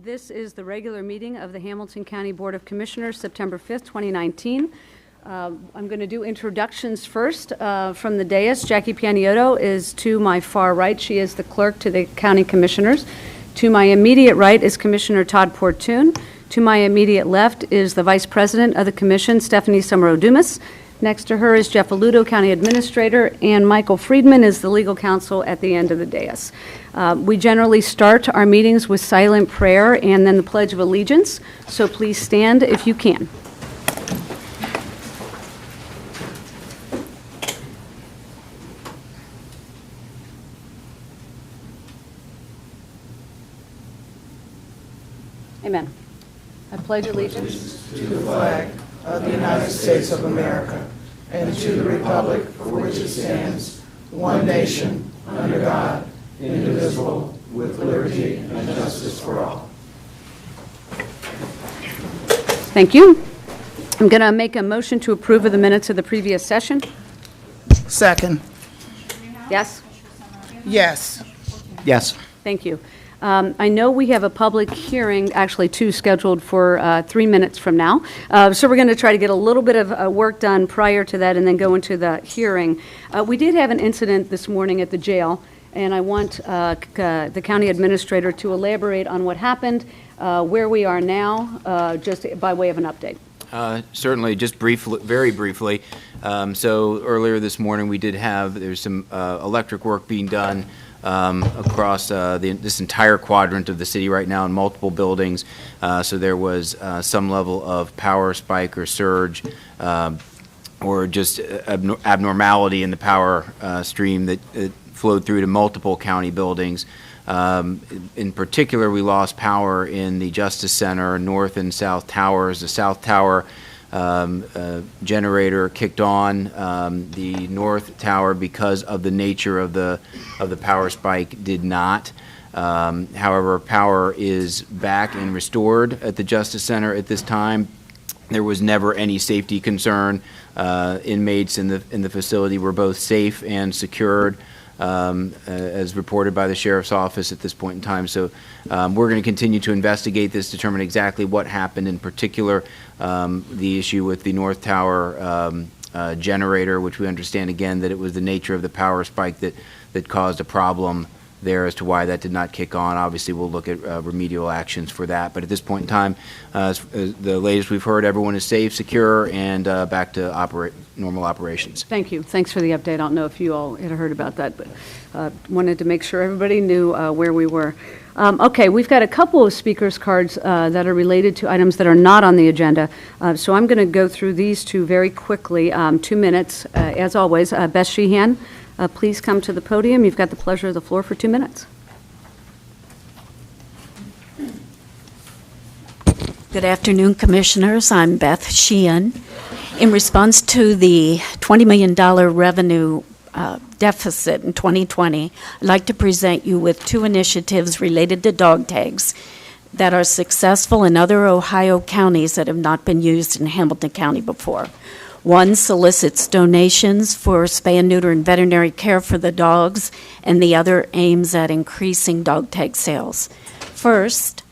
This is the regular meeting of the Hamilton County Board of Commissioners, September 5th, 2019. I'm going to do introductions first from the dais. Jackie Pianiotto is to my far right. She is the clerk to the county commissioners. To my immediate right is Commissioner Todd Portune. To my immediate left is the Vice President of the Commission, Stephanie Summerow-Dumas. Next to her is Jeff Aludo, County Administrator, and Michael Friedman is the legal counsel at the end of the dais. We generally start our meetings with silent prayer and then the Pledge of Allegiance, so please stand if you can. Amen. I pledge allegiance to the flag of the United States of America and to the republic for which it stands, one nation, under God, indivisible, with liberty and justice for all. Thank you. I'm going to make a motion to approve of the minutes of the previous session. Second. Yes? Yes. Yes. Thank you. I know we have a public hearing, actually two, scheduled for 3 minutes from now. So we're going to try to get a little bit of work done prior to that and then go into the hearing. We did have an incident this morning at the jail, and I want the county administrator to elaborate on what happened, where we are now, just by way of an update. Certainly, just briefly, very briefly. So earlier this morning we did there's some electric work being done across this entire quadrant of the city right now in multiple buildings. So there was some level of power spike or surge or just abnormality in the power stream that flowed through to multiple county buildings. In particular, we lost power in the Justice Center, North and South Towers. The South Tower generator kicked on. The North Tower, because of the nature of the power spike, did not. However, power is back and restored at the Justice Center at this time. There was never any safety concern. Inmates in the facility were both safe and secured, as reported by the Sheriff's Office at this point in time. So we're going to continue to investigate this, determine exactly what happened, in particular the issue with the North Tower generator, which we understand again that it was the nature of the power spike that caused a problem there as to why that did not kick on. Obviously, we'll look at remedial actions for that. But at this point in time, the latest we've heard, everyone is safe, secure, and back to normal operations. Thank you. Thanks for the update. I don't know if you all had heard about that, but wanted to make sure everybody knew where we were. Okay, we've got a couple of speakers' cards that are related to items that are not on the agenda. So I'm going to go through these two very quickly. 2 minutes, as always. Beth Sheehan, please come to the podium. You've got the pleasure of the floor for 2 minutes. Good afternoon, Commissioners. I'm Beth Sheehan. In response to the $20 million revenue deficit in 2020, I'd like to present you with two initiatives related to dog tags that are successful in other Ohio counties that have not been used in Hamilton County before. One solicits donations for spay and neuter and veterinary care for the dogs, and the other aims at increasing dog tag sales. First,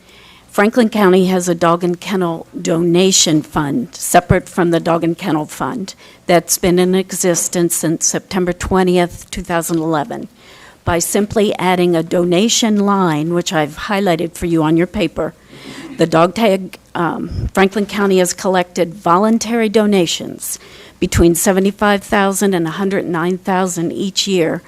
Franklin County has a dog and kennel donation fund, separate from the dog and kennel fund, that's been in existence since September 20th, 2011. By simply adding a donation line, which I've highlighted for you on your paper, the dog tag, Franklin County has collected voluntary donations between $75,000 and $109,000 each year,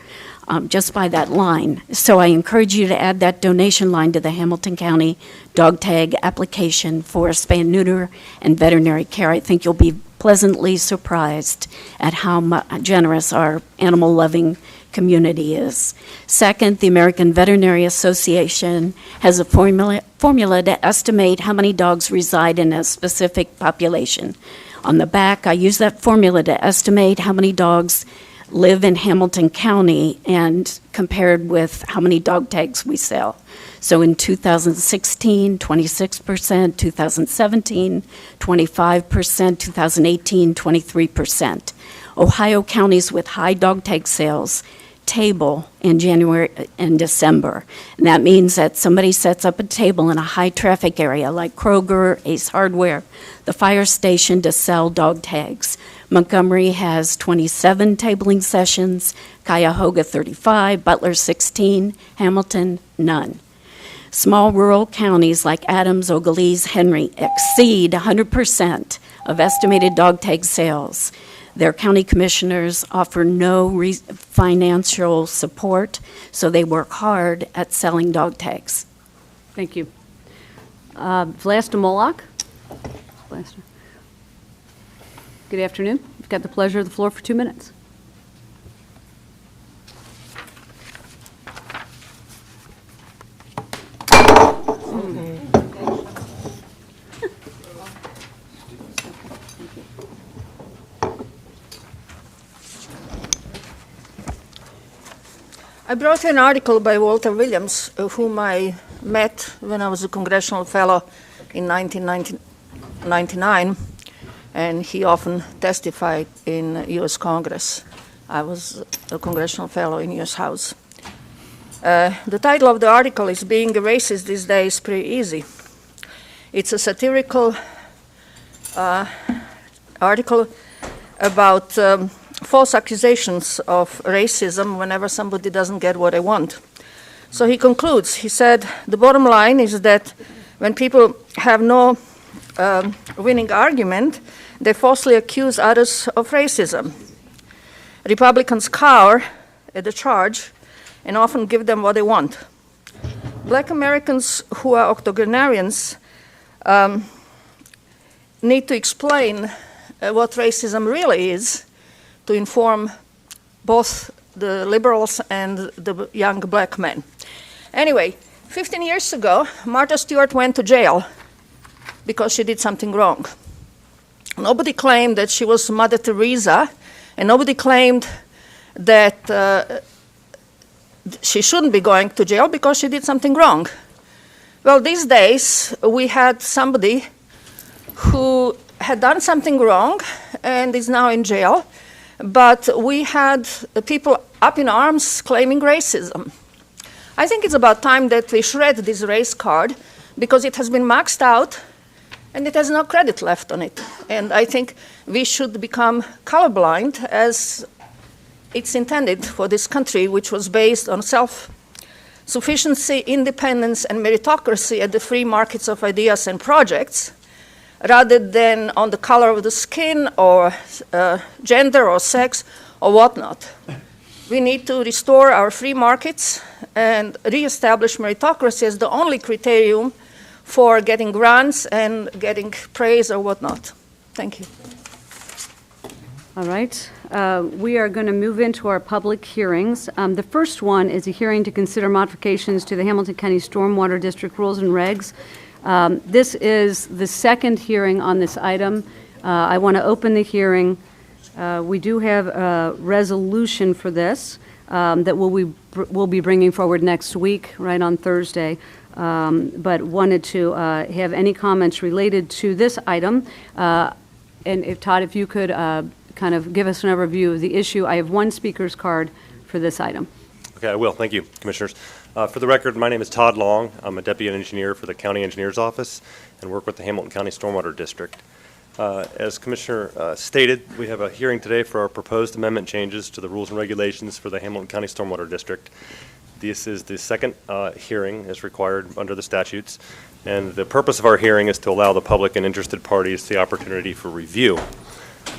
just by that line. So I encourage you to add that donation line to the Hamilton County dog tag application for spay and neuter and veterinary care. I think you'll be pleasantly surprised at how generous our animal-loving community is. Second, the American Veterinary Association has a formula to estimate how many dogs reside in a specific population. On the back, I use that formula to estimate how many dogs live in Hamilton County and compared with how many dog tags we sell. So in 2016, 26%, 2017, 25%, 2018, 23%. Ohio counties with high dog tag sales table in January and December. And that means that somebody sets up a table in a high-traffic area like Kroger, Ace Hardware, the fire station to sell dog tags. Montgomery has 27 tabling sessions, Cuyahoga 35, Butler 16, Hamilton none. Small rural counties like Adams, Oglala, Henry exceed 100% of estimated dog tag sales. Their county commissioners offer no financial support, so they work hard at selling dog tags. Thank you. Vlasta Moloch. Vlasta. Good afternoon. You've got the pleasure of the floor for 2 minutes. I brought an article by Walter Williams, whom I met when I was a congressional fellow in 1999, and he often testified in U.S. Congress. I was a congressional fellow in U.S. House. The title of the article is "Being a Racist These Days Pretty Easy." It's a satirical article about false accusations of racism whenever somebody doesn't get what they want. So he concludes, he said, the bottom line is that when people have no winning argument, they falsely accuse others of racism. Republicans cower at the charge and often give them what they want. Black Americans who are octogenarians need to explain what racism really is to inform both the liberals and the young black men. Anyway, 15 years ago, Martha Stewart went to jail because she did something wrong. Nobody claimed that she was Mother Teresa, and nobody claimed that she shouldn't be going to jail because she did something wrong. Well, these days, we had somebody who had done something wrong and is now in jail, but we had people up in arms claiming racism. I think it's about time that we shred this race card because it has been maxed out and it has no credit left on it. And I think we should become colorblind as it's intended for this country, which was based on self-sufficiency, independence, and meritocracy at the free markets of ideas and projects, rather than on the color of the skin or gender or sex or whatnot. We need to restore our free markets and reestablish meritocracy as the only criterion for getting grants and getting praise or whatnot. Thank you. All right. We are going to move into our public hearings. The first one is a hearing to consider modifications to the Hamilton County Stormwater District Rules and Regs. This is the second hearing on this item. I want to open the hearing. We do have a resolution for this that we'll be bringing forward next week, right on Thursday, but wanted to have any comments related to this item. And if Todd, if you could kind of give us an overview of the issue. I have one speaker's card for this item. Okay, I will. Thank you, Commissioners. For the record, my name is Todd Long. I'm a Deputy Engineer for the County Engineer's Office and work with the Hamilton County Stormwater District. As Commissioner stated, we have a hearing today for our proposed amendment changes to the rules and regulations for the Hamilton County Stormwater District. This is the second hearing as required under the statutes, and the purpose of our hearing is to allow the public and interested parties the opportunity for review.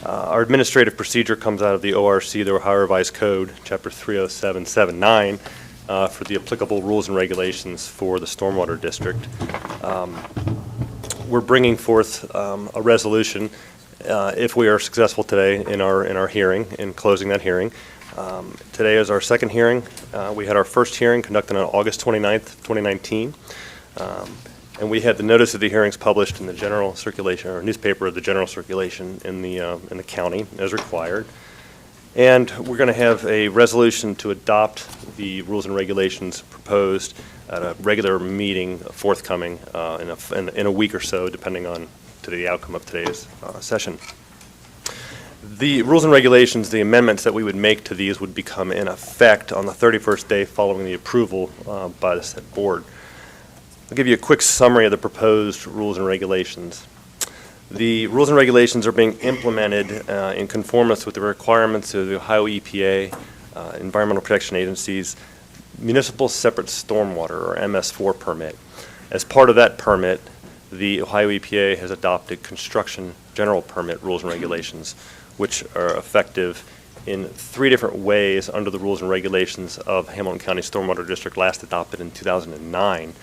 Our administrative procedure comes out of the ORC, the Ohio Revised Code, Chapter 30779, for the applicable rules and regulations for the Stormwater District. We're bringing forth a resolution if we are successful today in our hearing, in closing that hearing. Today is our second hearing. We had our first hearing conducted on August 29th, 2019. And we had the notice of the hearings published in the general circulation, or newspaper of the general circulation in the county as required. And we're going to have a resolution to adopt the rules and regulations proposed at a regular meeting forthcoming in a week or so, depending on the outcome of today's session. The rules and regulations, the amendments that we would make to these would become in effect on the 31st day following the approval by the said board. I'll give you a quick summary of the proposed rules and regulations. The rules and regulations are being implemented in conformance with the requirements of the Ohio EPA, Environmental Protection Agency's Municipal Separate Stormwater, or MS4 permit. As part of that permit, the Ohio EPA has adopted construction general permit rules and regulations, which are effective in 3 different ways under the rules and regulations of Hamilton County Stormwater District, last adopted in 2009.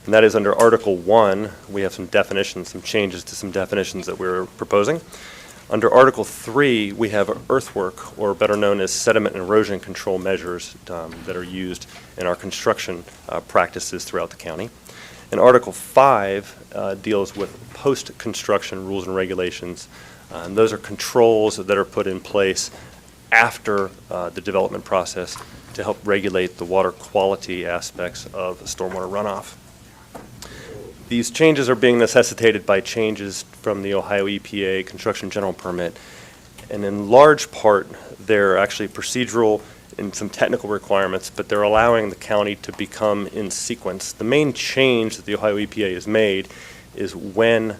And that is under Article 1, we have some definitions, some changes to some definitions that we're proposing. Under Article 3, we have earthwork, or better known as sediment and erosion control measures that are used in our construction practices throughout the county. And Article 5 deals with post-construction rules and regulations. And those are controls that are put in place after the development process to help regulate the water quality aspects of stormwater runoff. These changes are being necessitated by changes from the Ohio EPA Construction General Permit, and in large part, they're actually procedural and some technical requirements, but they're allowing the county to become in sequence. The main change that the Ohio EPA has made is when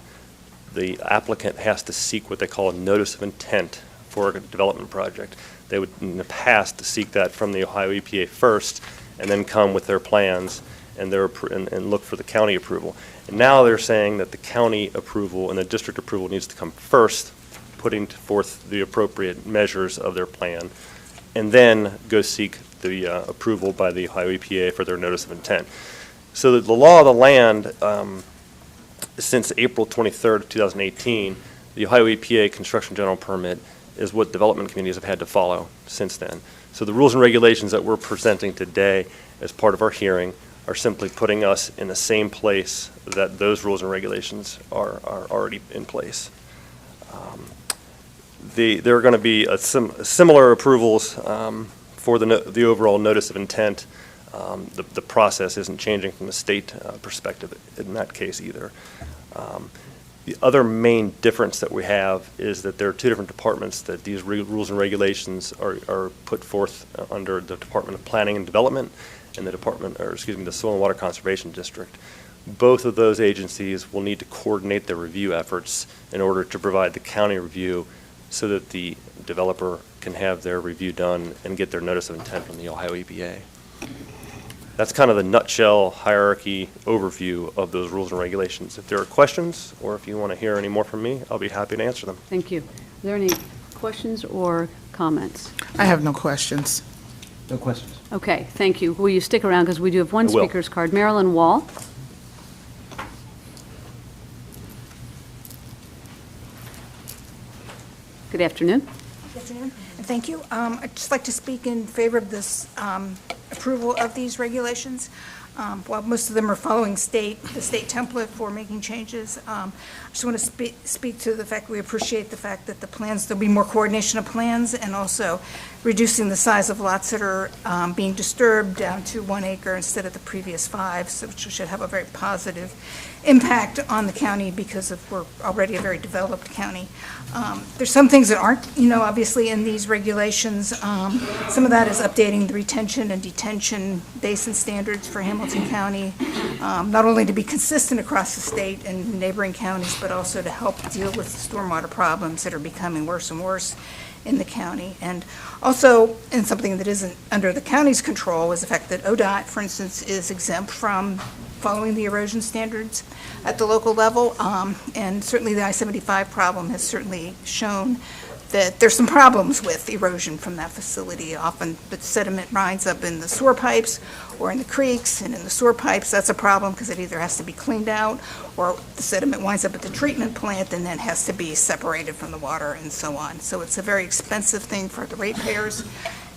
the applicant has to seek what they call a notice of intent for a development project. They would, in the past, seek that from the Ohio EPA first, and then come with their plans and look for the county approval. And now they're saying that the county approval and the district approval needs to come first, putting forth the appropriate measures of their plan, and then go seek the approval by the Ohio EPA for their notice of intent. So that the law of the land, since April 23rd, 2018, the Ohio EPA Construction General Permit is what development communities have had to follow since then. So the rules and regulations that we're presenting today as part of our hearing are simply putting us in the same place that those rules and regulations are already in place. There are going to be similar approvals for the overall notice of intent. The process isn't changing from the state perspective in that case either. The other main difference that we have is that there are 2 different departments that these rules and regulations are put forth under: the Department of Planning and Development and the Soil and Water Conservation District. Both of those agencies will need to coordinate their review efforts in order to provide the county review so that the developer can have their review done and get their notice of intent from the Ohio EPA. That's kind of the nutshell hierarchy overview of those rules and regulations. If there are questions, or if you want to hear any more from me, I'll be happy to answer them. Thank you. Are there any questions or comments? I have no questions. No questions. Okay, thank you. Will you stick around, because we do have one I will. speaker's card. Marilyn Wall. Good afternoon. Good afternoon, and thank you. I'd just like to speak in favor of this approval of these regulations. While most of them are following the state template for making changes, I just want to speak to the fact we appreciate the fact that the plans, there'll be more coordination of plans, and also reducing the size of lots that are being disturbed down to 1 acre instead of the previous 5, so which should have a very positive impact on the county because we're already a very developed county. There's some things that aren't, obviously in these regulations. Some of that is updating the retention and detention basin standards for Hamilton County, not only to be consistent across the state and neighboring counties, but also to help deal with the stormwater problems that are becoming worse and worse in the county. And also, and something that isn't under the county's control, is the fact that ODOT, for instance, is exempt from following the erosion standards at the local level. And certainly the I-75 problem has certainly shown that there's some problems with erosion from that facility. Often the sediment winds up in the sewer pipes or in the creeks, and in the sewer pipes, that's a problem because it either has to be cleaned out or the sediment winds up at the treatment plant and then has to be separated from the water and so on. So it's a very expensive thing for the ratepayers.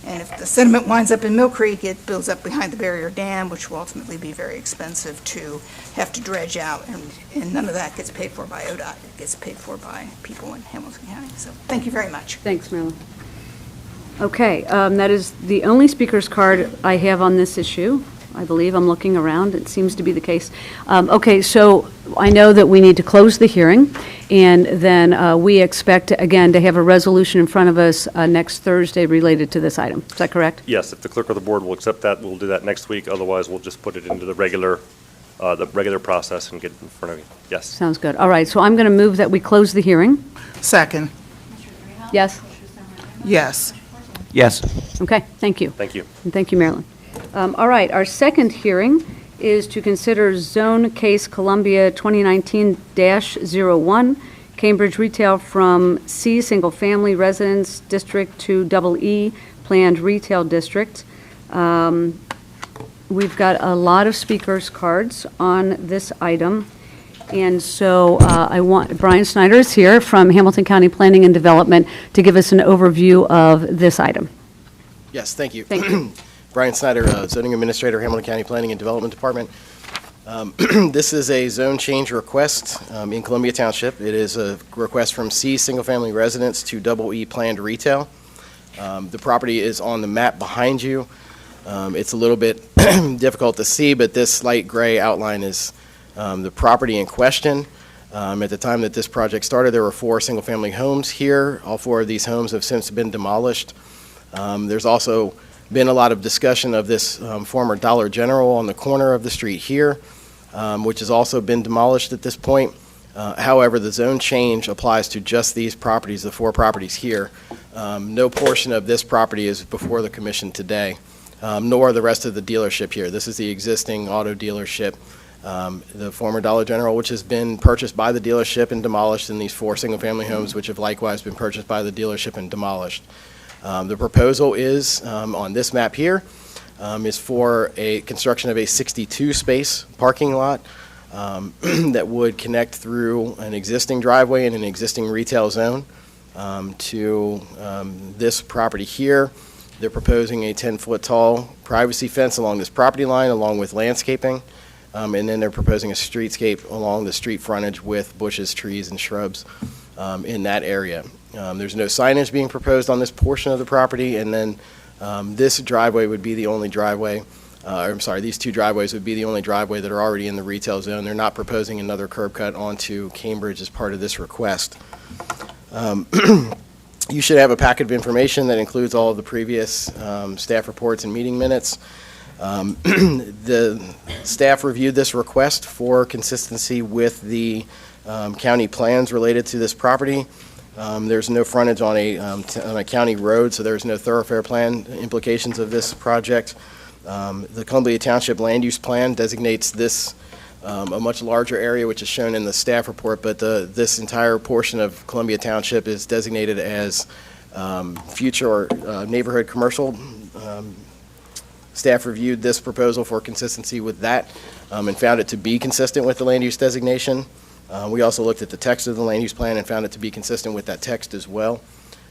And if the sediment winds up in Mill Creek, it builds up behind the barrier dam, which will ultimately be very expensive to have to dredge out. And none of that gets paid for by ODOT. It gets paid for by people in Hamilton County. So thank you very much. Thanks, Marilyn. Okay, that is the only speaker's card I have on this issue. I believe. I'm looking around. It seems to be the case. Okay, so I know that we need to close the hearing, and then we expect, again, to have a resolution in front of us next Thursday related to this item. Is that correct? Yes, if the clerk of the board will accept that, we'll do that next week. Otherwise, we'll just put it into the regular process and get it in front of you. Yes. Sounds good. All right, so I'm going to move that we close the hearing. Second. Yes? Yes. Yes. Okay, thank you. Thank you. And thank you, Marilyn. All right, our second hearing is to consider Zone Case Columbia 2019-01, Cambridge Retail from C Single Family Residence District to EE Planned Retail District. We've got a lot of speakers' cards on this item. And so Brian Snyder is here from Hamilton County Planning and Development to give us an overview of this item. Yes, thank you. Thank you. Brian Snyder, Zoning Administrator, Hamilton County Planning and Development Department. This is a zone change request in Columbia Township. It is a request from C Single Family Residence to EE Planned Retail. The property is on the map behind you. It's a little bit difficult to see, but this light gray outline is the property in question. At the time that this project started, there were 4 single-family homes here. All 4 of these homes have since been demolished. There's also been a lot of discussion of this former Dollar General on the corner of the street here, which has also been demolished at this point. However, the zone change applies to just these properties, the 4 properties here. No portion of this property is before the commission today, nor the rest of the dealership here. This is the existing auto dealership. The former Dollar General, which has been purchased by the dealership and demolished, in these 4 single-family homes, which have likewise been purchased by the dealership and demolished. The proposal is, on this map here, is for a construction of a 62-space parking lot that would connect through an existing driveway and an existing retail zone to this property here. They're proposing a 10-foot tall privacy fence along this property line, along with landscaping. And then they're proposing a streetscape along the street frontage with bushes, trees, and shrubs in that area. There's no signage being proposed on this portion of the property, and then this driveway would be the only driveway, these 2 driveways would be the only driveway that are already in the retail zone. They're not proposing another curb cut onto Cambridge as part of this request. You should have a packet of information that includes all of the previous staff reports and meeting minutes. The staff reviewed this request for consistency with the county plans related to this property. There's no frontage on a county road, so there's no thoroughfare plan implications of this project. The Columbia Township Land Use Plan designates this a much larger area, which is shown in the staff report, but this entire portion of Columbia Township is designated as future or neighborhood commercial. Staff reviewed this proposal for consistency with that and found it to be consistent with the land use designation. We also looked at the text of the land use plan and found it to be consistent with that text as well.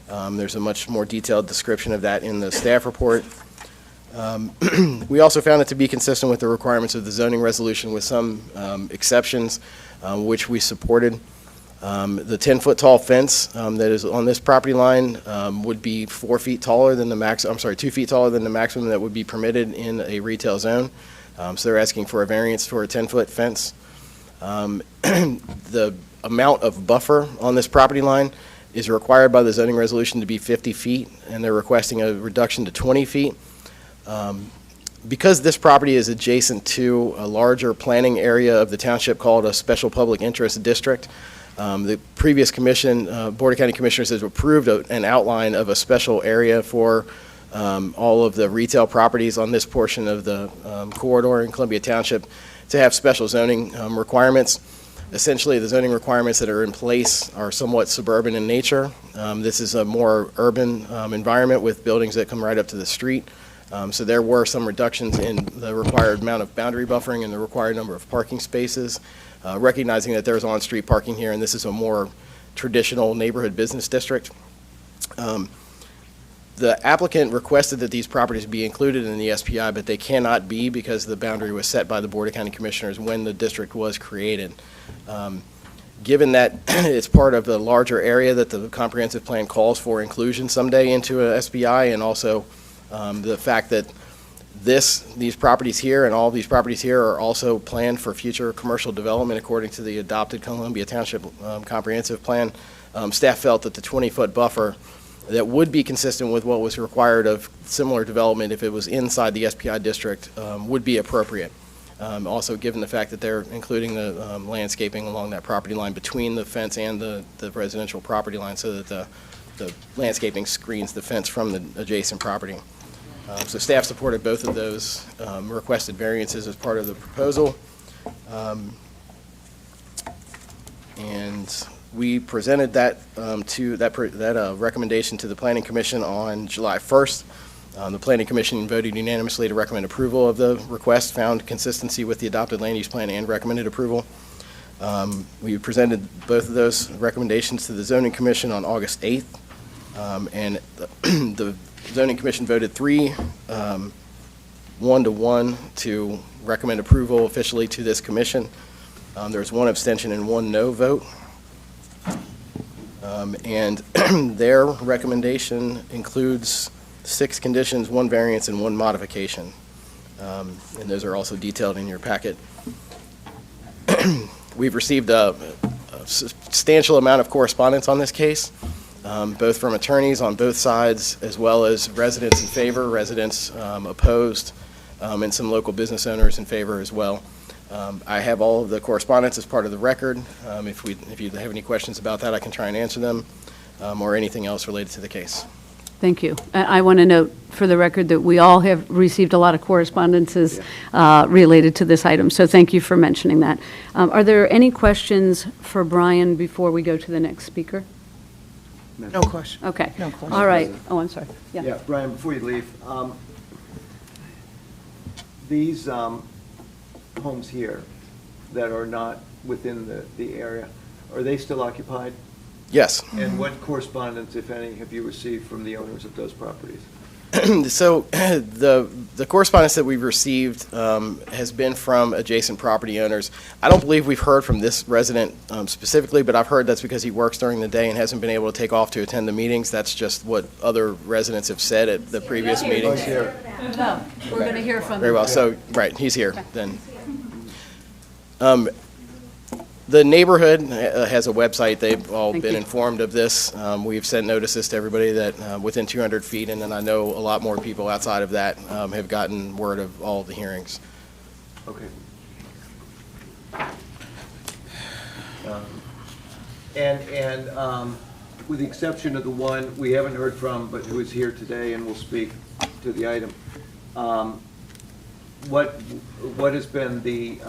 There's a much more detailed description of that in the staff report. We also found it to be consistent with the requirements of the zoning resolution with some exceptions, which we supported. The 10-foot tall fence that is on this property line would be 2 feet taller than the maximum that would be permitted in a retail zone. So they're asking for a variance for a 10-foot fence. The amount of buffer on this property line is required by the zoning resolution to be 50 feet, and they're requesting a reduction to 20 feet. Because this property is adjacent to a larger planning area of the township called a special public interest district, the previous commission, Board of County Commissioners, has approved an outline of a special area for all of the retail properties on this portion of the corridor in Columbia Township to have special zoning requirements. Essentially, the zoning requirements that are in place are somewhat suburban in nature. This is a more urban environment with buildings that come right up to the street. So there were some reductions in the required amount of boundary buffering and the required number of parking spaces, recognizing that there's on-street parking here, and this is a more traditional neighborhood business district. The applicant requested that these properties be included in the SPI, but they cannot be because the boundary was set by the Board of County Commissioners when the district was created. Given that it's part of the larger area that the comprehensive plan calls for inclusion someday into a SPI, and also the fact that These properties here and all of these properties here are also planned for future commercial development according to the adopted Columbia Township Comprehensive Plan. Staff felt that the 20-foot buffer that would be consistent with what was required of similar development if it was inside the SPI district would be appropriate. Also, given the fact that they're including the landscaping along that property line between the fence and the residential property line so that the landscaping screens the fence from the adjacent property. So staff supported both of those requested variances as part of the proposal. And we presented that recommendation to the Planning Commission on July 1st. The Planning Commission voted unanimously to recommend approval of the request, found consistency with the adopted land use plan, and recommended approval. We presented both of those recommendations to the Zoning Commission on August 8th, and the Zoning Commission voted 1-1 to recommend approval officially to this commission. There was one abstention and one no vote. And their recommendation includes 6 conditions, 1 variance, and 1 modification. And those are also detailed in your packet. We've received a substantial amount of correspondence on this case, both from attorneys on both sides, as well as residents in favor, residents opposed, and some local business owners in favor as well. I have all of the correspondence as part of the record. If you have any questions about that, I can try and answer them, or anything else related to the case. Thank you. I want to note for the record that we all have received a lot of correspondences related to this item, so thank you for mentioning that. Are there any questions for Brian before we go to the next speaker? No question. Okay. No question. All right. Oh, I'm sorry. Yeah, Brian, before you leave, these homes here that are not within the area, are they still occupied? Yes. And what correspondence, if any, have you received from the owners of those properties? So the correspondence that we've received has been from adjacent property owners. I don't believe we've heard from this resident specifically, but I've heard that's because he works during the day and hasn't been able to take off to attend the meetings. That's just what other residents have said at the previous meetings. No, we're going to hear from Very well. So, right, he's here then. The neighborhood has a website. They've all Thank been you. informed of this. We've sent notices to everybody that within 200 feet, and then I know a lot more people outside of that have gotten word of all of the hearings. Okay. With the exception of the one we haven't heard from, but who is here today and will speak to the item, what has been the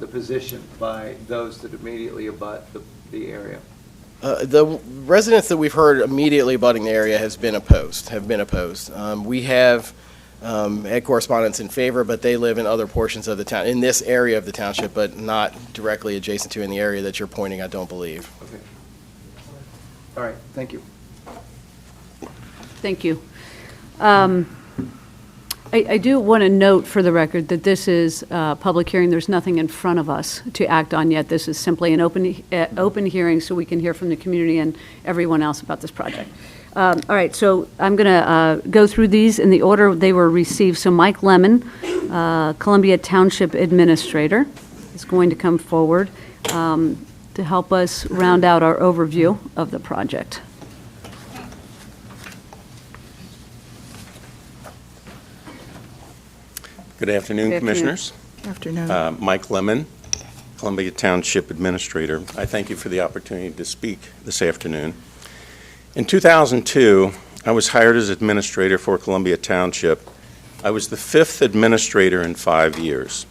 position by those that immediately abut the area? The residents that we've heard immediately abutting the area have been opposed. We have had correspondence in favor, but they live in other portions of the town, in this area of the township, but not directly adjacent to in the area that you're pointing, I don't believe. Okay. All right, thank you. Thank you. I do want to note for the record that this is a public hearing. There's nothing in front of us to act on yet. This is simply an open hearing so we can hear from the community and everyone else about this project. All right, so I'm going to go through these in the order they were received. So Mike Lemon, Columbia Township Administrator, is going to come forward to help us round out our overview of the project. Good afternoon, Commissioners. Afternoon. Mike Lemon, Columbia Township Administrator. I thank you for the opportunity to speak this afternoon. In 2002, I was hired as administrator for Columbia Township. I was the 5th administrator in 5 years.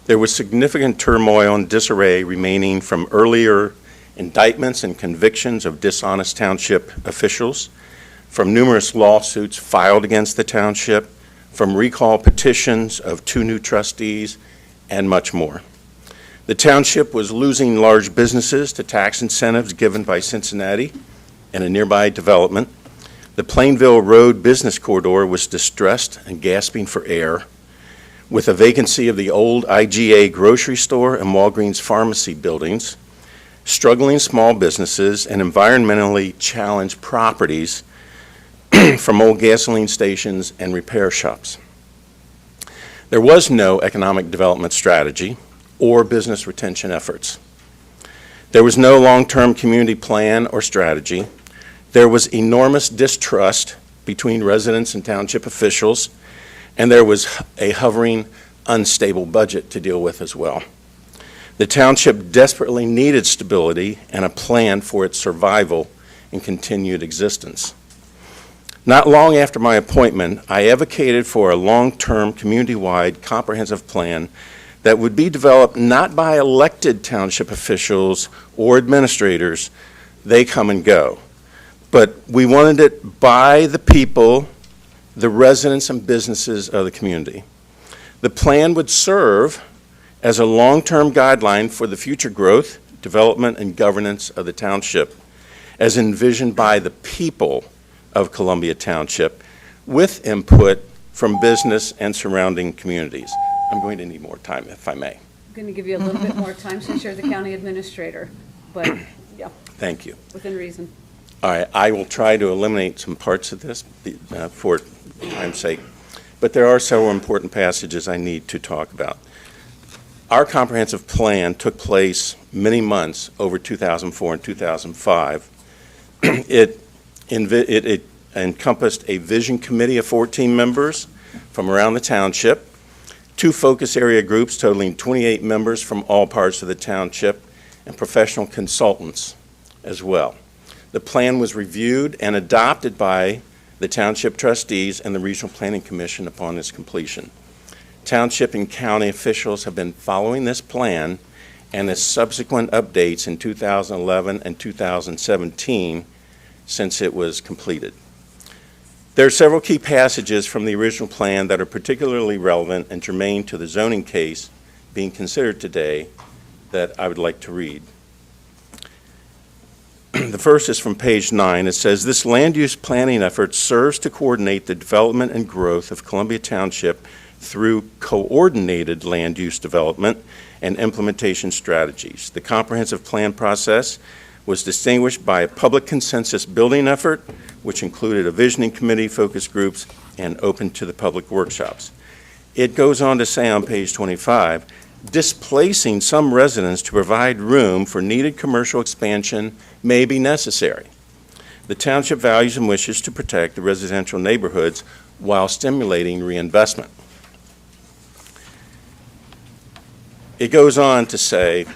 There was significant turmoil and disarray remaining from earlier indictments and convictions of dishonest township officials, from numerous lawsuits filed against the township, from recall petitions of 2 new trustees, and much more. The township was losing large businesses to tax incentives given by Cincinnati and a nearby development. The Plainville Road business corridor was distressed and gasping for air, with a vacancy of the old IGA grocery store and Walgreens pharmacy buildings, struggling small businesses, and environmentally challenged properties from old gasoline stations and repair shops. There was no economic development strategy or business retention efforts. There was no long-term community plan or strategy. There was enormous distrust between residents and township officials, and there was a hovering, unstable budget to deal with as well. The township desperately needed stability and a plan for its survival and continued existence. Not long after my appointment, I advocated for a long-term, community-wide, comprehensive plan that would be developed not by elected township officials or administrators, they come and go, but we wanted it by the people, the residents and businesses of the community. The plan would serve as a long-term guideline for the future growth, development, and governance of the township, as envisioned by the people of Columbia Township, with input from business and surrounding communities. I'm going to need more time, if I may. I'm going to give you a little bit more time since you're the county administrator, but yeah. Thank you. Within reason. All right, I will try to eliminate some parts of this for time's sake, but there are several important passages I need to talk about. Our comprehensive plan took place many months over 2004 and 2005. It encompassed a vision committee of 14 members from around the township, 2 focus area groups totaling 28 members from all parts of the township, and professional consultants as well. The plan was reviewed and adopted by the township trustees and the Regional Planning Commission upon its completion. Township and county officials have been following this plan and its subsequent updates in 2011 and 2017 since it was completed. There are several key passages from the original plan that are particularly relevant and germane to the zoning case being considered today that I would like to read. The first is from page 9. It says, "This land use planning effort serves to coordinate the development and growth of Columbia Township through coordinated land use development and implementation strategies. The comprehensive plan process was distinguished by a public consensus building effort, which included a visioning committee, focus groups, and open to the public workshops." It goes on to say on page 25, "Displacing some residents to provide room for needed commercial expansion may be necessary. The township values and wishes to protect the residential neighborhoods while stimulating reinvestment." It goes on to say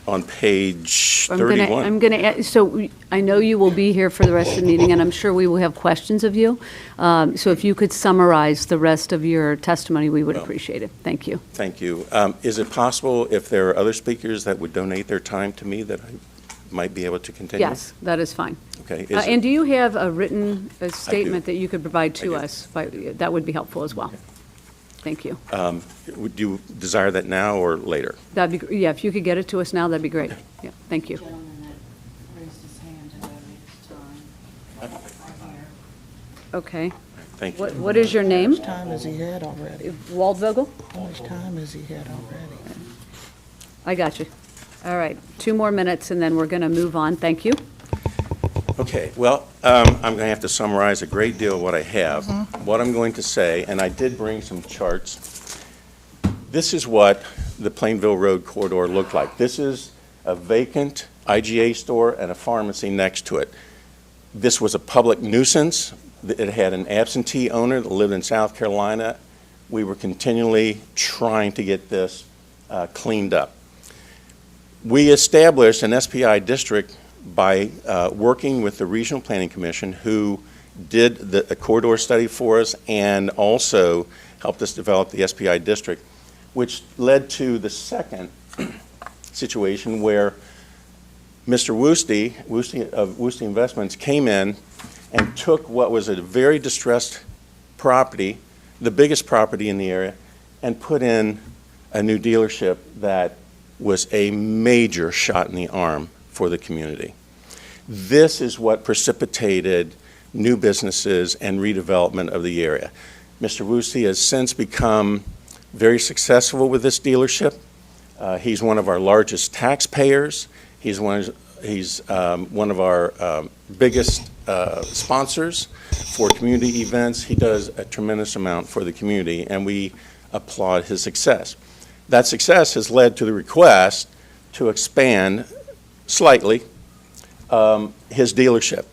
on page 31. I'm going to, so I know you will be here for the rest of the meeting, and I'm sure we will have questions of you. So if you could summarize the rest of your testimony, we would appreciate it. Thank you. Thank you. Is it possible, if there are other speakers that would donate their time to me, that I might be able to continue? Yes, that is fine. Okay. And do you have a written statement that you could provide I to do. us? That would be helpful as well. Thank you. Would you desire that now or later? That'd be, yeah, if you could get it to us now, that'd be great. Yeah, thank you. Gentleman that raised his hand to donate his time. Okay. Thank you. What is your name? How much time has he had already? Waldvogel? How much time has he had already? I got you. All right, 2 more minutes, and then we're going to move on. Thank you. Okay, well, I'm going to have to summarize a great deal of what I have. What I'm going to say, and I did bring some charts. This is what the Plainville Road corridor looked like. This is a vacant IGA store and a pharmacy next to it. This was a public nuisance. It had an absentee owner that lived in South Carolina. We were continually trying to get this cleaned up. We established an SPI district by working with the Regional Planning Commission, who did the corridor study for us and also helped us develop the SPI district, which led to the second situation where Mr. Woosty of Woosty Investments came in and took what was a very distressed property, the biggest property in the area, and put in a new dealership that was a major shot in the arm for the community. This is what precipitated new businesses and redevelopment of the area. Mr. Woosty has since become very successful with this dealership. He's one of our largest taxpayers. He's one He's one of our biggest sponsors for community events. He does a tremendous amount for the community, and we applaud his success. That success has led to the request to expand slightly his dealership.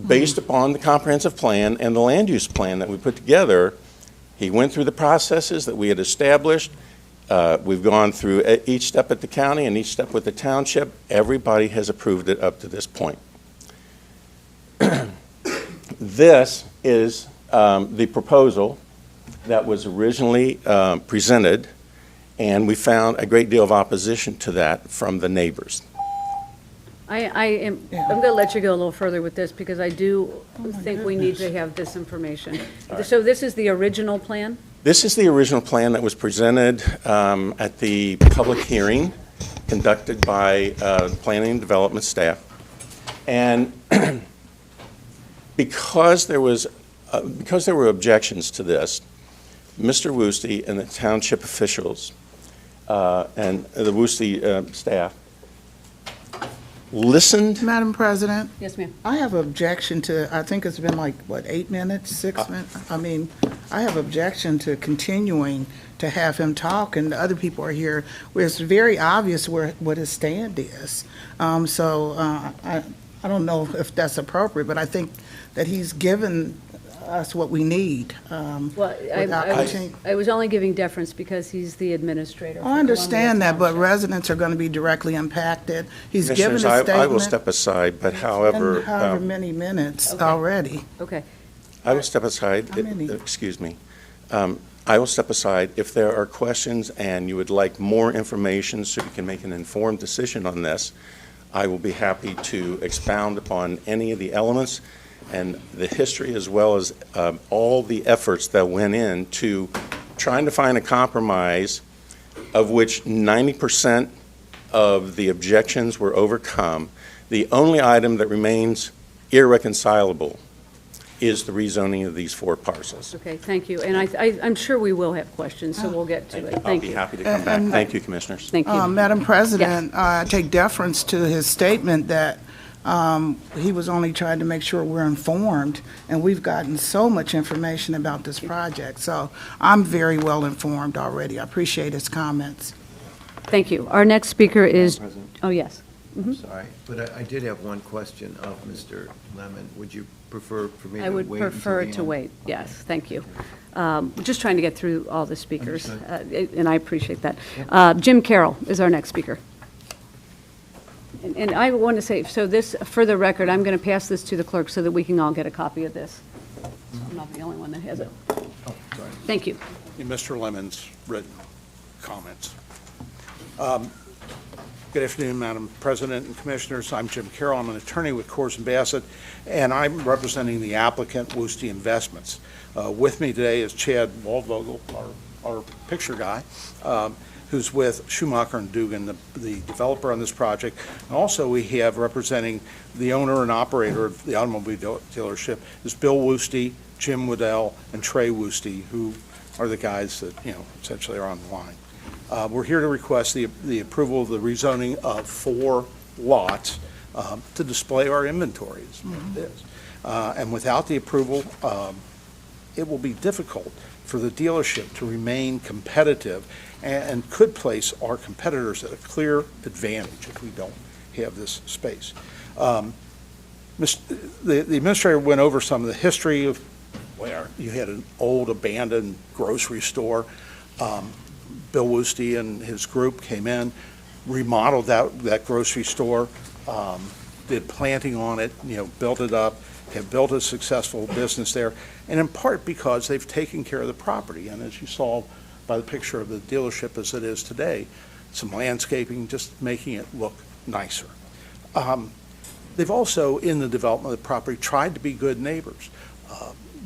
Based upon the comprehensive plan and the land use plan that we put together, he went through the processes that we had established. We've gone through each step at the county and each step with the township. Everybody has approved it up to this point. This is the proposal that was originally presented, and we found a great deal of opposition to that from the neighbors. I'm going to let you go a little further with this because I do think we need to have this information. So this is the original plan? This is the original plan that was presented at the public hearing conducted by Planning and Development staff. And because there were objections to this, Mr. Woosty and the township officials and the Woosty staff listened. Madam President? Yes, ma'am. I have objection to, I think it's been like, what, 8 minutes, 6 minutes? I mean, I have objection to continuing to have him talk, and the other people are here, where it's very obvious what his stand is. I don't know if that's appropriate, but I think that he's given us what we need. Well, I was only giving deference because he's the administrator. for I understand Columbia that, but Township. residents are going to be directly impacted. He's given a Commissioners, statement. I will step aside, but however, in however many minutes Okay. already. Okay. I will step aside. How many? Excuse me. I will step aside. If there are questions and you would like more information so you can make an informed decision on this, I will be happy to expound upon any of the elements and the history, as well as all the efforts that went into trying to find a compromise of which 90% of the objections were overcome. The only item that remains irreconcilable is the rezoning of these 4 parcels. Okay, thank you. And I'm sure we will have questions, so we'll get to it. I'll Thank be you. happy to come back. Thank you, Commissioners. Thank you. Madam President, I take deference to his statement that he was only trying to make sure we're informed, and we've gotten so much information about this project. So I'm very well informed already. I appreciate his comments. Thank you. Our next speaker is, President? oh, yes. Sorry, but I did have one question of Mr. Lemon. Would you prefer for me to wait? I would until prefer the to end? wait, yes, thank you. We're just trying to get through all the speakers, Understood. and I appreciate that. Jim Carroll is our next speaker. And I want to say, so this, for the record, I'm going to pass this to the clerk so that we can all get a copy of this. I'm not the only one that has it. Oh, sorry. Thank you. Mr. Lemon's written comments. Good afternoon, Madam President and Commissioners. I'm Jim Carroll. I'm an attorney with Coors and Bassett, and I'm representing the applicant, Woosty Investments. With me today is Chad Waldvogel, our picture guy, who's with Schumacher and Dugan, the developer on this project. And also we have representing the owner and operator of the automobile dealership is Bill Woosty, Jim Waddell, and Trey Woosty, who are the guys that, essentially are on the line. We're here to request the approval of the rezoning of 4 lots to display our inventory, is what it is. And without the approval, it will be difficult for the dealership to remain competitive and could place our competitors at a clear advantage if we don't have this space. The administrator went over some of the history of where you had an old abandoned grocery store. Bill Woosty and his group came in, remodeled that grocery store, did planting on it, built it up, have built a successful business there, and in part because they've taken care of the property. And as you saw by the picture of the dealership as it is today, some landscaping, just making it look nicer. They've also, in the development of the property, tried to be good neighbors.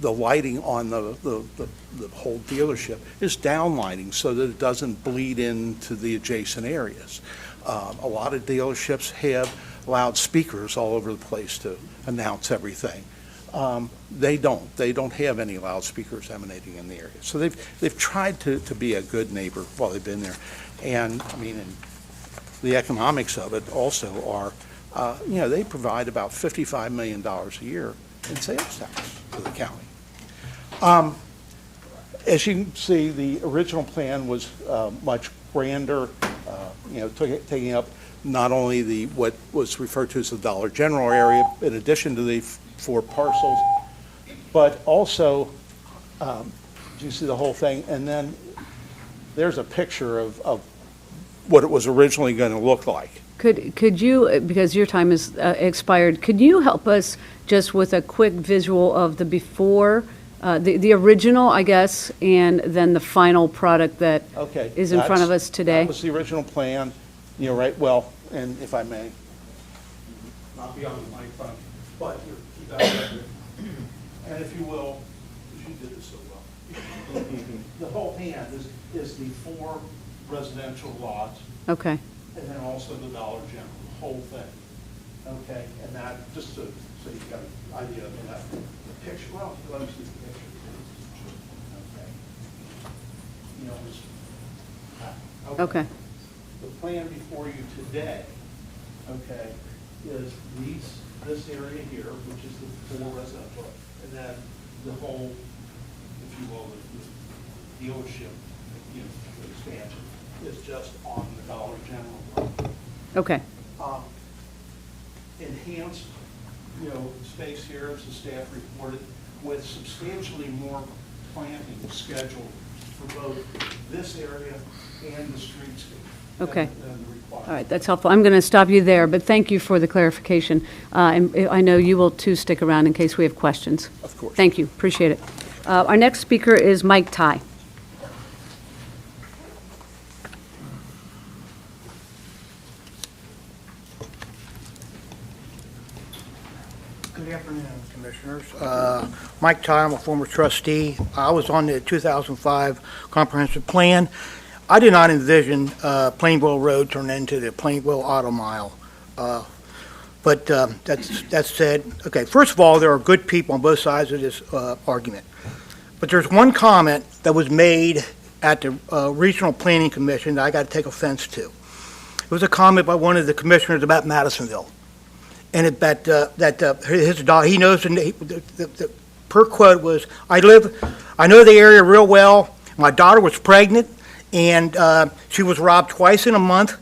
The lighting on the whole dealership is downlighting so that it doesn't bleed into the adjacent areas. A lot of dealerships have loudspeakers all over the place to announce everything. They don't have any loudspeakers emanating in the area. So they've tried to be a good neighbor while they've been there. And I mean, the economics of it also are, they provide about $55 million a year in sales tax to the county. As you can see, the original plan was much grander, taking up not only what was referred to as the Dollar General area, in addition to the 4 parcels, but also, you see the whole thing, and then there's a picture of what it was originally going to look like. Could you, because your time is expired, could you help us just with a quick visual of the before, the original, I guess, and then the final product that is in front of us today? That was the original plan, right, well, and if I may, not be on the microphone, but here, keep that right. And if you will, because you did this so well, the whole hand is the 4 residential lots. Okay. And then also the Dollar General, the whole thing. Okay, and that, just so you've got an idea of that. The picture, well, let me see the picture. Okay. Okay. The plan before you today, okay, is this area here, which is the 4 residential, and then the whole, if you will, the dealership, expansion is just on the Dollar General. Okay. Enhanced, space here, as the staff reported, with substantially more planting scheduled for both this area and the streetscape. Okay. Than the requirement. All right, that's helpful. I'm going to stop you there, but thank you for the clarification. And I know you will, too, stick around in case we have questions. Of course. Thank you. Appreciate it. Our next speaker is Mike Ty. Good afternoon, Commissioners. Mike Ty, I'm a former trustee. I was on the 2005 comprehensive plan. I did not envision Plainville Road turn into the Plainville Auto Mile. But that said, okay, first of all, there are good people on both sides of this argument. But there's one comment that was made at the Regional Planning Commission that I got to take offense to. It was a comment by one of the commissioners about Madisonville. And his daughter, he knows, the per quote was, I know the area real well. My daughter was pregnant, and she was robbed twice in a month.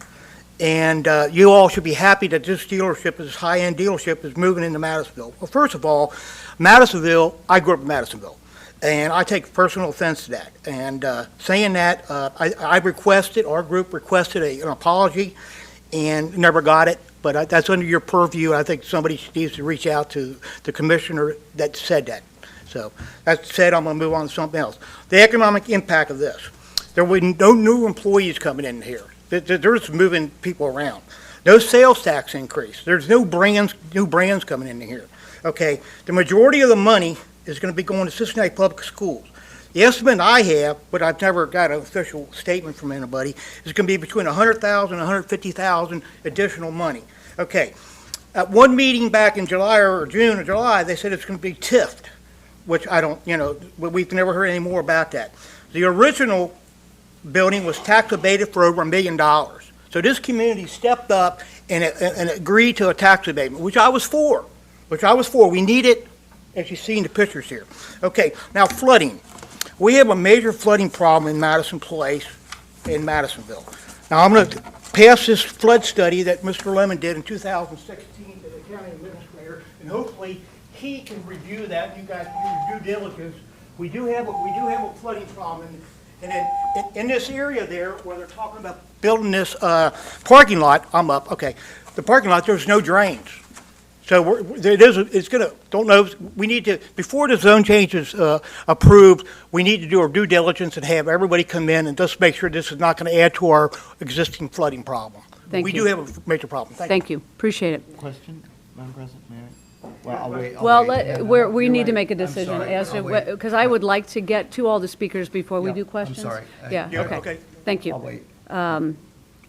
And you all should be happy that this dealership, this high-end dealership, is moving into Madisonville. Well, first of all, Madisonville, I grew up in Madisonville, and I take personal offense to that. And saying that, I requested, our group requested an apology, and never got it. But that's under your purview. I think somebody needs to reach out to the commissioner that said that. So that said, I'm going to move on to something else. The economic impact of this. There will be no new employees coming in here. They're just moving people around. No sales tax increase. There's no new brands coming in here. Okay, the majority of the money is going to be going to Cincinnati Public Schools. The estimate I have, but I've never got an official statement from anybody, is going to be between $100,000 and $150,000 additional money. Okay, at one meeting back in July or June or July, they said it's going to be TIFed, which I don't, we've never heard any more about that. The original building was tax abated for over $1 million. So this community stepped up and agreed to a tax abatement, which I was for. We need it, as you see in the pictures here. Okay, now flooding. We have a major flooding problem in Madison Place, in Madisonville. Now I'm going to pass this flood study that Mr. Lemon did in 2016 to the county administrator, and hopefully he can review that. You guys do your due diligence. We do have a flooding problem, and in this area there where they're talking about building this parking lot, the parking lot, there's no drains. So we need to, before the zone change is approved, we need to do our due diligence and have everybody come in and just make sure this is not going to add to our existing flooding problem. Thank you. We do have a major problem. Thank you. Appreciate it. Question, Madam President, may I? Well, I'll wait. We need to make a decision as to, because I would like to get to all the speakers before we do questions. I'm sorry. Yeah, okay. Thank you. I'll wait.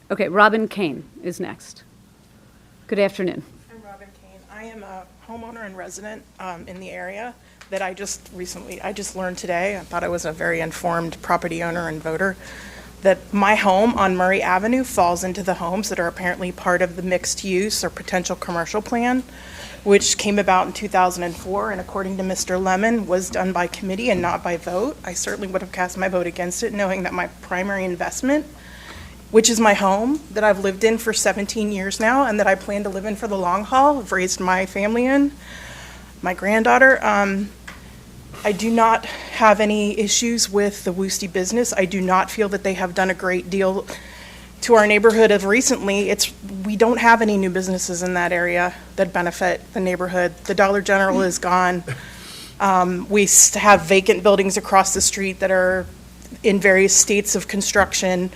Okay, Robin Kane is next. Good afternoon. I'm Robin Kane. I am a homeowner and resident in the area that I just learned today. I thought I was a very informed property owner and voter. that my home on Murray Avenue falls into the homes that are apparently part of the mixed use or potential commercial plan, which came about in 2004, and according to Mr. Lemon, was done by committee and not by vote. I certainly would have cast my vote against it, knowing that my primary investment, which is my home that I've lived in for 17 years now and that I plan to live in for the long haul, I've raised my family in, my granddaughter. I do not have any issues with the Woosty business. I do not feel that they have done a great deal to our neighborhood of recently. We don't have any new businesses in that area that benefit the neighborhood. The Dollar General is gone. We have vacant buildings across the street that are in various states of construction.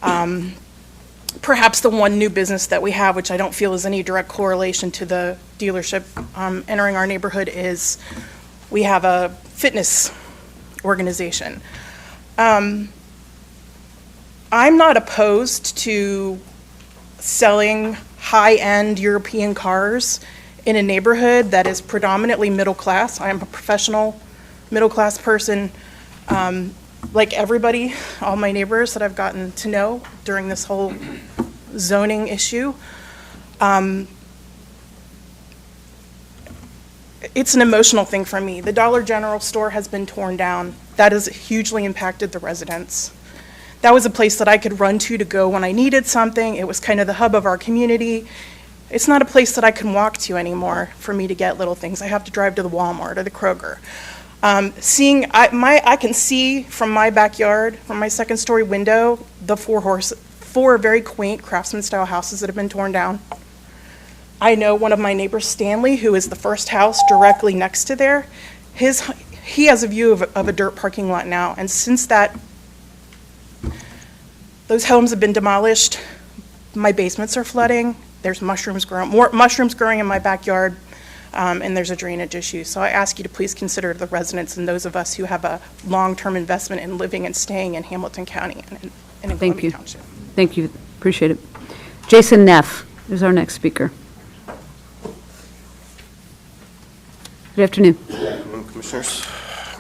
Perhaps the one new business that we have, which I don't feel is any direct correlation to the dealership entering our neighborhood, is we have a fitness organization. I'm not opposed to selling high-end European cars in a neighborhood that is predominantly middle class. I am a professional middle class person. Like everybody, all my neighbors that I've gotten to know during this whole zoning issue, it's an emotional thing for me. The Dollar General store has been torn down. That has hugely impacted the residents. That was a place that I could run to go when I needed something. It was kind of the hub of our community. It's not a place that I can walk to anymore for me to get little things. I have to drive to the Walmart or the Kroger. I can see from my backyard, from my second-story window, the four very quaint craftsman-style houses that have been torn down. I know one of my neighbors, Stanley, who is the first house directly next to there. He has a view of a dirt parking lot now, and since those homes have been demolished, my basements are flooding. There's more mushrooms growing in my backyard. And there's a drainage issue. So I ask you to please consider the residents and those of us who have a long-term investment in living and staying in Hamilton County and in Columbia Township. Thank you. Appreciate it. Jason Neff is our next speaker. Good afternoon. Good afternoon, Commissioners.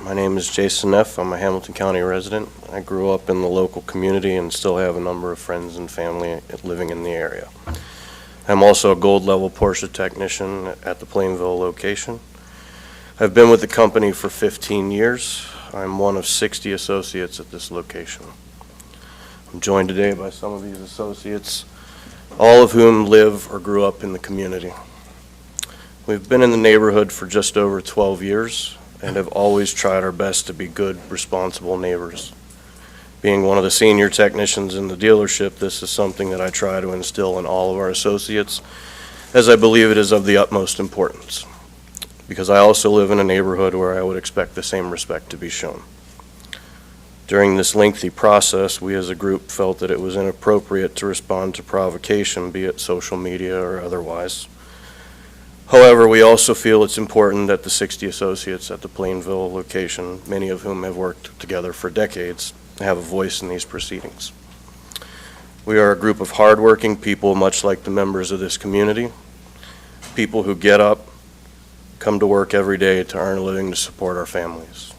My name is Jason Neff. I'm a Hamilton County resident. I grew up in the local community and still have a number of friends and family living in the area. I'm also a gold level Porsche technician at the Plainville location. I've been with the company for 15 years. I'm one of 60 associates at this location. I'm joined today by some of these associates, all of whom live or grew up in the community. We've been in the neighborhood for just over 12 years and have always tried our best to be good, responsible neighbors. Being one of the senior technicians in the dealership, this is something that I try to instill in all of our associates, as I believe it is of the utmost importance, because I also live in a neighborhood where I would expect the same respect to be shown. During this lengthy process, we as a group felt that it was inappropriate to respond to provocation, be it social media or otherwise. However, we also feel it's important that the 60 associates at the Plainville location, many of whom have worked together for decades, have a voice in these proceedings. We are a group of hardworking people, much like the members of this community, people who get up, come to work every day to earn a living to support our families.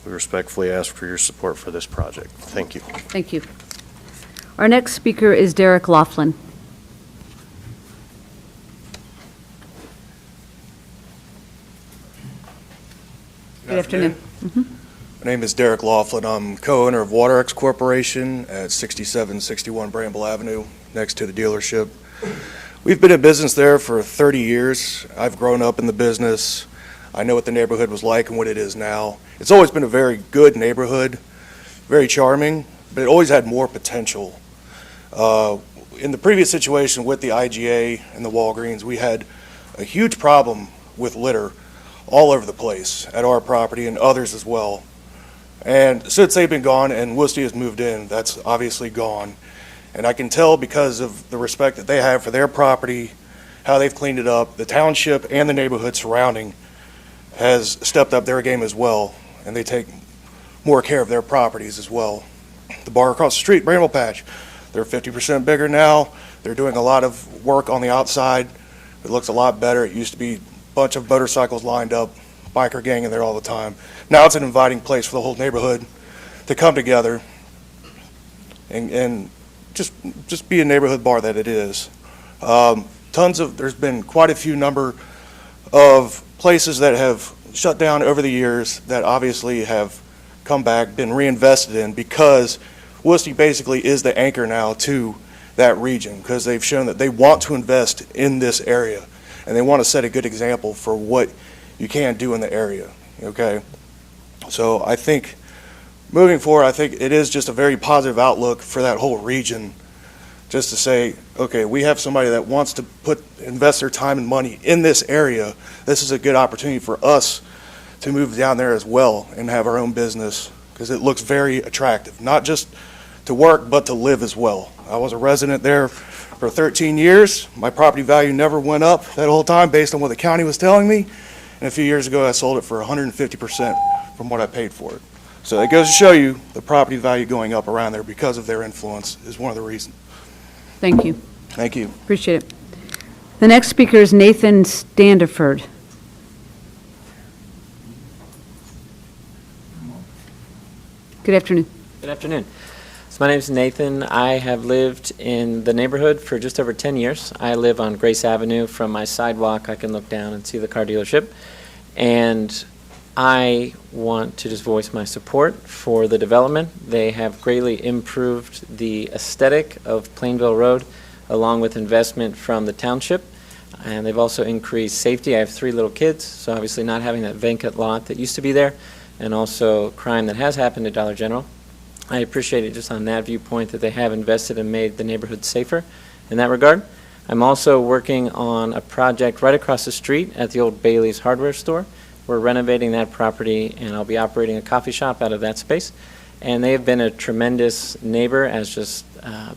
We respectfully ask for your support for this project. Thank you. Thank you. Our next speaker is Derek Laughlin. Good afternoon. My name is Derek Laughlin. I'm co-owner of WaterX Corporation at 6761 Bramble Avenue, next to the dealership. We've been in business there for 30 years. I've grown up in the business. I know what the neighborhood was like and what it is now. It's always been a very good neighborhood, very charming, but it always had more potential. In the previous situation with the IGA and the Walgreens, we had a huge problem with litter all over the place at our property and others as well. And since they've been gone and Woosty has moved in, that's obviously gone. And I can tell because of the respect that they have for their property, how they've cleaned it up, the township and the neighborhood surrounding has stepped up their game as well, and they take more care of their properties as well. The bar across the street, Bramble Patch, they're 50% bigger now. They're doing a lot of work on the outside. It looks a lot better. It used to be a bunch of motorcycles lined up, biker gang in there all the time. Now it's an inviting place for the whole neighborhood to come together and just be a neighborhood bar that it is. There's been quite a few number of places that have shut down over the years that obviously have come back, been reinvested in, because Worcester basically is the anchor now to that region, because they've shown that they want to invest in this area and they want to set a good example for what you can do in the area. Okay, so I think moving forward, I think it is just a very positive outlook for that whole region, just to say, okay, we have somebody that wants to invest their time and money in this area. This is a good opportunity for us to move down there as well and have our own business, because it looks very attractive, not just to work, but to live as well. I was a resident there for 13 years. My property value never went up that whole time based on what the county was telling me. And a few years ago, I sold it for 150% from what I paid for it. So it goes to show you the property value going up around there because of their influence is one of the reasons. Thank you. Thank you. Appreciate it. The next speaker is Nathan Standiford. Good afternoon. Good afternoon. So my name is Nathan. I have lived in the neighborhood for just over 10 years. I live on Grace Avenue. From my sidewalk, I can look down and see the car dealership. And I want to just voice my support for the development. They have greatly improved the aesthetic of Plainville Road, along with investment from the township. And they've also increased safety. I have 3 little kids, so obviously not having that vacant lot that used to be there, and also crime that has happened at Dollar General. I appreciate it just on that viewpoint that they have invested and made the neighborhood safer in that regard. I'm also working on a project right across the street at the old Bailey's hardware store. We're renovating that property, and I'll be operating a coffee shop out of that space. And they have been a tremendous neighbor as just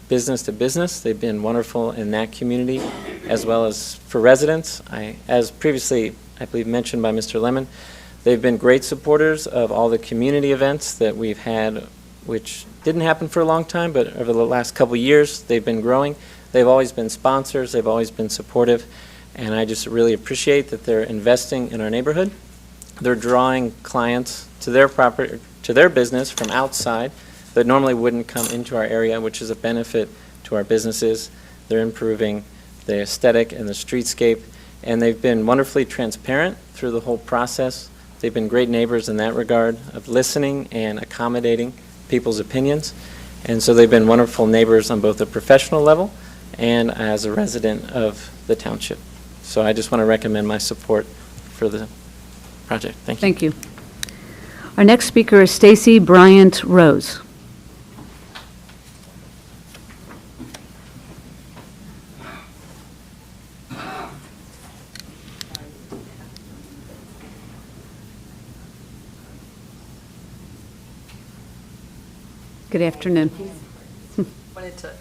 business to business. They've been wonderful in that community as well as for residents. As previously, I believe, mentioned by Mr. Lemon, they've been great supporters of all the community events that we've had, which didn't happen for a long time, but over the last couple of years, they've been growing. They've always been sponsors. They've always been supportive. And I just really appreciate that they're investing in our neighborhood. They're drawing clients to their property, to their business from outside that normally wouldn't come into our area, which is a benefit to our businesses. They're improving the aesthetic and the streetscape, and they've been wonderfully transparent through the whole process. They've been great neighbors in that regard of listening and accommodating people's opinions. And so they've been wonderful neighbors on both a professional level and as a resident of the township. So I just want to recommend my support for the project. Thank you. Thank you. Our next speaker is Stacy Bryant Rose. Good afternoon. Wanted to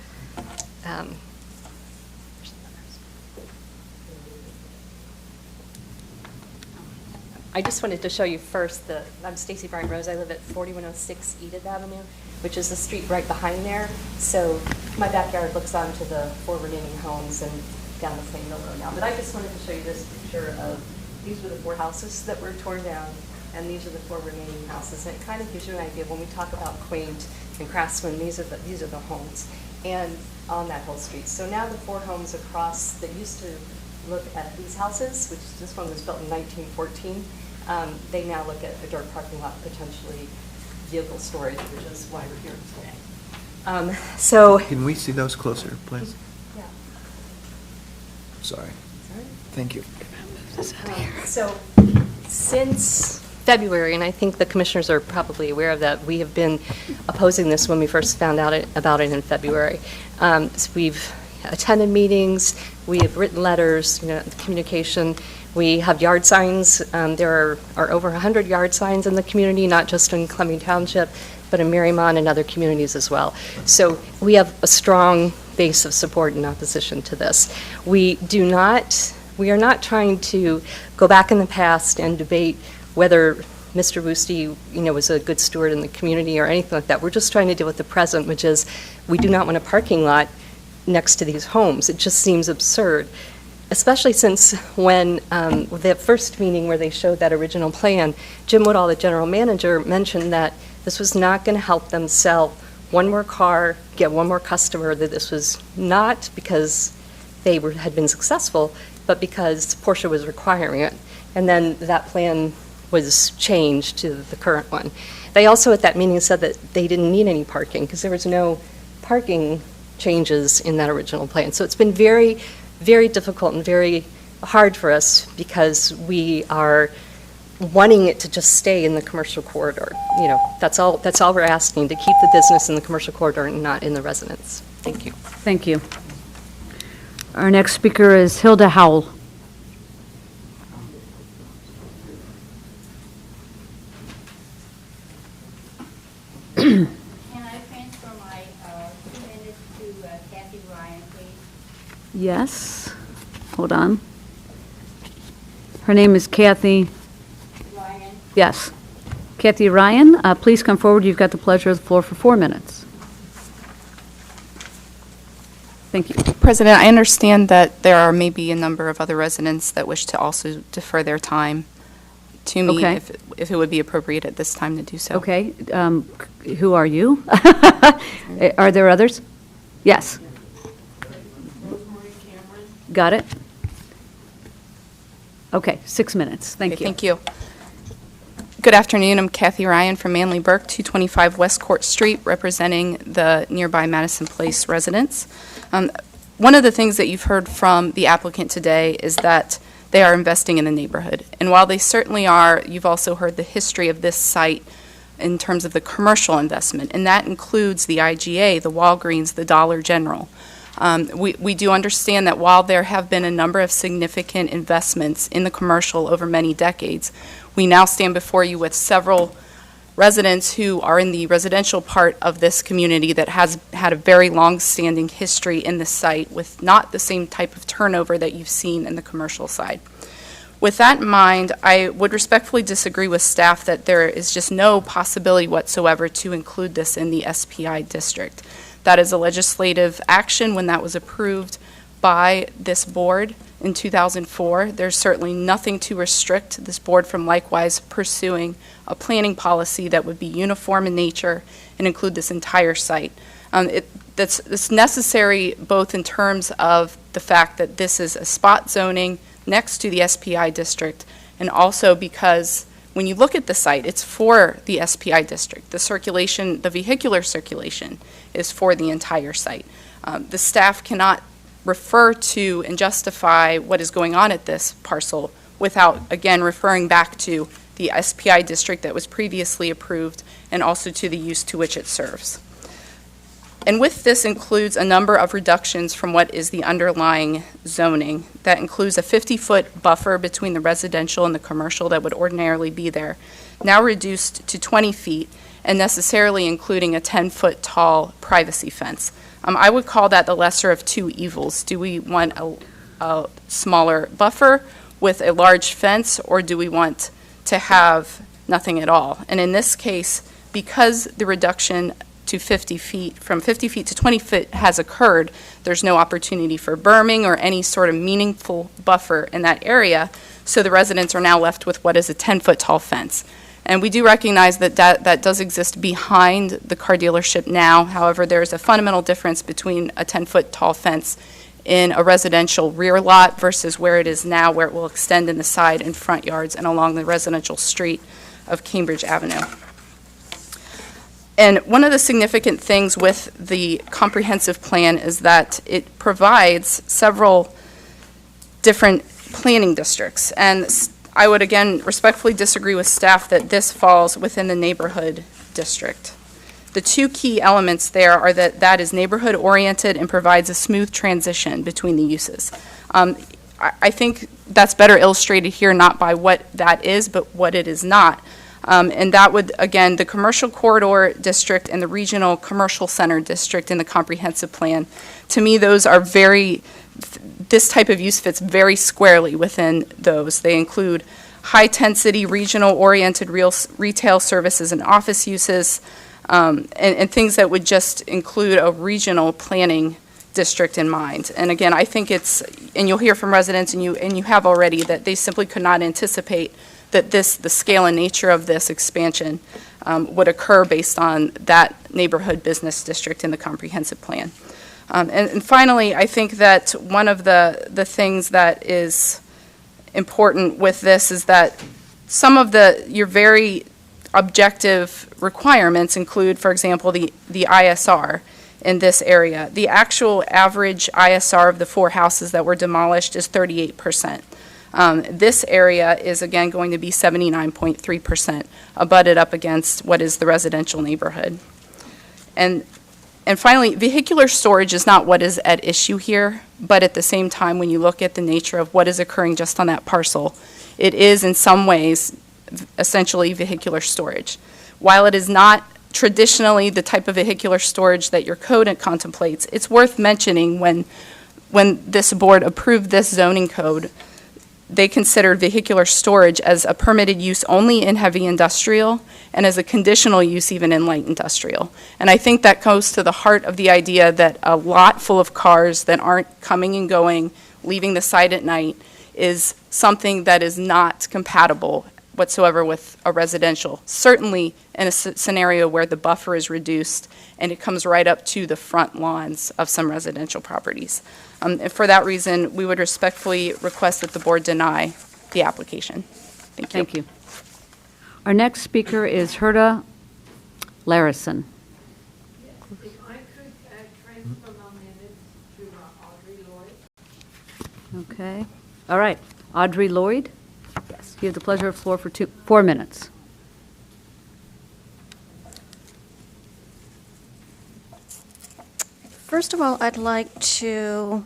I just wanted to show you first I'm Stacy Bryant Rose. I live at 4106 Edith Avenue, which is the street right behind there. So my backyard looks onto the 4 remaining homes and down the Plainville Road now. But I just wanted to show you this picture of, these were the 4 houses that were torn down, and these are the 4 remaining houses. And it kind of gives you an idea when we talk about quaint and craftsman, these are the homes and on that whole street. So now the 4 homes across that used to look at these houses, which this one was built in 1914, they now look at a dirt parking lot, potentially vehicle storage, which is why we're here today. So can we see those closer, please? Yeah. Sorry. Sorry? Thank you. So since February, and I think the commissioners are probably aware of that, we have been opposing this when we first found out about it in February. So we've attended meetings, we have written letters, communication. We have yard signs. There are over 100 yard signs in the community, not just in Columbia Township, but in Marymount and other communities as well. So we have a strong base of support in opposition to this. We are not trying to go back in the past and debate whether Mr. Wooste, was a good steward in the community or anything like that. We're just trying to deal with the present, which is we do not want a parking lot next to these homes. It just seems absurd, especially since when the first meeting where they showed that original plan, Jim Woodall, the general manager, mentioned that this was not going to help them sell one more car, get one more customer, that this was not because they had been successful, but because Porsche was requiring it. And then that plan was changed to the current one. They also at that meeting said that they didn't need any parking because there was no parking changes in that original plan. So it's been very, very difficult and very hard for us because we are wanting it to just stay in the commercial corridor. You know, that's all we're asking, to keep the business in the commercial corridor and not in the residence. Thank you. Thank you. Our next speaker is Hilda Howell. Can I transfer my 2 minutes to Kathy Ryan, please? Yes. Hold on. Her name is Kathy. Ryan. Yes. Kathy Ryan, please come forward. You've got the pleasure of the floor for 4 minutes. Thank you. President, I understand that there are maybe a number of other residents that wish to also defer their time to me, Okay. if it would be appropriate at this time to do so. Okay. Who are you? Are there others? Yes. Got it? Okay, 6 minutes. Thank you. Thank you. Good afternoon. I'm Kathy Ryan from Manly Burke, 225 West Court Street, representing the nearby Madison Place residents. One of the things that you've heard from the applicant today is that they are investing in the neighborhood. And while they certainly are, you've also heard the history of this site in terms of the commercial investment, and that includes the IGA, the Walgreens, the Dollar General. We do understand that while there have been a number of significant investments in the commercial over many decades, we now stand before you with several residents who are in the residential part of this community that has had a very long-standing history in the site with not the same type of turnover that you've seen in the commercial side. With that in mind, I would respectfully disagree with staff that there is just no possibility whatsoever to include this in the SPI district. That is a legislative action when that was approved by this board in 2004. There's certainly nothing to restrict this board from likewise pursuing a planning policy that would be uniform in nature and include this entire site. It's necessary both in terms of the fact that this is a spot zoning next to the SPI district, and also because when you look at the site, it's for the SPI district. The circulation, the vehicular circulation, is for the entire site. The staff cannot refer to and justify what is going on at this parcel without, again, referring back to the SPI district that was previously approved and also to the use to which it serves. And with this includes a number of reductions from what is the underlying zoning. That includes a 50-foot buffer between the residential and the commercial that would ordinarily be there, now reduced to 20 feet, and necessarily including a 10-foot tall privacy fence. I would call that the lesser of two evils. Do we want a smaller buffer with a large fence, or do we want to have nothing at all? And in this case, because the reduction to 50 feet, from 50 feet to 20 feet has occurred, there's no opportunity for berming or any sort of meaningful buffer in that area, so the residents are now left with what is a 10-foot tall fence. And we do recognize that that does exist behind the car dealership now. However, there's a fundamental difference between a 10-foot tall fence in a residential rear lot versus where it is now, where it will extend in the side and front yards and along the residential street of Cambridge Avenue. And one of the significant things with the comprehensive plan is that it provides several different planning districts. And I would again respectfully disagree with staff that this falls within the neighborhood district. The two key elements there are that that is neighborhood oriented and provides a smooth transition between the uses. I think that's better illustrated here not by what that is, but what it is not. And that would, again, the commercial corridor district and the regional commercial center district in the comprehensive plan, to me those are this type of use fits very squarely within those. They include high-intensity, regional-oriented retail services and office uses, and things that would just include a regional planning district in mind. And again, I think and you'll hear from residents, and you have already, that they simply could not anticipate that the scale and nature of this expansion would occur based on that neighborhood business district in the comprehensive plan. And finally, I think that one of the things that is important with this is that some of your very objective requirements include, for example, the ISR in this area. The actual average ISR of the 4 houses that were demolished is 38%. This area is again going to be 79.3%, abutted up against what is the residential neighborhood. And finally, vehicular storage is not what is at issue here, but at the same time, when you look at the nature of what is occurring just on that parcel, it is in some ways essentially vehicular storage. While it is not traditionally the type of vehicular storage that your code contemplates, it's worth mentioning when this board approved this zoning code, they considered vehicular storage as a permitted use only in heavy industrial and as a conditional use even in light industrial. And I think that goes to the heart of the idea that a lot full of cars that aren't coming and going, leaving the site at night, is something that is not compatible whatsoever with a residential, certainly in a scenario where the buffer is reduced and it comes right up to the front lawns of some residential properties. And for that reason, we would respectfully request that the board deny the application. Thank you. Thank you. Our next speaker is Herta Larison. If I could transfer my minutes to Audrey Lloyd. Okay. All right. Audrey Lloyd? Yes. You have the pleasure of floor for 4 minutes. First of all, I'd like to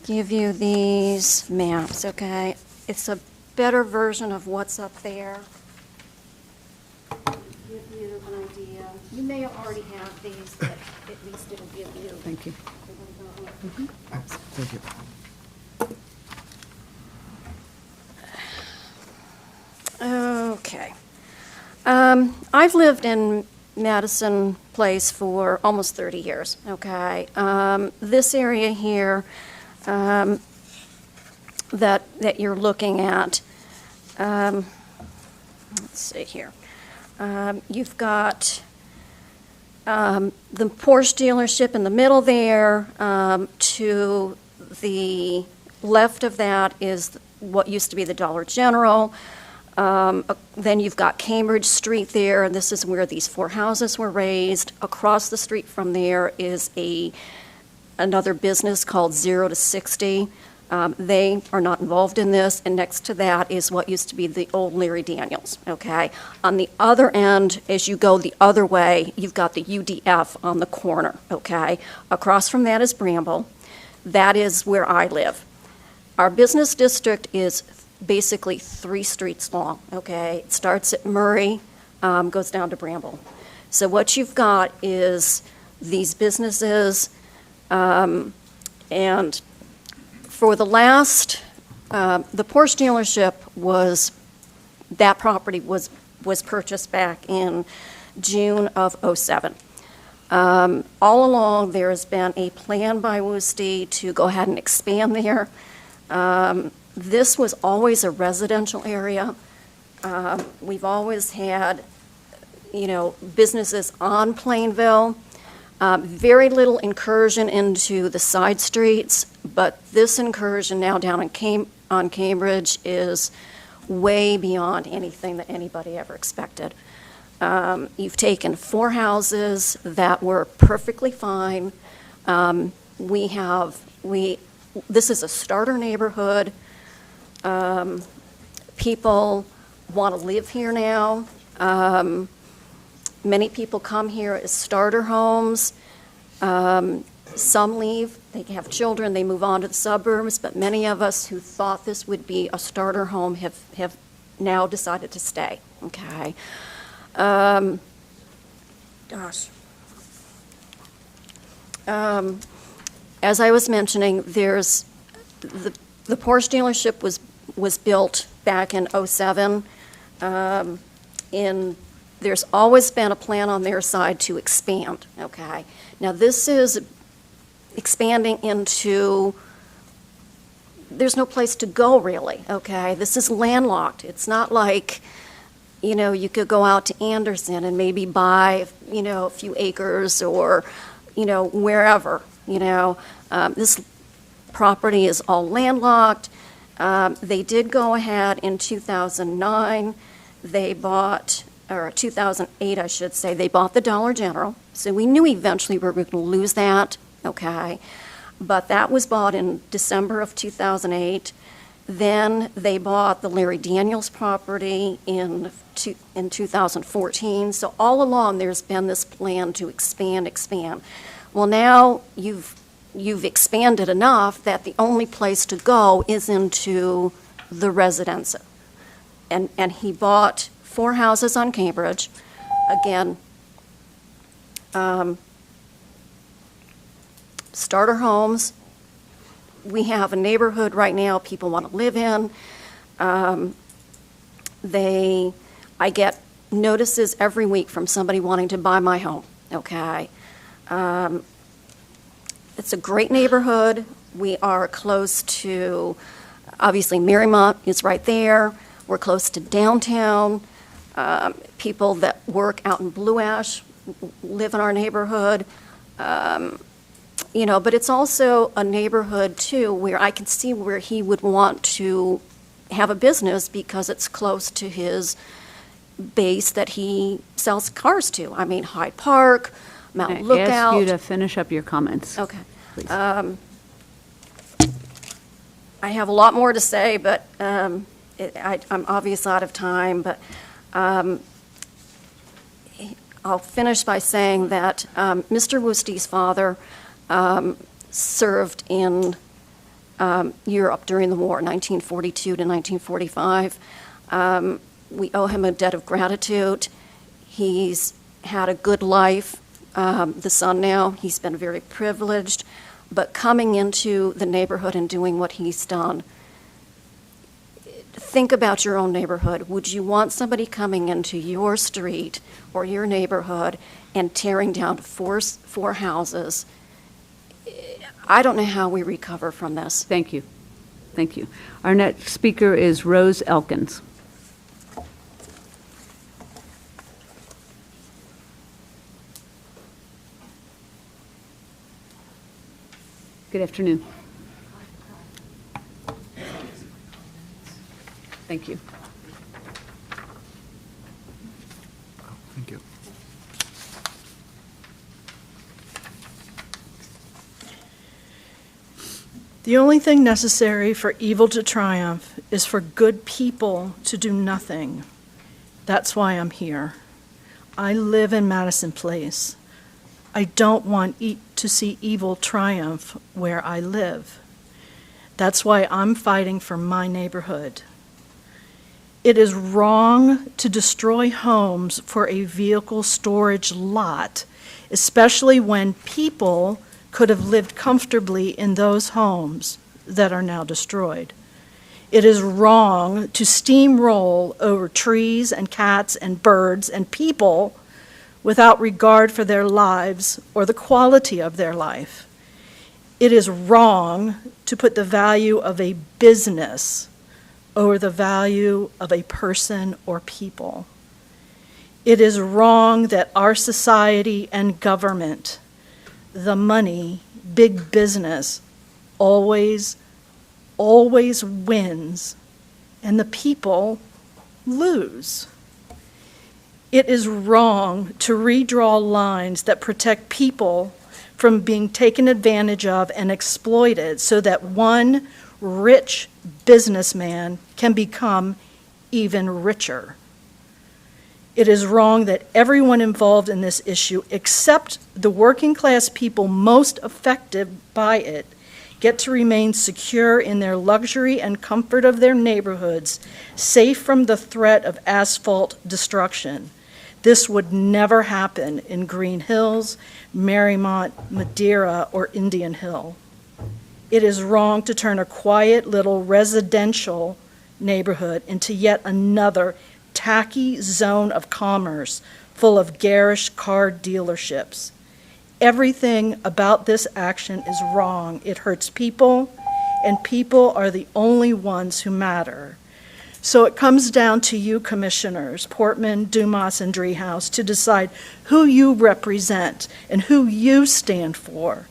give you these maps, okay? It's a better version of what's up there. Give you an idea. You may already have these, but at least it'll give you. Thank you. Thank you. Okay. I've lived in Madison Place for almost 30 years, okay? This area here that you're looking at, let's see here. You've got the Porsche dealership in the middle there. To the left of that is what used to be the Dollar General. Then you've got Cambridge Street there, and this is where these 4 houses were raised. Across the street from there is another business called 0 to 60. They are not involved in this, and next to that is what used to be the old Larry Daniels, okay? On the other end, as you go the other way, you've got the UDF on the corner, okay? Across from that is Bramble. That is where I live. Our business district is basically 3 streets long, okay? It starts at Murray, goes down to Bramble. So what you've got is these businesses, and for the last, the Porsche dealership that property was purchased back in June of '07. All along, there has been a plan by Woosty to go ahead and expand there. This was always a residential area. We've always had, businesses on Plainville. Very little incursion into the side streets, but this incursion now down on Cambridge is way beyond anything that anybody ever expected. You've taken 4 houses that were perfectly fine. This is a starter neighborhood. People want to live here now. Many people come here as starter homes. Some leave, they have children, they move on to the suburbs, but many of us who thought this would be a starter home have now decided to stay, okay? As I was mentioning, there's the Porsche dealership was built back in '07. There's always been a plan on their side to expand, okay? Now this is expanding into, there's no place to go really, okay? This is landlocked. It's not like you could go out to Anderson and maybe buy, a few acres or, wherever, This property is all landlocked. They did go ahead in 2009. They bought, or 2008, I should say, they bought the Dollar General. So we knew eventually we were going to lose that, okay? But that was bought in December of 2008. Then they bought the Larry Daniels property in 2014. So all along, there's been this plan to expand. Well, now you've expanded enough that the only place to go is into the residence. And he bought 4 houses on Cambridge. Again, starter homes. We have a neighborhood right now people want to live in. I get notices every week from somebody wanting to buy my home, okay? It's a great neighborhood. We are close to, obviously, Marymount is right there. We're close to downtown. People that work out in Blue Ash live in our neighborhood. But it's also a neighborhood, too, where I can see where he would want to have a business because it's close to his base that he sells cars to. I mean, Hyde Park, Mount Lookout. I ask you to finish up your comments. Okay. I have a lot more to say, but I'm obviously out of time. But I'll finish by saying that Mr. Woostie's father served in Europe during the war, 1942 to 1945. We owe him a debt of gratitude. He's had a good life. The son now, he's been very privileged. But coming into the neighborhood and doing what he's done, think about your own neighborhood. Would you want somebody coming into your street or your neighborhood and tearing down four houses? I don't know how we recover from this. Thank you. Thank you. Our next speaker is Rose Elkins. Good afternoon. Thank you. Thank you. The only thing necessary for evil to triumph is for good people to do nothing. That's why I'm here. I live in Madison Place. I don't want to see evil triumph where I live. That's why I'm fighting for my neighborhood. It is wrong to destroy homes for a vehicle storage lot, especially when people could have lived comfortably in those homes that are now destroyed. It is wrong to steamroll over trees and cats and birds and people without regard for their lives or the quality of their life. It is wrong to put the value of a business over the value of a person or people. It is wrong that our society and government, the money, big business, always wins, and the people lose. It is wrong to redraw lines that protect people from being taken advantage of and exploited so that one rich businessman can become even richer. It is wrong that everyone involved in this issue, except the working class people most affected by it, get to remain secure in their luxury and comfort of their neighborhoods, safe from the threat of asphalt destruction. This would never happen in Green Hills, Marymount, Madeira, or Indian Hill. It is wrong to turn a quiet little residential neighborhood into yet another tacky zone of commerce full of garish car dealerships. Everything about this action is wrong. It hurts people, and people are the only ones who matter. So it comes down to you commissioners, Portman, Dumas, and Driehaus, to decide who you represent and who you stand for.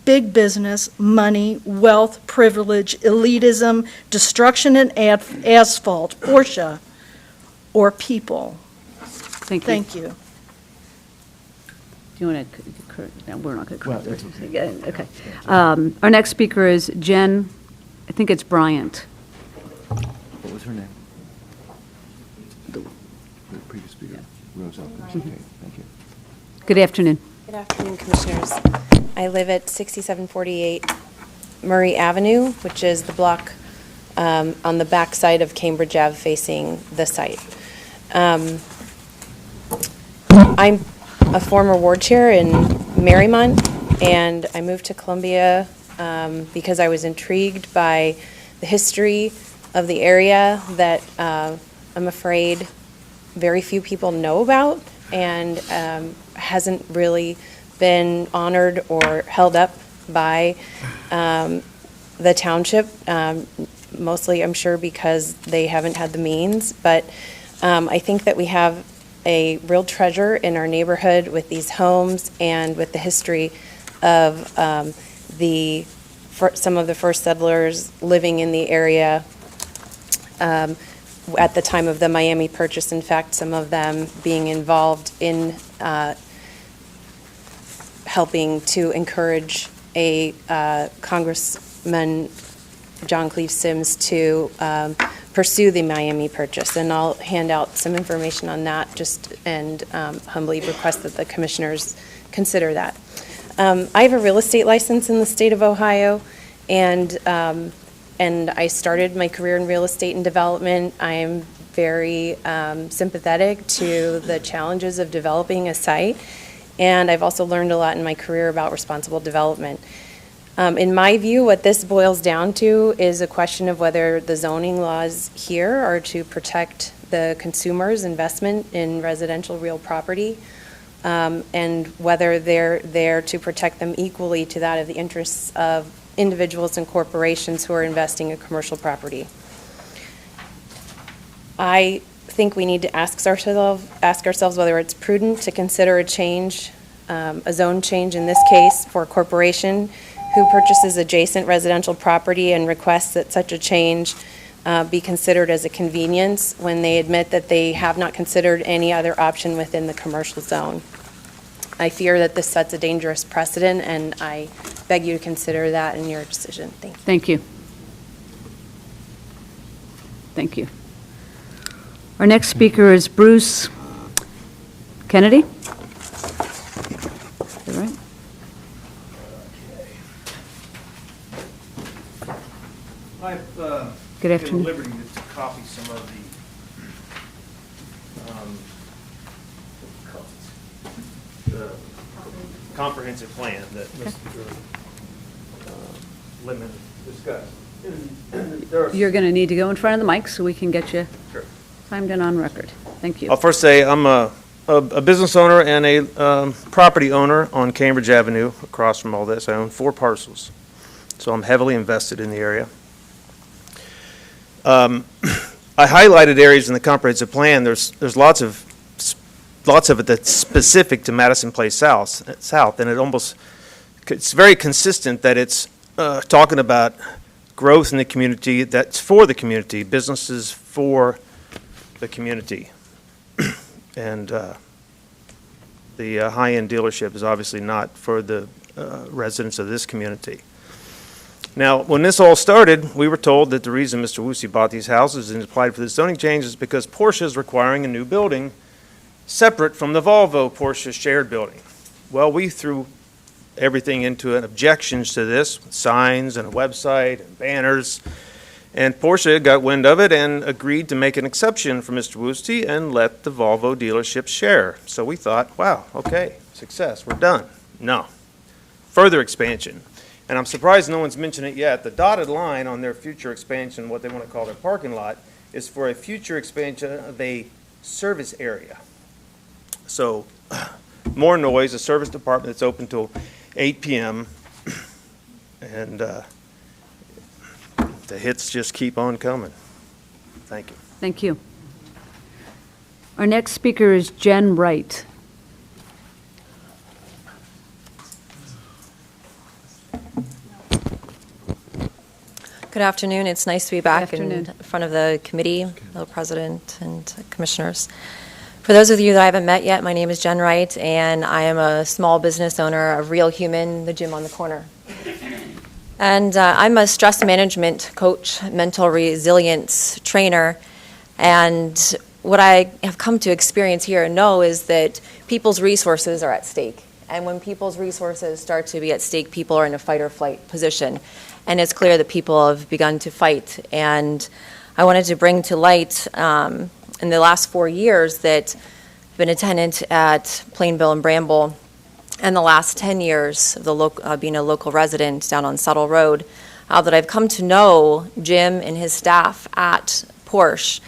Big business, money, wealth, privilege, elitism, destruction and asphalt, Porsche, or people. Thank you. Thank you. Do you want to, no, we're not going to correct it. Okay. Our next speaker is Jen, I think it's Bryant. What was her name? The previous speaker. Rose up. Okay, thank you. Good afternoon. Good afternoon, Commissioners. I live at 6748 Murray Avenue, which is the block on the back side of Cambridge Ave facing the site. I'm a former ward chair in Marymount, and I moved to Columbia because I was intrigued by the history of the area that I'm afraid very few people know about and hasn't really been honored or held up by the township, mostly I'm sure because they haven't had the means, but I think that we have a real treasure in our neighborhood with these homes and with the history of some of the first settlers living in the area at the time of the Miami Purchase. In fact, some of them being involved in helping to encourage a Congressman, John Cleve Sims, to pursue the Miami Purchase. And I'll hand out some information on that and humbly request that the commissioners consider that. I have a real estate license in the state of Ohio, and I started my career in real estate and development. I am very sympathetic to the challenges of developing a site, and I've also learned a lot in my career about responsible development. In my view, what this boils down to is a question of whether the zoning laws here are to protect the consumer's investment in residential real property, and whether they're there to protect them equally to that of the interests of individuals and corporations who are investing in commercial property. I think we need to ask ourselves whether it's prudent to consider a change, a zone change in this case, for a corporation who purchases adjacent residential property and requests that such a change be considered as a convenience when they admit that they have not considered any other option within the commercial zone. I fear that this sets a dangerous precedent, and I beg you to consider that in your decision. Thank you. Thank you. Thank you. Our next speaker is Bruce Kennedy. Is that right? I've Good afternoon. been at liberty to copy some of the comprehensive plan that Mr. Lemon discussed. You're going to need to go in front of the mic so we can get you Sure. timed and on record. Thank you. I'll first say I'm a business owner and a property owner on Cambridge Avenue across from all this. I own 4 parcels, so I'm heavily invested in the area. I highlighted areas in the comprehensive plan. There's lots of it that's specific to Madison Place South, and it's very consistent that it's talking about growth in the community that's for the community, businesses for the community. And the high-end dealership is obviously not for the residents of this community. Now, when this all started, we were told that the reason Mr. Woosie bought these houses and applied for the zoning change is because Porsche is requiring a new building separate from the Volvo Porsche shared building. Well, we threw everything into an objections to this, signs and a website and banners, and Porsche got wind of it and agreed to make an exception for Mr. Woosie and let the Volvo dealership share. So we thought, wow, okay, success, we're done. No, further expansion. And I'm surprised no one's mentioned it yet. The dotted line on their future expansion, what they want to call their parking lot, is for a future expansion of a service area. So more noise, a service department that's open till 8 p.m. and the hits just keep on coming. Thank you. Thank you. Our next speaker is Jen Wright. Good afternoon. It's nice to be back in afternoon. front of the committee, the president and commissioners. For those of you that I haven't met yet, my name is Jen Wright, and I am a small business owner of Real Human, the gym on the corner. And I'm a stress management coach, mental resilience trainer, and what I have come to experience here and know is that people's resources are at stake. And when people's resources start to be at stake, people are in a fight or flight position. And it's clear that people have begun to fight. And I wanted to bring to light in the last 4 years that I've been a tenant at Plainville and Bramble, and the last 10 years of being a local resident down on Settle Road, that I've come to know Jim and his staff at Porsche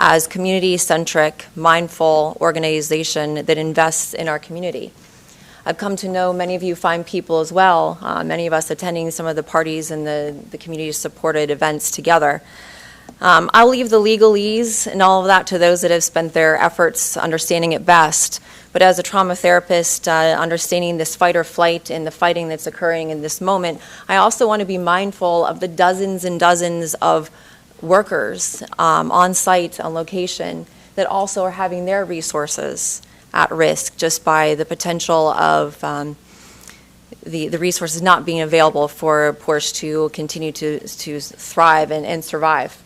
as community-centric, mindful organization that invests in our community. I've come to know many of you fine people as well, many of us attending some of the parties and the community-supported events together. I'll leave the legalese and all of that to those that have spent their efforts understanding it best. But as a trauma therapist, understanding this fight or flight and the fighting that's occurring in this moment, I also want to be mindful of the dozens and dozens of workers on site, on location, that also are having their resources at risk just by the potential of the resources not being available for Porsche to continue to thrive and survive.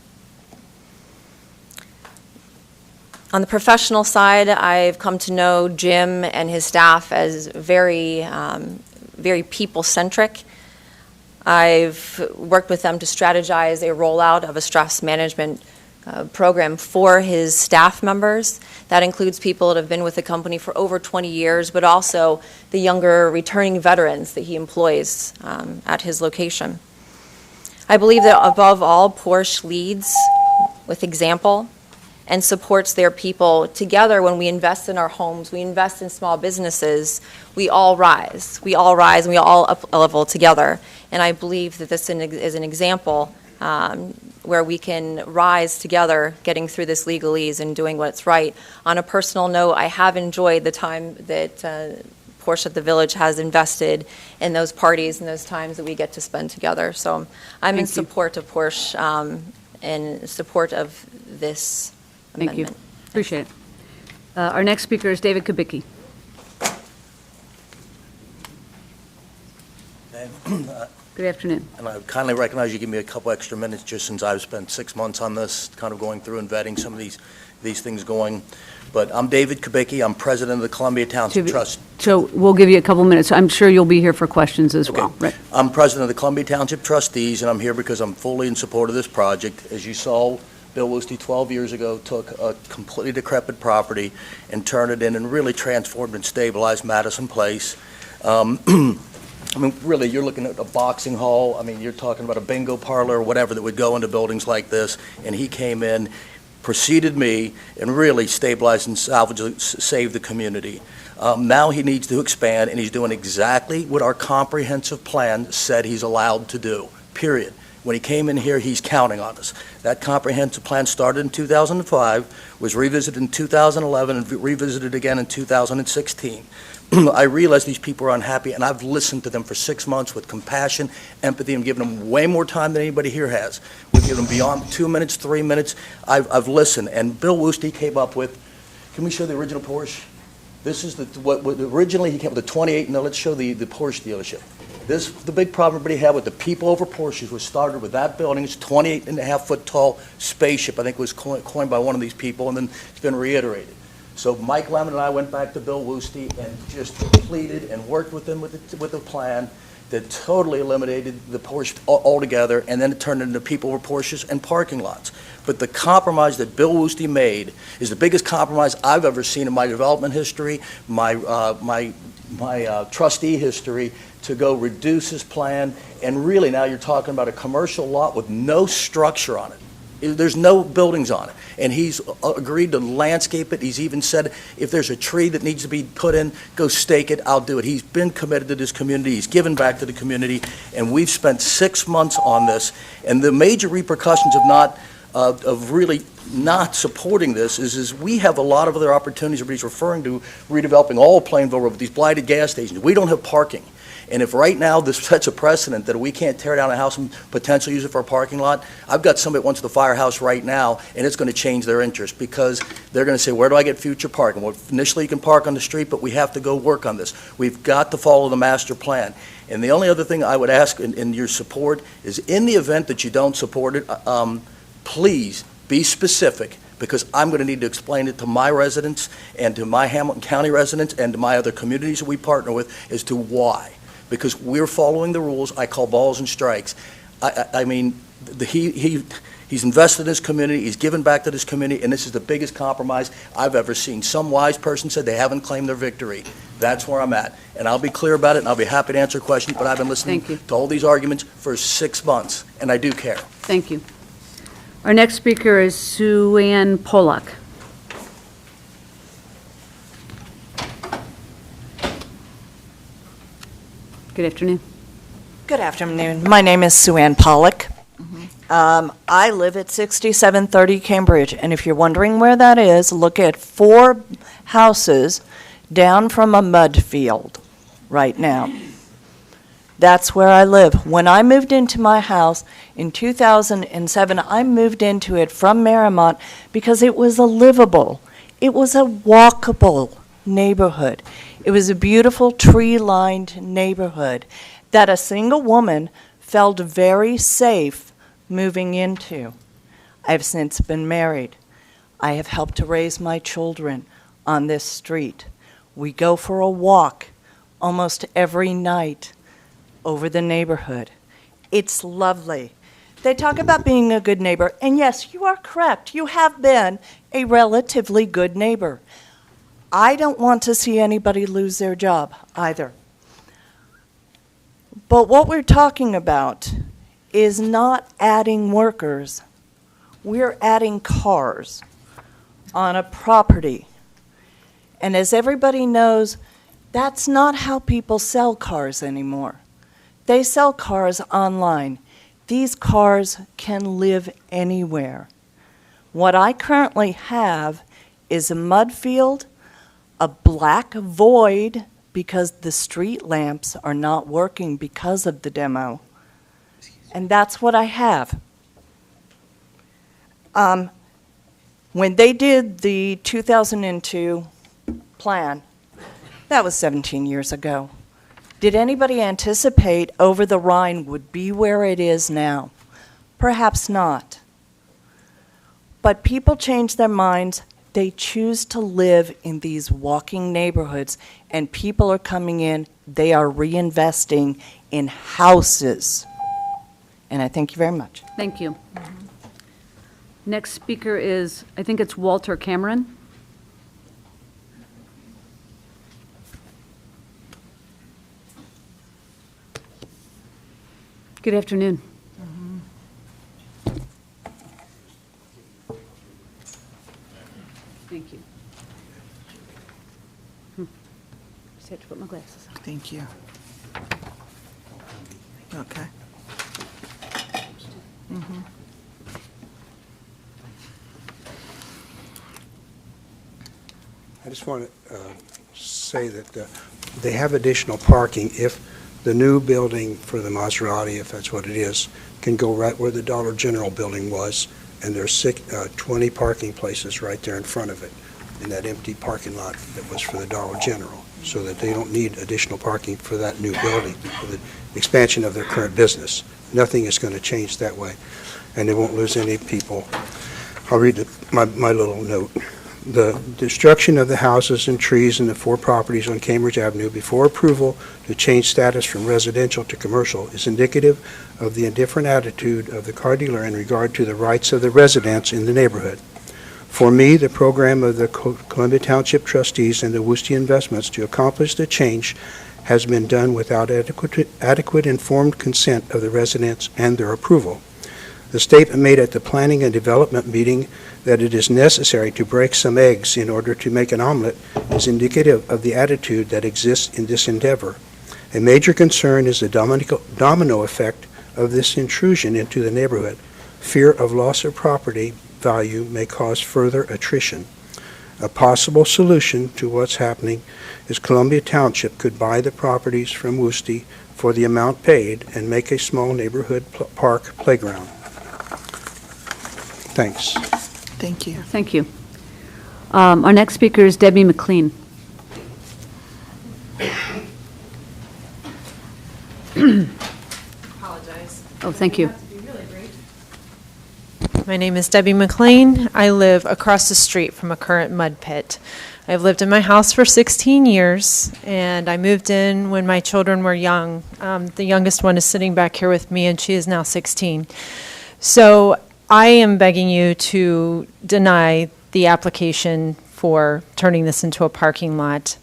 On the professional side, I've come to know Jim and his staff as very people-centric. I've worked with them to strategize a rollout of a stress management program for his staff members. That includes people that have been with the company for over 20 years, but also the younger returning veterans that he employs at his location. I believe that above all, Porsche leads with example and supports their people. Together, when we invest in our homes, we invest in small businesses, we all rise. We all rise and we all up-level together. And I believe that this is an example where we can rise together, getting through this legalese and doing what's right. On a personal note, I have enjoyed the time that Porsche at the Village has invested in those parties and those times that we get to spend together. So I'm in support of Porsche and support of this amendment. Thank you. Appreciate it. Our next speaker is David Kubicki. Good afternoon. And I kindly recognize you give me a couple extra minutes just since I've spent 6 months on this, kind of going through and vetting some of these things going. But I'm David Kubicki. I'm president of the Columbia Township Trust. So we'll give you a couple minutes. I'm sure you'll be here for questions as well. Right. I'm president of the Columbia Township Trustees, and I'm here because I'm fully in support of this project. As you saw, Bill Woosty 12 years ago took a completely decrepit property and turned it in and really transformed and stabilized Madison Place. I mean, really, you're looking at a boxing hall. I mean, you're talking about a bingo parlor or whatever that would go into buildings like this. And he came in, preceded me, and really stabilized and saved the community. Now he needs to expand, and he's doing exactly what our comprehensive plan said he's allowed to do, period. When he came in here, he's counting on us. That comprehensive plan started in 2005, was revisited in 2011, and revisited again in 2016. I realize these people are unhappy, and I've listened to them for 6 months with compassion, empathy, and given them way more time than anybody here has. We've given them beyond 2 minutes, 3 minutes. I've listened, and Bill Woosty came up with, can we show the original Porsche? This is what originally he came up with, the 28, now let's show the Porsche dealership. The big problem everybody had with the people over Porsches was started with that building. It's 28.5-foot tall spaceship, I think was coined by one of these people, and then it's been reiterated. So Mike Lemon and I went back to Bill Woosty and just pleaded and worked with him with a plan that totally eliminated the Porsche altogether, and then it turned into people over Porsches and parking lots. But the compromise that Bill Woosty made is the biggest compromise I've ever seen in my development history, my trustee history, to go reduce his plan. And really now you're talking about a commercial lot with no structure on it. There's no buildings on it. And he's agreed to landscape it. He's even said, if there's a tree that needs to be put in, go stake it, I'll do it. He's been committed to this community. He's given back to the community. And we've spent 6 months on this. And the major repercussions of not of really not supporting this is we have a lot of other opportunities. Everybody's referring to redeveloping all Plainville Road with these blighted gas stations. We don't have parking. And if right now this sets a precedent that we can't tear down a house and potentially use it for a parking lot, I've got somebody that wants the firehouse right now, and it's going to change their interest because they're going to say, where do I get future parking? Well, initially you can park on the street, but we have to go work on this. We've got to follow the master plan. And the only other thing I would ask in your support is in the event that you don't support it, please be specific, because I'm going to need to explain it to my residents and to my Hamilton County residents and to my other communities that we partner with as to why. Because we're following the rules. I call balls and strikes. I mean, he's invested in his community. He's given back to this community, and this is the biggest compromise I've ever seen. Some wise person said they haven't claimed their victory. That's where I'm at. And I'll be clear about it, and I'll be happy to answer questions, but I've been listening to all these arguments for 6 months, and I do care. Thank you. Our next speaker is Sue Ann Pollock. Good afternoon. Good afternoon. My name is Sue Ann Pollock. I live at 6730 Cambridge, and if you're wondering where that is, look at 4 houses down from a mud field right now. That's where I live. When I moved into my house in 2007, I moved into it from Marymount because it was a livable, it was a walkable neighborhood. It was a beautiful tree-lined neighborhood that a single woman felt very safe moving into. I have since been married. I have helped to raise my children on this street. We go for a walk almost every night over the neighborhood. It's lovely. They talk about being a good neighbor, and yes, you are correct. You have been a relatively good neighbor. I don't want to see anybody lose their job either. But what we're talking about is not adding workers. We're adding cars on a property. And as everybody knows, that's not how people sell cars anymore. They sell cars online. These cars can live anywhere. What I currently have is a mud field, a black void because the street lamps are not working because of the demo. And that's what I have. When they did the 2002 plan, that was 17 years ago. Did anybody anticipate Over the Rhine would be where it is now? Perhaps not. But people change their minds. They choose to live in these walking neighborhoods, and people are coming in. They are reinvesting in houses. And I thank you very much. Thank you. Next speaker is, I think it's Walter Cameron. Good afternoon. Thank you. Just have to put my glasses on. Thank you. Okay. I just want to say that they have additional parking if the new building for the Maserati, if that's what it is, can go right where the Dollar General building was, and there's 20 parking places right there in front of it, in that empty parking lot that was for the Dollar General, so that they don't need additional parking for that new building, for the expansion of their current business. Nothing is going to change that way, and they won't lose any people. I'll read my little note. The destruction of the houses and trees in the 4 properties on Cambridge Avenue before approval to change status from residential to commercial is indicative of the indifferent attitude of the car dealer in regard to the rights of the residents in the neighborhood. For me, the program of the Columbia Township trustees and the Worcester Investments to accomplish the change has been done without adequate informed consent of the residents and their approval. The statement made at the Planning and Development meeting that it is necessary to break some eggs in order to make an omelet is indicative of the attitude that exists in this endeavor. A major concern is the domino effect of this intrusion into the neighborhood. Fear of loss of property value may cause further attrition. A possible solution to what's happening is Columbia Township could buy the properties from Woosty for the amount paid and make a small neighborhood park playground. Thanks. Thank you. Thank you. Our next speaker is Debbie McLean. Apologize. Oh, thank you. My name is Debbie McLean. I live across the street from a current mud pit. I've lived in my house for 16 years, and I moved in when my children were young. The youngest one is sitting back here with me, and she is now 16. So I am begging you to deny the application for turning this into a parking lot.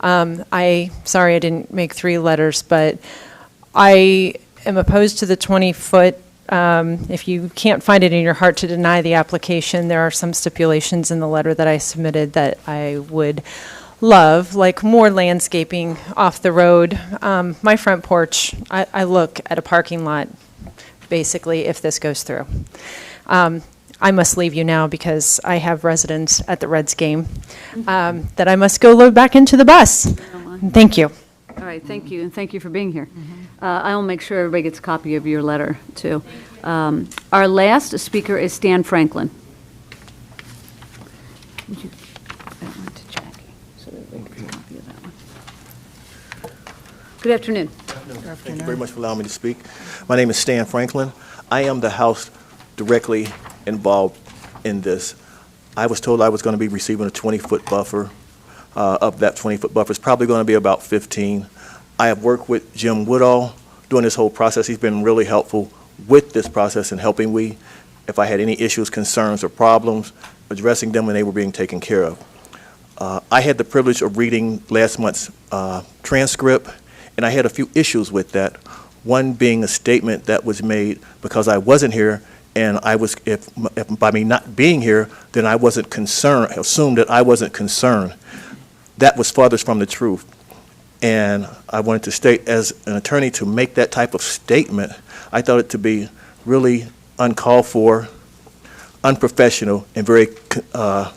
Sorry I didn't make 3 letters, but I am opposed to the 20-foot. If you can't find it in your heart to deny the application, there are some stipulations in the letter that I submitted that I would love, like more landscaping off the road. My front porch, I look at a parking lot, basically, if this goes through. I must leave you now because I have residents at the Reds game that I must go load back into the bus. Thank you. All right, thank you, and thank you for being here. I'll make sure everybody gets a copy of your letter, too. Our last speaker is Stan Franklin. Would you give that one to Jackie, so that everybody gets a copy of that one? Good afternoon. Thank you very much for allowing me to speak. My name is Stan Franklin. I am the house directly involved in this. I was told I was going to be receiving a 20-foot buffer. Of that 20-foot buffer, it's probably going to be about 15. I have worked with Jim Woodall during this whole process. He's been really helpful with this process and helping me if I had any issues, concerns, or problems, addressing them when they were being taken care of. I had the privilege of reading last month's transcript, and I had a few issues with that. One being a statement that was made because I wasn't here, and I was, if by me not being here, then I wasn't concerned, assumed that I wasn't concerned. That was farthest from the truth. And I wanted to state, as an attorney, to make that type of statement, I thought it to be really uncalled for, unprofessional, and very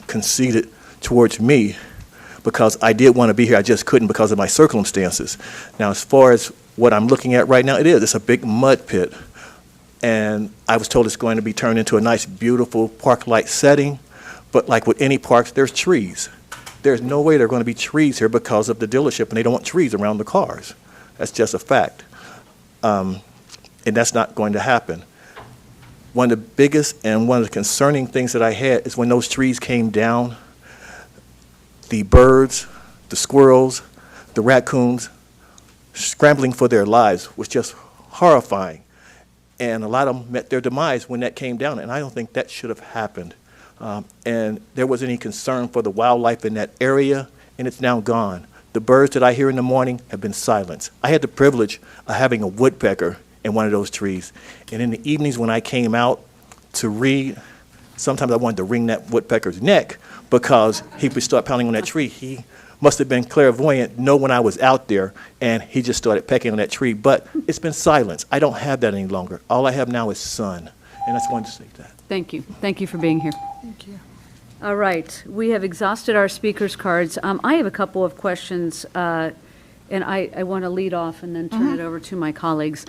conceited towards me, because I did want to be here, I just couldn't because of my circumstances. Now, as far as what I'm looking at right now, it's a big mud pit. And I was told it's going to be turned into a nice, beautiful park-like setting, but like with any parks, there's trees. There's no way there are going to be trees here because of the dealership, and they don't want trees around the cars. That's just a fact. And that's not going to happen. One of the biggest and one of the concerning things that I had is when those trees came down, the birds, the squirrels, the raccoons, scrambling for their lives was just horrifying. And a lot of them met their demise when that came down, and I don't think that should have happened. And there wasn't any concern for the wildlife in that area, and it's now gone. The birds that I hear in the morning have been silenced. I had the privilege of having a woodpecker in one of those trees. And in the evenings when I came out to read, sometimes I wanted to wring that woodpecker's neck because he would start pounding on that tree. He must have been clairvoyant, know when I was out there, and he just started pecking on that tree. But it's been silenced. I don't have that any longer. All I have now is sun, and I just wanted to say that. Thank you. Thank you for being here. Thank you. All right. We have exhausted our speakers' cards. I have a couple of questions, and I want to lead off and then turn it over to my colleagues.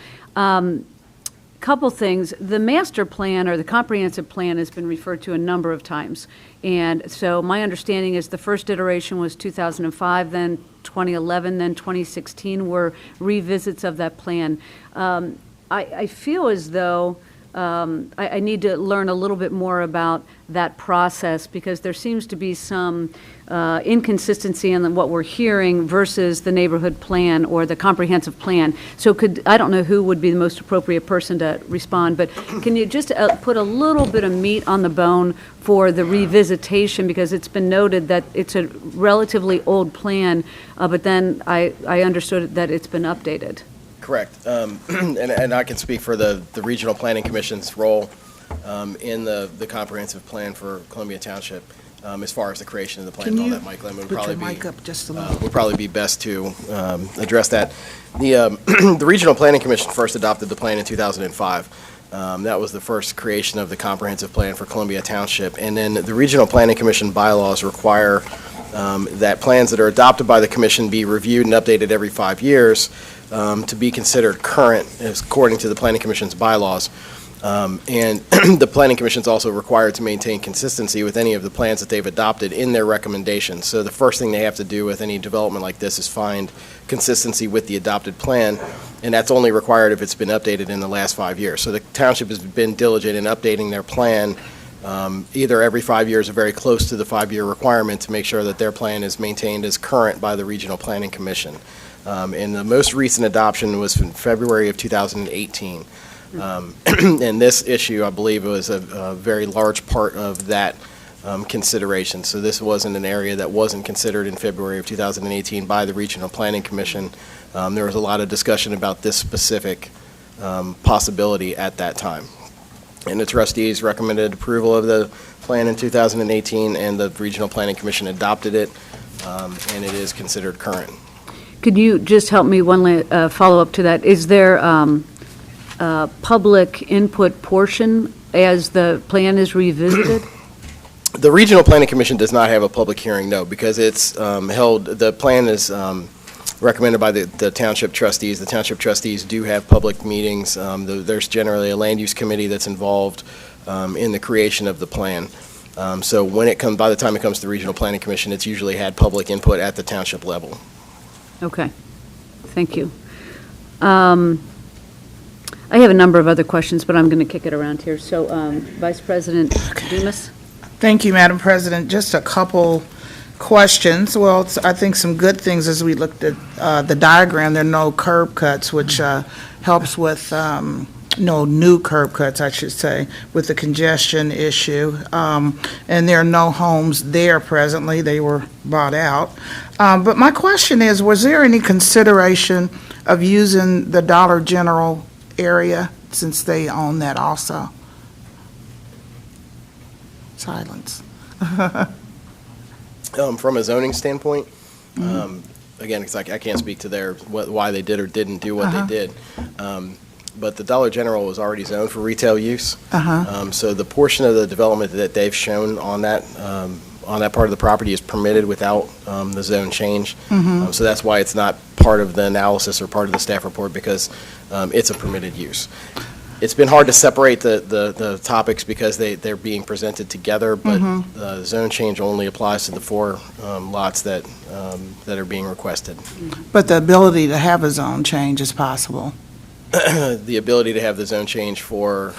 Couple things. The master plan or the comprehensive plan has been referred to a number of times. And so my understanding is the first iteration was 2005, then 2011, then 2016 were revisits of that plan. I feel as though I need to learn a little bit more about that process because there seems to be some inconsistency in what we're hearing versus the neighborhood plan or the comprehensive plan. So I don't know who would be the most appropriate person to respond, but can you just put a little bit of meat on the bone for the revisitation, because it's been noted that it's a relatively old plan, but then I understood that it's been updated. Correct. And I can speak for the Regional Planning Commission's role in the comprehensive plan for Columbia Township as far as the creation of the plan and all that. Mike Lemon would probably be best to address that. The Regional Planning Commission first adopted the plan in 2005. That was the first creation of the comprehensive plan for Columbia Township. And then the Regional Planning Commission bylaws require that plans that are adopted by the commission be reviewed and updated every 5 years to be considered current, according to the Planning Commission's bylaws. And the Planning Commission is also required to maintain consistency with any of the plans that they've adopted in their recommendations. So the first thing they have to do with any development like this is find consistency with the adopted plan, and that's only required if it's been updated in the last 5 years. So the township has been diligent in updating their plan either every 5 years or very close to the 5-year requirement to make sure that their plan is maintained as current by the Regional Planning Commission. And the most recent adoption was in February of 2018. And this issue, I believe, was a very large part of that consideration. So this wasn't an area that wasn't considered in February of 2018 by the Regional Planning Commission. There was a lot of discussion about this specific possibility at that time. And the trustees recommended approval of the plan in 2018, and the Regional Planning Commission adopted it, and it is considered current. Could you just help me one follow-up to that? Is there public input portion as the plan is revisited? The Regional Planning Commission does not have a public hearing, no, because it's the plan is recommended by the township trustees. The township trustees do have public meetings. There's generally a land use committee that's involved in the creation of the plan. So by the time it comes to the Regional Planning Commission, it's usually had public input at the township level. Okay, thank you. I have a number of other questions, but I'm going to kick it around here. So, Vice President Dumas? Thank you, Madam President. Just a couple questions. Well, I think some good things as we looked at the diagram. There are no curb cuts, which helps with, no new curb cuts, I should say, with the congestion issue. And there are no homes there presently. They were bought out. But my question is, was there any consideration of using the Dollar General area since they own that also? Silence. From a zoning standpoint, again, because I can't speak to why they did or didn't do what they did. But the Dollar General was already zoned for retail use. So the portion of the development that they've shown on that part of the property is permitted without the zone change. So that's why it's not part of the analysis or part of the staff report, because it's a permitted use. It's been hard to separate the topics because they're being presented together, but the zone change only applies to the 4 lots that are being requested. But the ability to have a zone change is possible. The ability to have the zone change for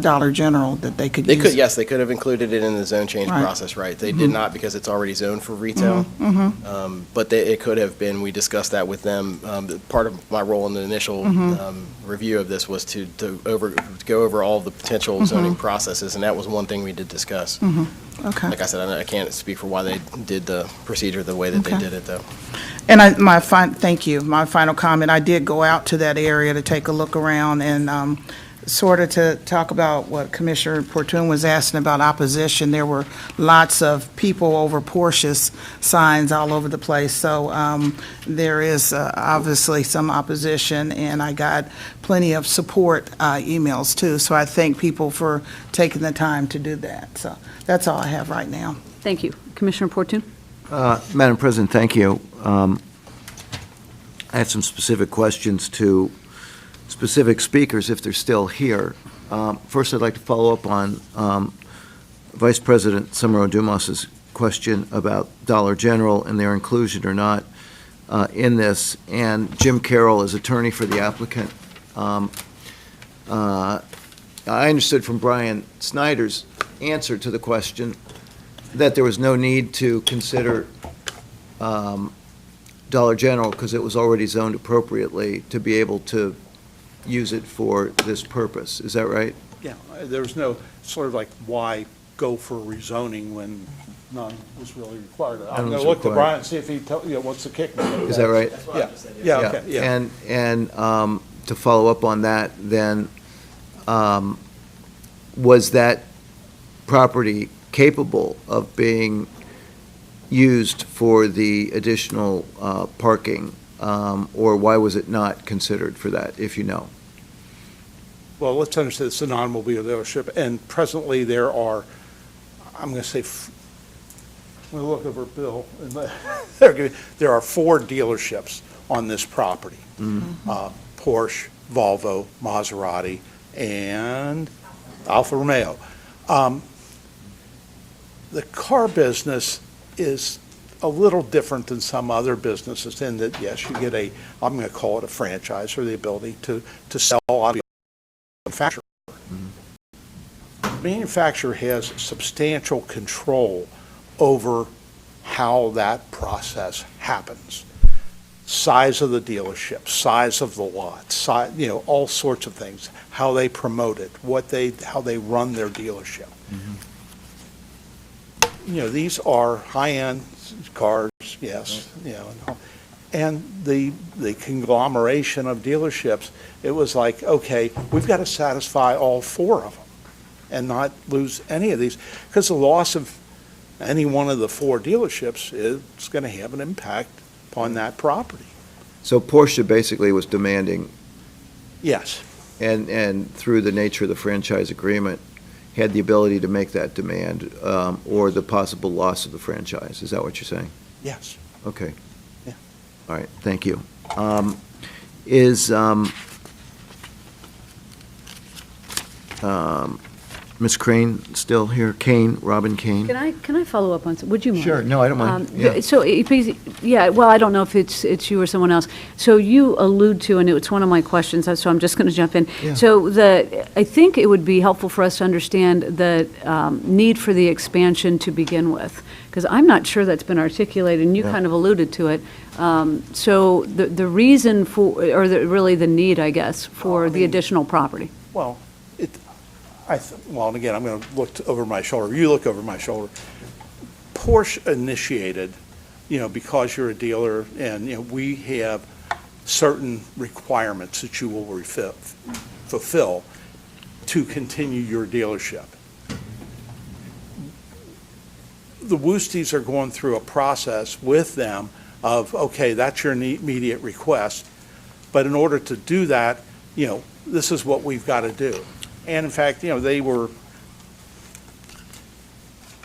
Dollar General that they could use. Yes, they could have included it in the zone change process, right? They did not, because it's already zoned for retail. But it could have been. We discussed that with them. Part of my role in the initial review of this was to go over all the potential zoning processes, and that was one thing we did discuss. Okay. Like I said, I can't speak for why they did the procedure the way that they did it, though. And thank you. My final comment, I did go out to that area to take a look around and sort of to talk about what Commissioner Portun was asking about opposition. There were lots of people over Porsche's signs all over the place. So there is obviously some opposition, and I got plenty of support emails too. So I thank people for taking the time to do that. So that's all I have right now. Thank you. Commissioner Portun? Madam President, thank you. I have some specific questions to specific speakers if they're still here. First, I'd like to follow up on Vice President Sumero Dumas's question about Dollar General and their inclusion or not in this. And Jim Carroll is attorney for the applicant. I understood from Brian Snyder's answer to the question that there was no need to consider Dollar General because it was already zoned appropriately to be able to use it for this purpose. Is that right? Yeah, there's no sort of like why go for rezoning when none was really required. I'm going to look to Brian and see if he wants to kick me. Is that right? Yeah. Okay. Yeah. And to follow up on that, then was that property capable of being used for the additional parking, or why was it not considered for that, if you know? well, let's understand it's an automobile dealership, and presently there are, I'm going to say, I'm going to look over Bill, and there are 4 dealerships on this property. Porsche, Volvo, Maserati, and Alfa Romeo. The car business is a little different than some other businesses in that, yes, you get I'm going to call it a franchise, or the ability to sell on the manufacturer. The manufacturer has substantial control over how that process happens. Size of the dealership, size of the lot, size, all sorts of things, how they promote it, how they run their dealership. These are high-end cars, yes, and the conglomeration of dealerships, it was like, okay, we've got to satisfy all 4 of them and not lose any of these, because the loss of any one of the 4 dealerships is going to have an impact upon that property. So Porsche basically was demanding. Yes. And through the nature of the franchise agreement, had the ability to make that demand, or the possible loss of the franchise. Is that what you're saying? Yes. Okay. Yeah. All right, thank you. Ms. Crane still here? Robin Kane? Can I follow up on, would you mind? Sure, no, I don't mind. Yeah. So, well, I don't know if it's you or someone else. So you allude to, and it's one of my questions, so I'm just going to jump in. Yeah. So I think it would be helpful for us to understand the need for the expansion to begin with, because I'm not sure that's been articulated, and you kind of alluded to it. So the reason for, or really the need, I guess, for the additional property. Well, and again, I'm going to look over my shoulder. You look over my shoulder. Porsche initiated, because you're a dealer, and we have certain requirements that you will fulfill to continue your dealership. The Woosties are going through a process with them of, okay, that's your immediate request, but in order to do that, this is what we've got to do. And in fact, they were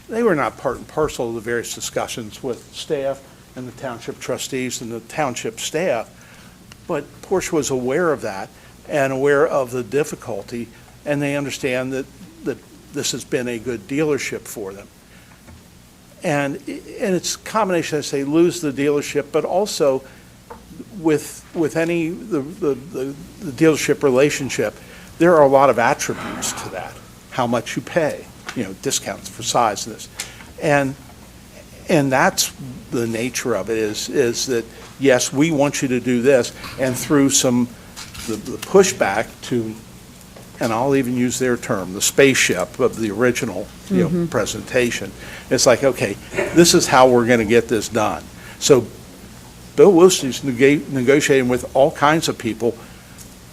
not part and parcel of the various discussions with staff and the township trustees and the township staff, but Porsche was aware of that and aware of the difficulty, and they understand that this has been a good dealership for them. And it's a combination, I say, lose the dealership, but also with any the dealership relationship, there are a lot of attributes to that. How much you pay, discounts for size of this. And that's the nature of it is that, yes, we want you to do this, and through the pushback to, and I'll even use their term, the spaceship of the original presentation, it's like, okay, this is how we're going to get this done. So Bill Woostie's negotiating with all kinds of people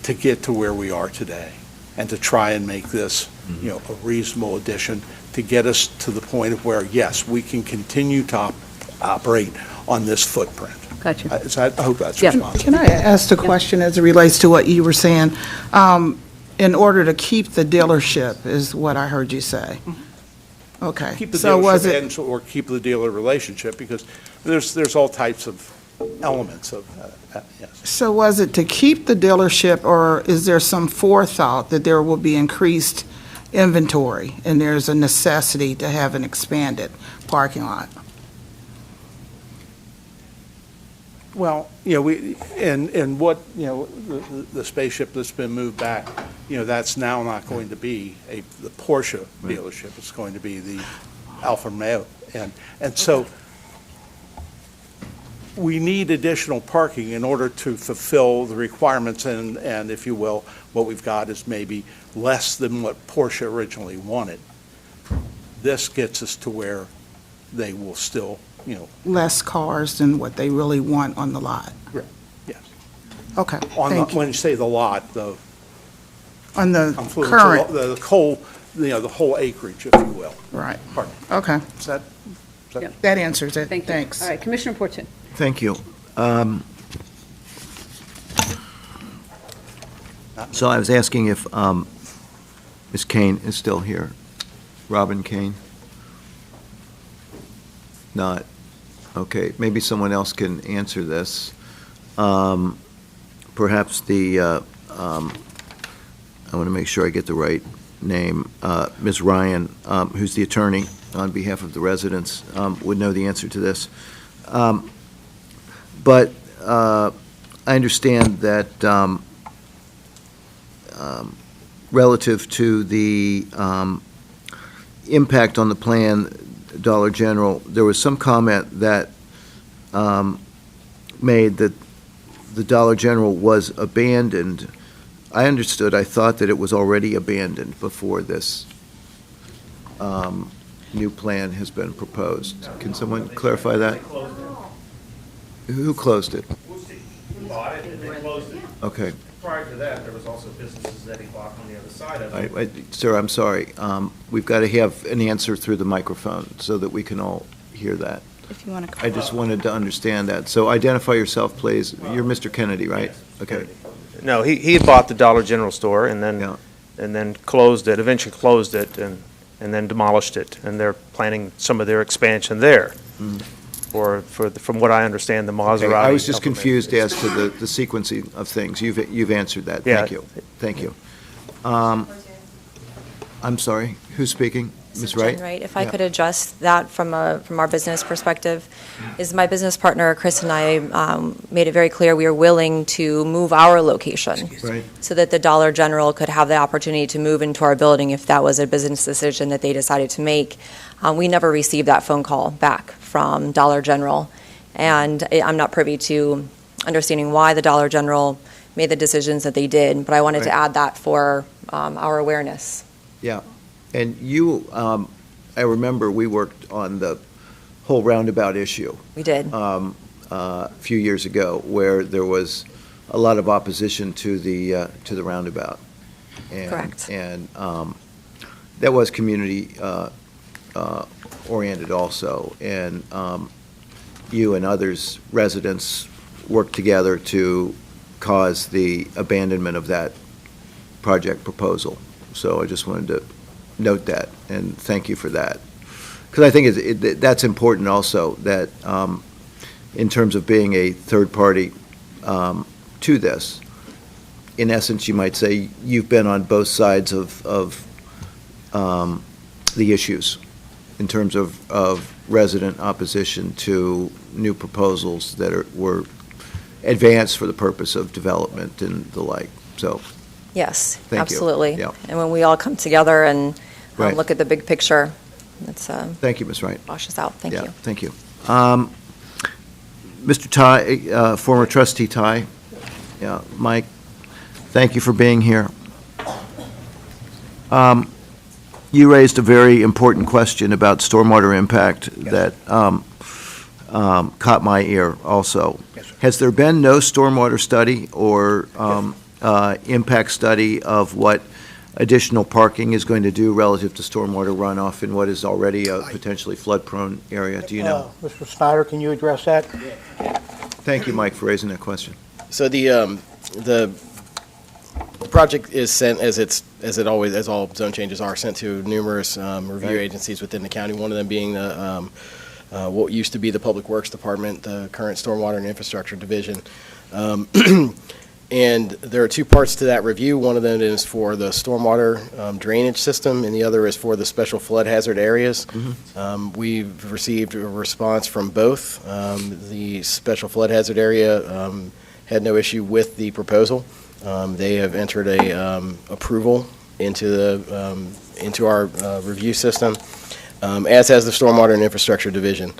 to get to where we are today, and to try and make this, a reasonable addition to get us to the point of where, yes, we can continue to operate on this footprint. Gotcha. I hope that's responsible. Can I ask the question as it relates to what you were saying? In order to keep the dealership is what I heard you say. Okay. Keep the So was dealership or keep the dealer relationship, because there's all types of elements of yes. So was it to keep the dealership, or is there some forethought that there will be increased inventory and there's a necessity to have an expanded parking lot? Well, the spaceship that's been moved back, that's now not going to be the Porsche dealership. It's going to be the Alfa Romeo, and so we need additional parking in order to fulfill the requirements, and if you will, what we've got is maybe less than what Porsche originally wanted. This gets us to where they will still, Less cars than what they really want on the lot? Right. Yes. Okay, When you say the lot, on the I'm current, the whole acreage, if you will. right, Pardon. okay. Is that? That answers it, Thank you. thanks. All right, Commissioner Porton. Thank you. So I was asking if Ms. Kane is still here. Robin Kane? Not. Okay, maybe someone else can answer this. Perhaps I want to make sure I get the right name. Ms. Ryan, who's the attorney on behalf of the residents, would know the answer to this. But I understand that relative to the impact on the plan, Dollar General, there was some comment that made that the Dollar General was abandoned. I thought that it was already abandoned before this new plan has been proposed. Can someone clarify that? Who closed it? He bought it and they closed it. Okay. Prior to that, there was also businesses that he bought on the other side of it. Sir, I'm sorry. We've got to have an answer through the microphone so that we can all hear that. If you want to. I just wanted to understand that. So identify yourself, please. You're Mr. Kennedy, right? Yes, Okay. Kennedy. No, he had bought the Dollar General store and then closed it, eventually closed it and then demolished it. And they're planning some of their expansion there. From what I understand, the Maserati. Okay, I was just confused as to the sequencing of things. You've answered that. Thank you. Thank you. I'm sorry. Who's speaking? Ms. Wright? Jen Wright, if I could address that from our business perspective, is my business partner, Chris, and I made it very clear we are willing to move our location so that the Dollar General could have the opportunity to move into our building if that was a business decision that they decided to make. We never received that phone call back from Dollar General, and I'm not privy to understanding why the Dollar General made the decisions that they did, but I wanted to add that for our awareness. Yeah. And you, I remember we worked on the whole roundabout issue. We did. A few years ago, where there was a lot of opposition to the roundabout. And, Correct. And that was community oriented also. And you and others, residents, worked together to cause the abandonment of that project proposal. So I just wanted to note that, and thank you for that. Because I think that's important also, that in terms of being a third party to this, in essence, you might say you've been on both sides of the issues in terms of resident opposition to new proposals that were advanced for the purpose of development and the like. So. Yes, Thank absolutely. you. Yeah. And when we all come together and Right. look at the big picture, it's Thank you, Ms. Wright. washes out. Thank you. Thank you. Mr. Ty, former trustee Ty, Mike, thank you for being here. You raised a very important question about stormwater impact that caught my ear also. Has there been no stormwater study or impact study of what additional parking is going to do relative to stormwater runoff in what is already a potentially flood-prone area? Do you know? Mr. Snyder, can you address that? Thank you, Mike, for raising that question. So the project is sent as all zone changes are sent to numerous review agencies within the county. One of them being the what used to be the Public Works Department, the current Stormwater and Infrastructure Division. And there are two parts to that review. One of them is for the stormwater drainage system, and the other is for the special flood hazard areas. We've received a response from both. The special flood hazard area had no issue with the proposal. They have entered a approval into our review system, as has the Stormwater and Infrastructure Division.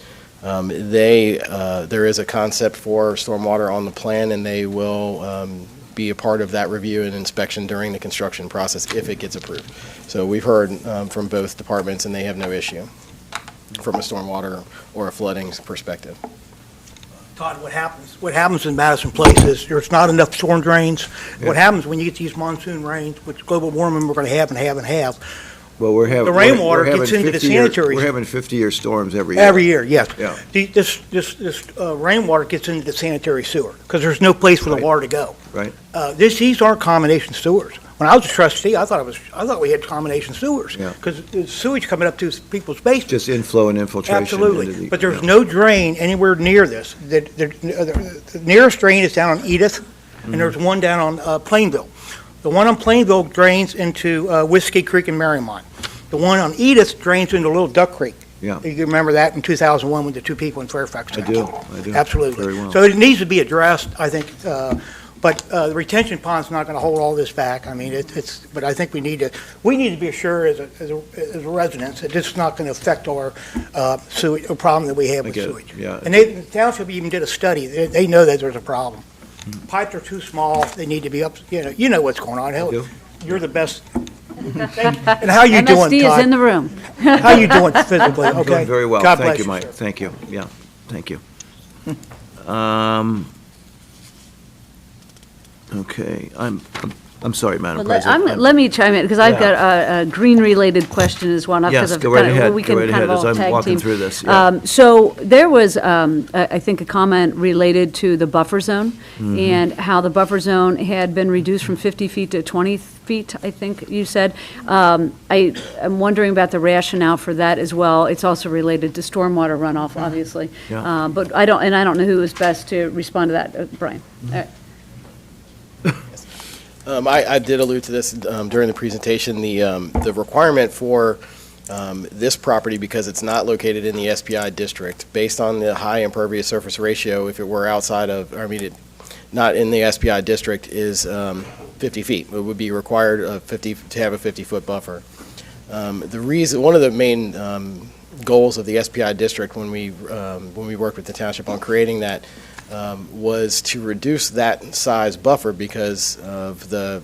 There is a concept for stormwater on the plan, and they will be a part of that review and inspection during the construction process if it gets approved. So we've heard from both departments, and they have no issue from a stormwater or a flooding perspective. Todd, what happens in Madison Place is there's not enough storm drains. What happens when you get these monsoon rains, which global warming we're going to have and have and have, Well, we're having. The rainwater we're having gets into the 50-year sanitary. We're having 50-year storms every year. Every year, yes. Yeah. This rainwater gets into the sanitary sewer, because there's no place for the water to go. Right. These aren't combination sewers. When I was a trustee, I thought we had combination sewers, Yeah. because there's sewage coming up to people's basements. Just inflow and infiltration. into Absolutely, the- but there's no drain anywhere near this. The nearest drain is down on Edith, and there's one down on Plainville. The one on Plainville drains into Whiskey Creek and Marymount. The one on Edith drains into Little Duck Creek. Yeah. You remember that in 2001 with the two people in Fairfax I Township? do. Absolutely. Very well. So it needs to be addressed, I think, but the retention pond's not going to hold all this back. I mean, but I think we need to be assured as residents that this is not going to affect our sewage, a problem that we have with get it, sewage. yeah. And the township even did a study. They know that there's a problem. Pipes are too small. They need to be up, you know what's going on. Hell, do. you're the best. And how you doing, MSD Todd? is in the room. How you doing physically? I'm Okay. doing very well. God Thank bless you, Mike. sir. Thank you. Yeah, thank you. Okay, I'm sorry, Madam President. Let me chime in, because I've Yeah. got a green-related question as well. Yes, go right ahead. Go right ahead as I'm walking through this. Yeah. So there was, I think, a comment related to the buffer zone Mm-hmm. and how the buffer zone had been reduced from 50 feet to 20 feet, I think you said. I'm wondering about the rationale for that as well. It's also related to stormwater runoff, obviously. Yeah. But I don't know who is best to respond to that. Brian? All right. I did allude to this during the presentation. The requirement for this property, because it's not located in the SPI district, based on the high impervious surface ratio, if it were outside of, not in the SPI district, is 50 feet. It would be required to have a 50-foot buffer. One of the main goals of the SPI district when we worked with the township on creating that was to reduce that size buffer because of the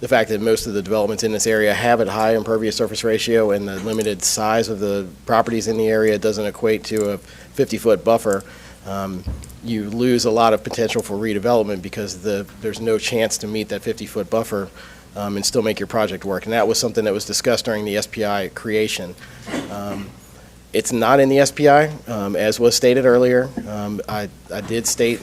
fact that most of the developments in this area have a high impervious surface ratio, and the limited size of the properties in the area doesn't equate to a 50-foot buffer. You lose a lot of potential for redevelopment because there's no chance to meet that 50-foot buffer and still make your project work. And that was something that was discussed during the SPI creation. It's not in the SPI, as was stated earlier. I did state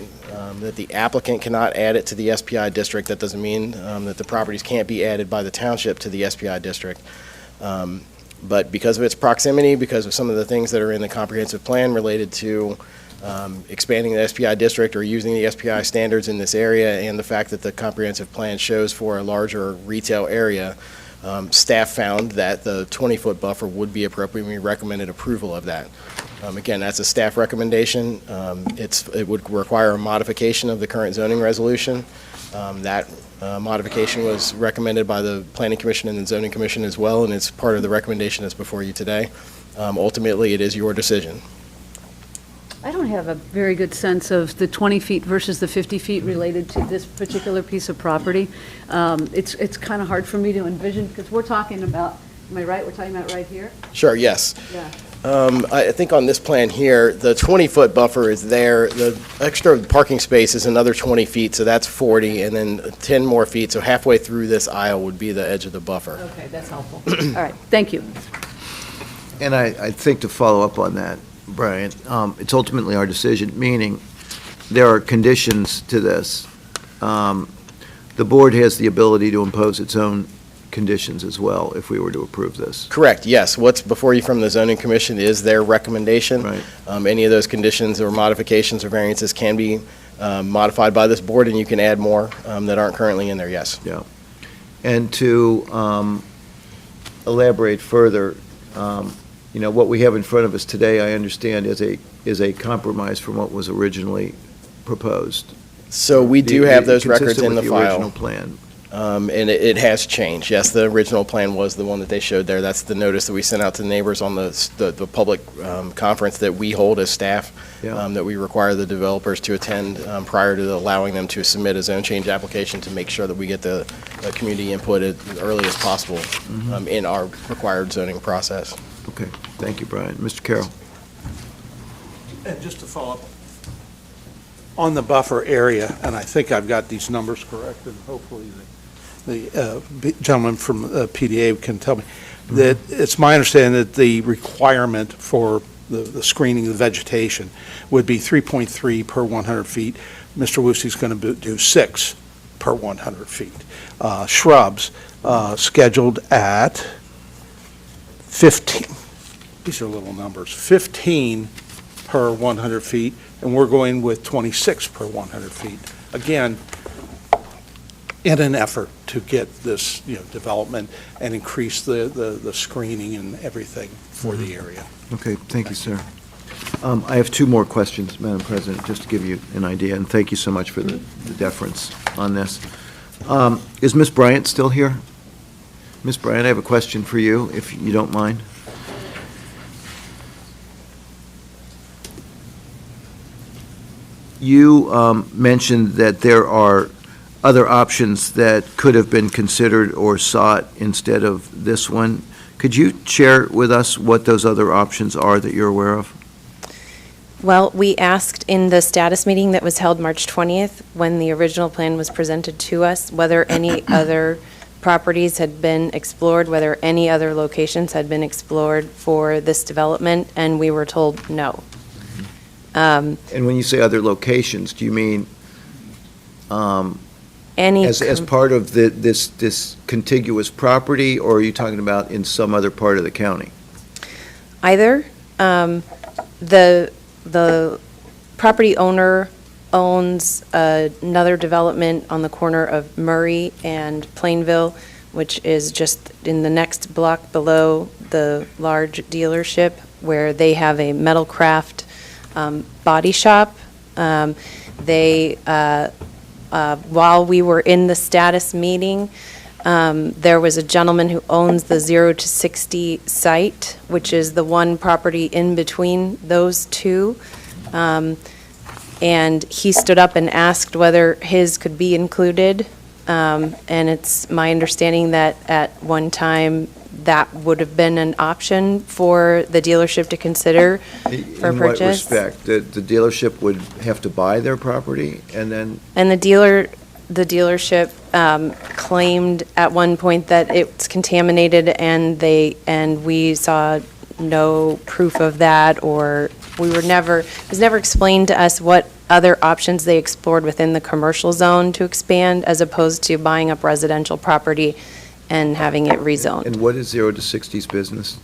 that the applicant cannot add it to the SPI district. That doesn't mean that the properties can't be added by the township to the SPI district. But because of its proximity, because of some of the things that are in the comprehensive plan related to expanding the SPI district or using the SPI standards in this area, and the fact that the comprehensive plan shows for a larger retail area, staff found that the 20-foot buffer would be appropriate, and we recommended approval of that. Again, that's a staff recommendation. It would require a modification of the current zoning resolution. That modification was recommended by the Planning Commission and the Zoning Commission as well, and it's part of the recommendation that's before you today. Ultimately, it is your decision. I don't have a very good sense of the 20 feet versus the 50 feet related to this particular piece of property. It's kind of hard for me to envision, because we're talking about, am I right, we're talking about right here? Sure, yes. Yeah. I think on this plan here, the 20-foot buffer is there. The extra parking space is another 20 feet, so that's 40, and then 10 more feet, so halfway through this aisle would be the edge of the buffer. Okay, that's helpful. All right, thank you. And I think to follow up on that, Brian, it's ultimately our decision, meaning there are conditions to this. The board has the ability to impose its own conditions as well if we were to approve this. Correct, yes. What's before you from the Zoning Commission is their recommendation. Right. Any of those conditions or modifications or variances can be modified by this board, and you can add more that aren't currently in there, yes. Yeah. And to elaborate further, what we have in front of us today, I understand, is a compromise from what was originally proposed. So we do have those records consistent in the with file. original plan. And it has changed. Yes, the original plan was the one that they showed there. That's the notice that we sent out to neighbors on the public conference that we hold as staff, Yeah. that we require the developers to attend prior to allowing them to submit a zone change application to make sure that we get the community input as early as possible in our required zoning process. Okay, thank you, Brian. Mr. Carroll. And just to follow up, on the buffer area, and I think I've got these numbers correct, and hopefully the gentleman from PDA can tell me, that it's my understanding that the requirement for the screening of the vegetation would be 3.3 per 100 feet. Mr. Woosty's going to do 6 per 100 feet. Shrubs scheduled at 15. These are little numbers. 15 per 100 feet, and we're going with 26 per 100 feet. Again, in an effort to get this, development and increase the screening and everything for the area. Okay, thank you, sir. I have 2 more questions, Madam President, just to give you an idea, and thank you so much for the deference on this. Is Ms. Bryant still here? Ms. Bryant, I have a question for you, if you don't mind. You mentioned that there are other options that could have been considered or sought instead of this one. Could you share with us what those other options are that you're aware of? Well, we asked in the status meeting that was held March 20th, when the original plan was presented to us, whether any other properties had been explored, whether any other locations had been explored for this development, and we were told no. And when you say other locations, do you mean as part of this contiguous property, or are you talking about in some other part of the county? Either. The property owner owns another development on the corner of Murray and Plainville, which is just in the next block below the large dealership, where they have a metal craft body shop. While we were in the status meeting, there was a gentleman who owns the 0 to 60 site, which is the one property in between those two. And he stood up and asked whether his could be included. And it's my understanding that at one time that would have been an option for the dealership to consider for In purchase. what respect? The dealership would have to buy their property and then? And the dealership claimed at one point that it's contaminated, and we saw no proof of that, or it was never explained to us what other options they explored within the commercial zone to expand, as opposed to buying up residential property and having it rezoned. And what is 0 to 60's business?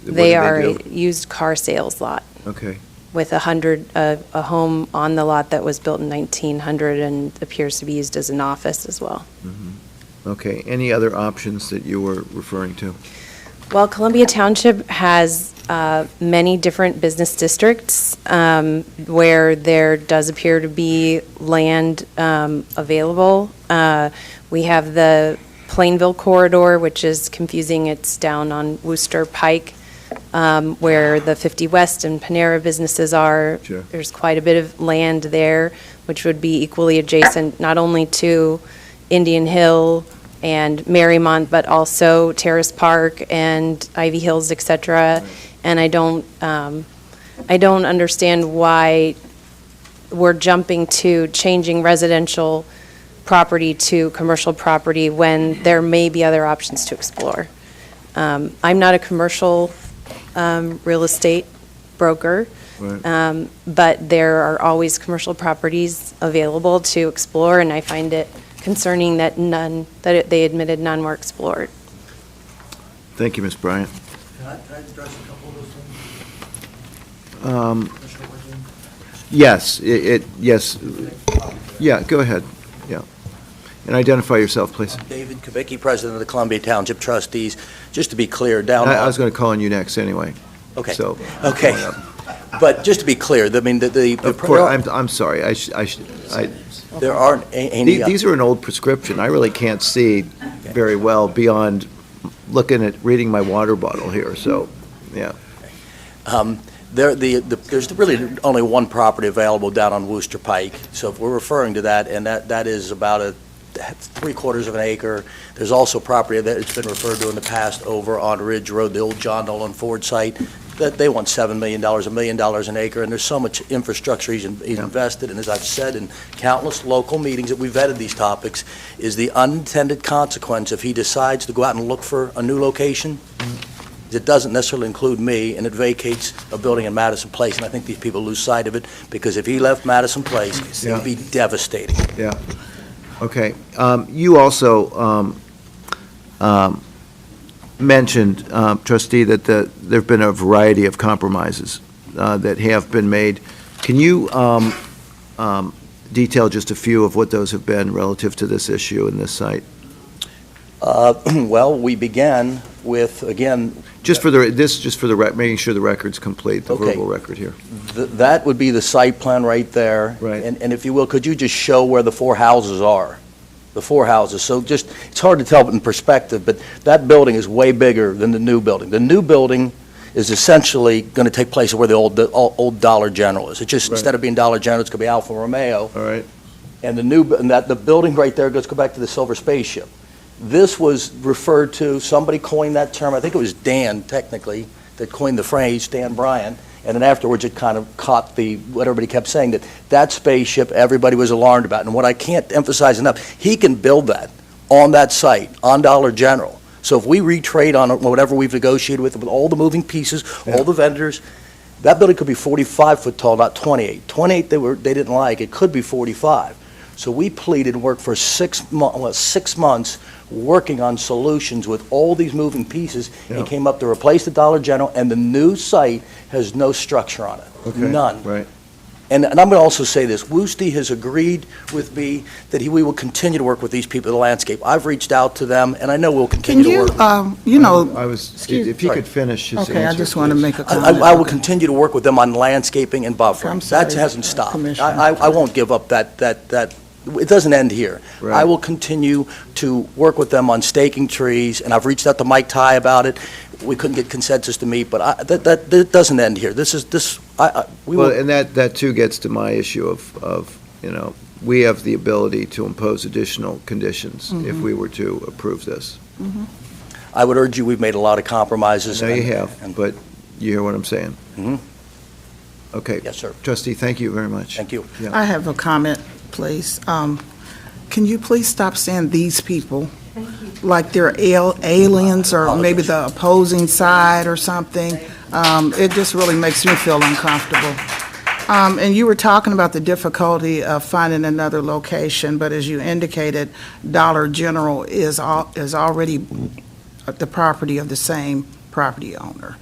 They are a used car sales lot. Okay. With a home on the lot that was built in 1900 and appears to be used as an office as well. Mm-hmm. Okay. Any other options that you were referring to? Well, Columbia Township has many different business districts where there does appear to be land available. We have the Plainville corridor, which is confusing. It's down on Worcester Pike, where the 50 West and Panera businesses are. Sure. There's quite a bit of land there, which would be equally adjacent not only to Indian Hill and Marymount, but also Terrace Park and Ivy Hills, et cetera. And I don't understand why we're jumping to changing residential property to commercial property when there may be other options to explore. I'm not a commercial real estate broker, Right. but there are always commercial properties available to explore, and I find it concerning that they admitted none were explored. Thank you, Ms. Bryant. Can I address a couple of those things? Yes, yes. Yeah, go ahead. Yeah. And identify yourself, please. David Kavicki, President of the Columbia Township Trustees. Just to be clear, down I was going to call on you next anyway. Okay. So. Okay. But just to be clear, I mean, Of course, I'm sorry. there aren't any. These are an old prescription. I really can't see very well beyond reading my water bottle here, so, yeah. There's really only one property available down on Worcester Pike, so if we're referring to that, and that is about 3/4 of an acre. There's also property that it's been referred to in the past over on Ridge Road, the old John Nolan Ford site, that they want $7 million, $1 million an acre, and there's so much infrastructure he's invested, and as I've said in countless local meetings that we've vetted these topics, is the unintended consequence if he decides to go out and look for a new location. It doesn't necessarily include me, and it vacates a building in Madison Place, and I think these people lose sight of it, because if he left Madison Place, it would be devastating. Yeah. Okay. You also mentioned, trustee, that there have been a variety of compromises that have been made. Can you detail just a few of what those have been relative to this issue and this site? Well, we began with, again... making sure the record's complete, the verbal record here. That would be the site plan right there. Right. And if you will, could you just show where the 4 houses are? The 4 houses. So just, it's hard to tell in perspective, but that building is way bigger than the new building. The new building is essentially going to take place where the old Dollar General is. It's just, instead of being Dollar General, it's going to be Alfa Romeo. All right. And the building right there, let's go back to the silver spaceship. This was referred to, somebody coined that term, I think it was Dan, technically, that coined the phrase, Dan Bryan, and then afterwards it kind of caught what everybody kept saying, that spaceship everybody was alarmed about. And what I can't emphasize enough, he can build that on that site, on Dollar General. So if we retrade on whatever we've negotiated with all the moving pieces, all the vendors, that building could be 45 foot tall, not 28. 28 they didn't like, it could be 45. So we pleaded and worked for 6 months working on solutions with all these moving pieces, and came up to replace the Dollar General, and the new site has no structure on it. Okay. None. Right. And I'm going to also say this, Woosty has agreed with me that we will continue to work with these people in the landscape. I've reached out to them, and I know we'll continue to work. If you could finish his Okay, answer, I just want to please. make a comment. I will continue to work with them on landscaping and buffering. That hasn't stopped. I won't give up that. It doesn't end here. Right. I will continue to work with them on staking trees, and I've reached out to Mike Ty about it. We couldn't get consensus to meet, but that doesn't end here. And that too gets to my issue of we have the ability to impose additional conditions if we were to approve this. I would urge you, we've made a lot of compromises. I know you have, but you hear what I'm saying? Okay. Yes, sir. Trustee, thank you very much. Thank you. Yeah. I have a comment, please. Can you please stop saying "these people"? Like they're aliens or maybe the opposing side or something. It just really makes me feel uncomfortable. And you were talking about the difficulty of finding another location, but as you indicated, Dollar General is already the property of the same property owner,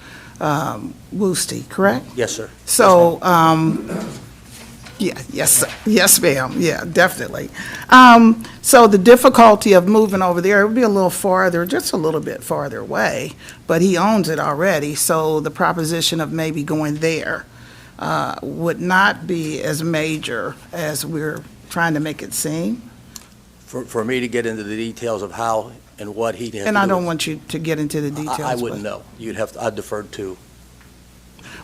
Woosty, correct? Yes, sir. So, yes, ma'am, yeah, definitely. So the difficulty of moving over there, it would be a little farther, just a little bit farther away, but he owns it already, so the proposition of maybe going there would not be as major as we're trying to make it seem. For me to get into the details of how and what he'd have to do. And I don't want you to get into the details. I wouldn't but- know. I'd defer to.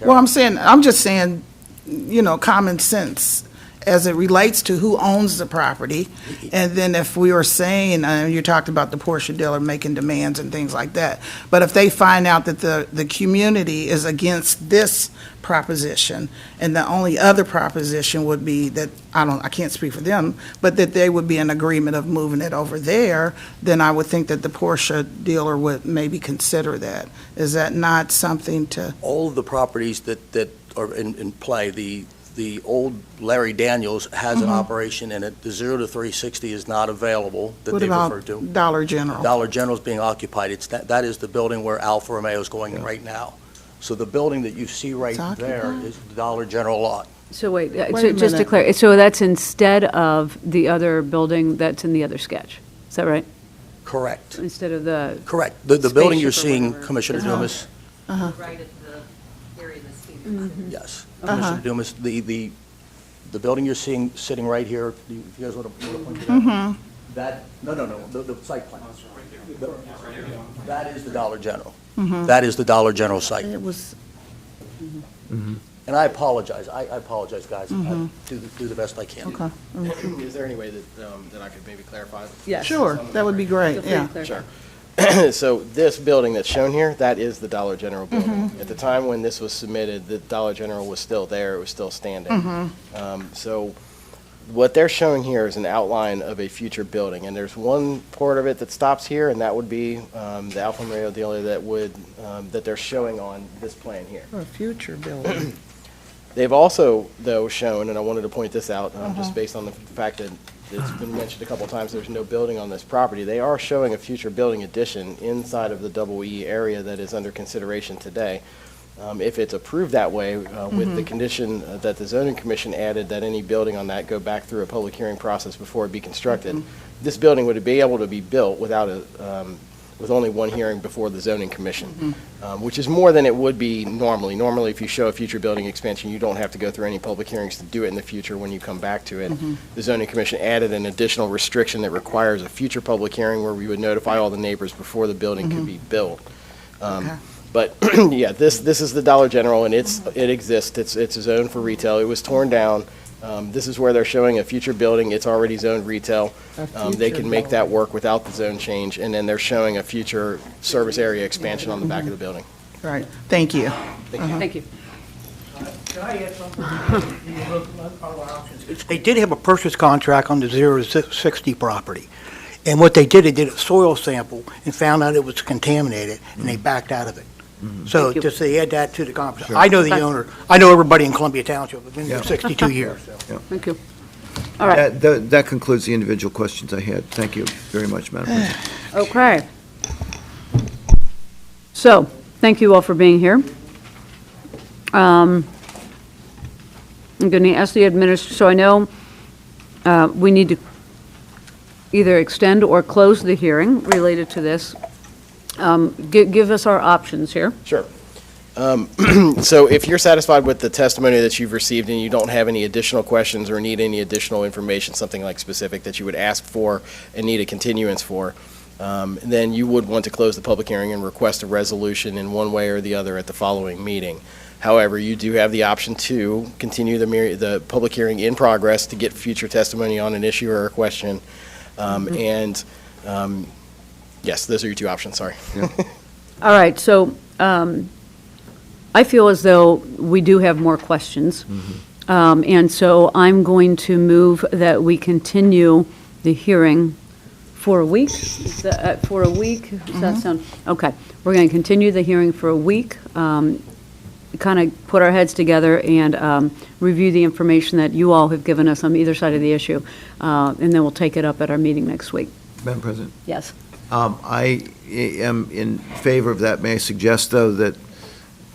Well, I'm just saying, common sense as it relates to who owns the property. And then if we were saying, you talked about the Porsche dealer making demands and things like that, but if they find out that the community is against this proposition, and the only other proposition would be that, I can't speak for them, but that they would be in agreement of moving it over there, then I would think that the Porsche dealer would maybe consider that. Is that not something to? All of the properties that are in play, the old Larry Daniels has an operation in it. The 0 to 360 is not available that they refer to. What about Dollar General? Dollar General's being occupied. That is the building where Alfa Romeo is going in right now. So the building that you see right there is the Dollar General lot. So wait, Wait so a just to minute. clarify, so that's instead of the other building that's in the other sketch? Is that right? Correct. Instead of the? Correct. The building you're spaceship or seeing, whatever. Commissioner Dumas, Right at the area that's being yes. Commissioner Dumas, the building you're seeing sitting right here, you guys want to point it out? That, no, the site plan. That is the Dollar General. That is the Dollar General site. It was, And I apologize. I apologize, guys. I do the best I can. okay. Is there any way that I could maybe clarify? Yes. Sure, that would be great, yeah. Sure. So this building that's shown here, that is the Dollar General building. At the time when this was submitted, the Dollar General was still there, it was still standing. So what they're showing here is an outline of a future building, and there's one part of it that stops here, and that would be the Alfa Romeo dealer that they're showing on this plan here. A future building. They've also, though, shown, and I wanted to point this out, just based on the fact that it's been mentioned a couple times, there's no building on this property. They are showing a future building addition inside of the Double E area that is under consideration today. If it's approved that way, with the condition that the zoning commission added that any building on that go back through a public hearing process before it be constructed, this building would be able to be built without with only one hearing before the zoning commission, which is more than it would be normally. Normally, if you show a future building expansion, you don't have to go through any public hearings to do it in the future when you come back to it. The zoning commission added an additional restriction that requires a future public hearing where we would notify all the neighbors before the building could be built. But yeah, this is the Dollar General, and it exists. It's zoned for retail. It was torn down. This is where they're showing a future building. It's already zoned retail. They can make that work without the zone change, and then they're showing a future service area expansion on the back of the building. Right, thank you. Thank you. Can I add something? They did have a purchase contract on the 0 to 60 property. And what they did a soil sample and found out it was contaminated, and they backed out of it. So just to add that to the conversation. I know the owner. I know everybody in Columbia Township. I've been there 62 years. So. Thank you. All right. That concludes the individual questions I had. Thank you very much, Madam President. Okay. So, thank you all for being here. I'm going to ask the administrator, so I know we need to either extend or close the hearing related to this. Give us our options here. Sure. So if you're satisfied with the testimony that you've received and you don't have any additional questions or need any additional information, something like specific that you would ask for and need a continuance for, then you would want to close the public hearing and request a resolution in one way or the other at the following meeting. However, you do have the option to continue the public hearing in progress to get future testimony on an issue or a question. Yes, those are your two options, sorry. Yeah. All right, so I feel as though we do have more questions. And so I'm going to move that we continue the hearing for a week. Is that, for a week? Does that sound? Okay. We're going to continue the hearing for a week, kind of put our heads together and review the information that you all have given us on either side of the issue, and then we'll take it up at our meeting next week. Madam President? Yes. I am in favor of that. May I suggest, though, that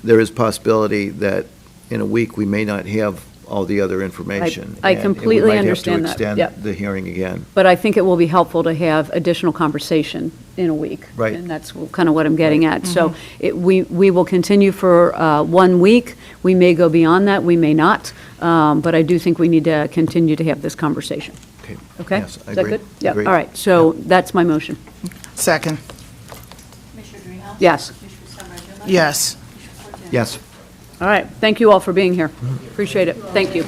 there is possibility that in a week we may not have all the other information. I completely understand that. And we might have to extend the hearing again. But I think it will be helpful to have additional conversation in a week. Right. And that's kind of what I'm getting at. So we will continue for 1 week. We may go beyond that, we may not. But I do think we need to continue to have this conversation. Okay. Okay? Yes, I Is that agree. good? Yeah, all Agreed. right. So that's my motion. Second. Commissioner Dreehouse? Yes. Commissioner Summer Dumas? Yes. Commissioner Fortuyn? Yes. All right. Thank you all for being here. Appreciate it. Thank you.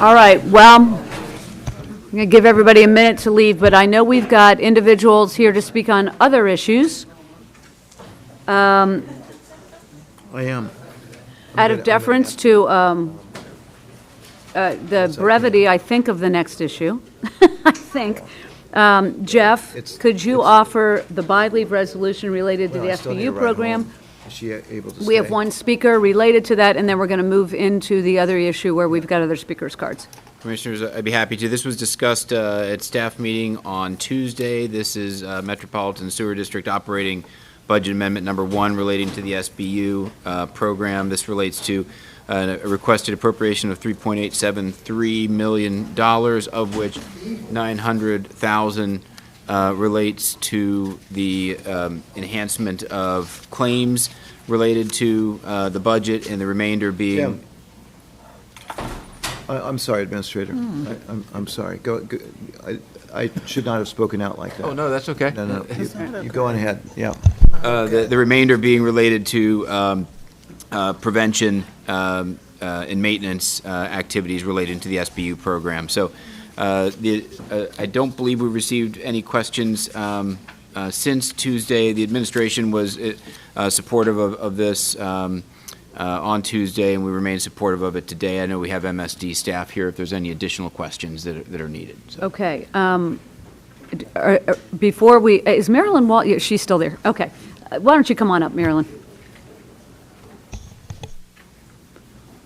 All right. Well, I'm going to give everybody a minute to leave, but I know we've got individuals here to speak on other issues. I am. Out of deference to the brevity, I think, of the next issue, I think. Jeff, could you offer the by-leave resolution related to the Well, I still need to SBU ride program? home. Is she able to We have stay? one speaker related to that, and then we're going to move into the other issue where we've got other speakers' cards. Commissioners, I'd be happy to. This was discussed at staff meeting on Tuesday. This is Metropolitan Sewer District Operating Budget Amendment Number 1 relating to the SBU program. This relates to a requested appropriation of $3.873 million, of which $900,000 relates to the enhancement of claims related to the budget, and the remainder being... I'm sorry, Administrator. I'm sorry. I should not have spoken out like that. Oh, no, that's okay. No, you go on ahead. Yeah. The remainder being related to prevention and maintenance activities relating to the SBU program. So I don't believe we received any questions since Tuesday. The administration was supportive of this on Tuesday, and we remain supportive of it today. I know we have MSD staff here if there's any additional questions that are needed. So. Okay. Before we, is Marilyn Wall, yeah, she's still there. Okay. Why don't you come on up, Marilyn?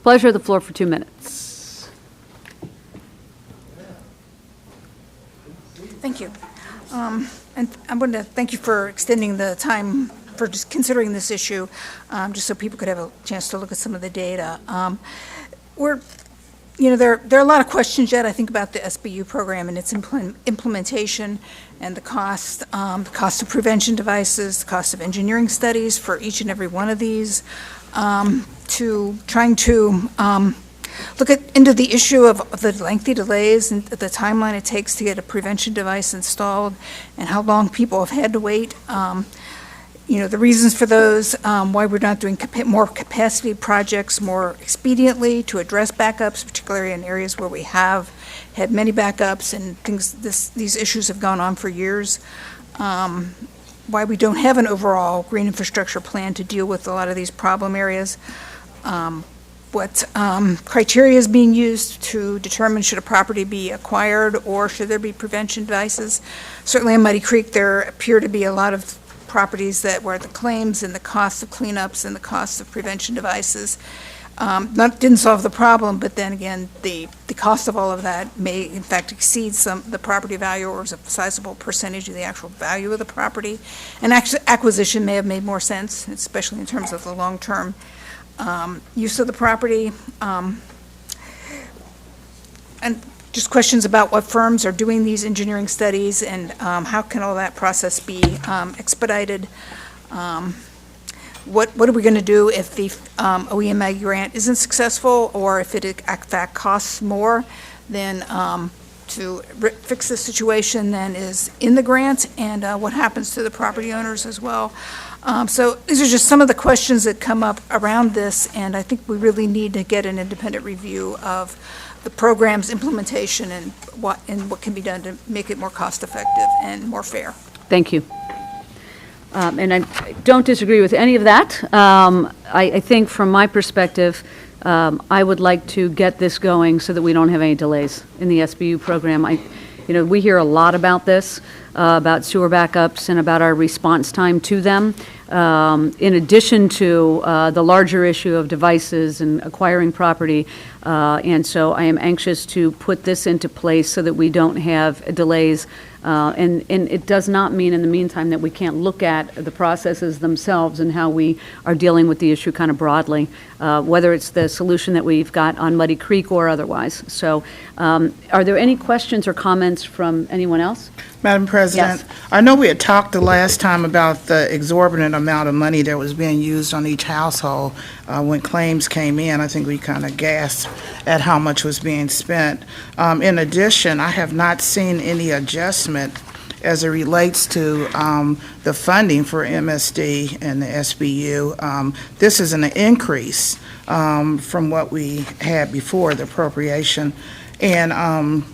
Pleasure of the floor for 2 minutes. Thank you. And I want to thank you for extending the time for just considering this issue, just so people could have a chance to look at some of the data. There are a lot of questions yet, I think, about the SBU program and its implementation and the cost of prevention devices, the cost of engineering studies for each and every one of these, to trying to look into the issue of the lengthy delays and the timeline it takes to get a prevention device installed and how long people have had to wait. The reasons for those, why we're not doing more capacity projects more expediently to address backups, particularly in areas where we have had many backups and these issues have gone on for years. Why we don't have an overall green infrastructure plan to deal with a lot of these problem areas. What criteria is being used to determine should a property be acquired or should there be prevention devices. Certainly in Muddy Creek, there appear to be a lot of properties where the claims and the cost of cleanups and the cost of prevention devices didn't solve the problem, but then again, the cost of all of that may in fact exceed the property value or is a sizable percentage of the actual value of the property. And acquisition may have made more sense, especially in terms of the long-term use of the property. And just questions about what firms are doing these engineering studies and how can all that process be expedited. What are we going to do if the OEMA grant isn't successful, or if it in fact costs more than to fix the situation than is in the grant, and what happens to the property owners as well. So these are just some of the questions that come up around this, and I think we really need to get an independent review of the program's implementation and what can be done to make it more cost-effective and more fair. Thank you. And I don't disagree with any of that. I think from my perspective, I would like to get this going so that we don't have any delays in the SBU program. We hear a lot about this, about sewer backups and about our response time to them, in addition to the larger issue of devices and acquiring property. And so I am anxious to put this into place so that we don't have delays. And it does not mean in the meantime that we can't look at the processes themselves and how we are dealing with the issue kind of broadly, whether it's the solution that we've got on Muddy Creek or otherwise. So are there any questions or comments from anyone else? Madam President, Yes. I know we had talked the last time about the exorbitant amount of money that was being used on each household. When claims came in, I think we kind of gasped at how much was being spent. In addition, I have not seen any adjustment as it relates to the funding for MSD and the SBU. This is an increase from what we had before, the appropriation. And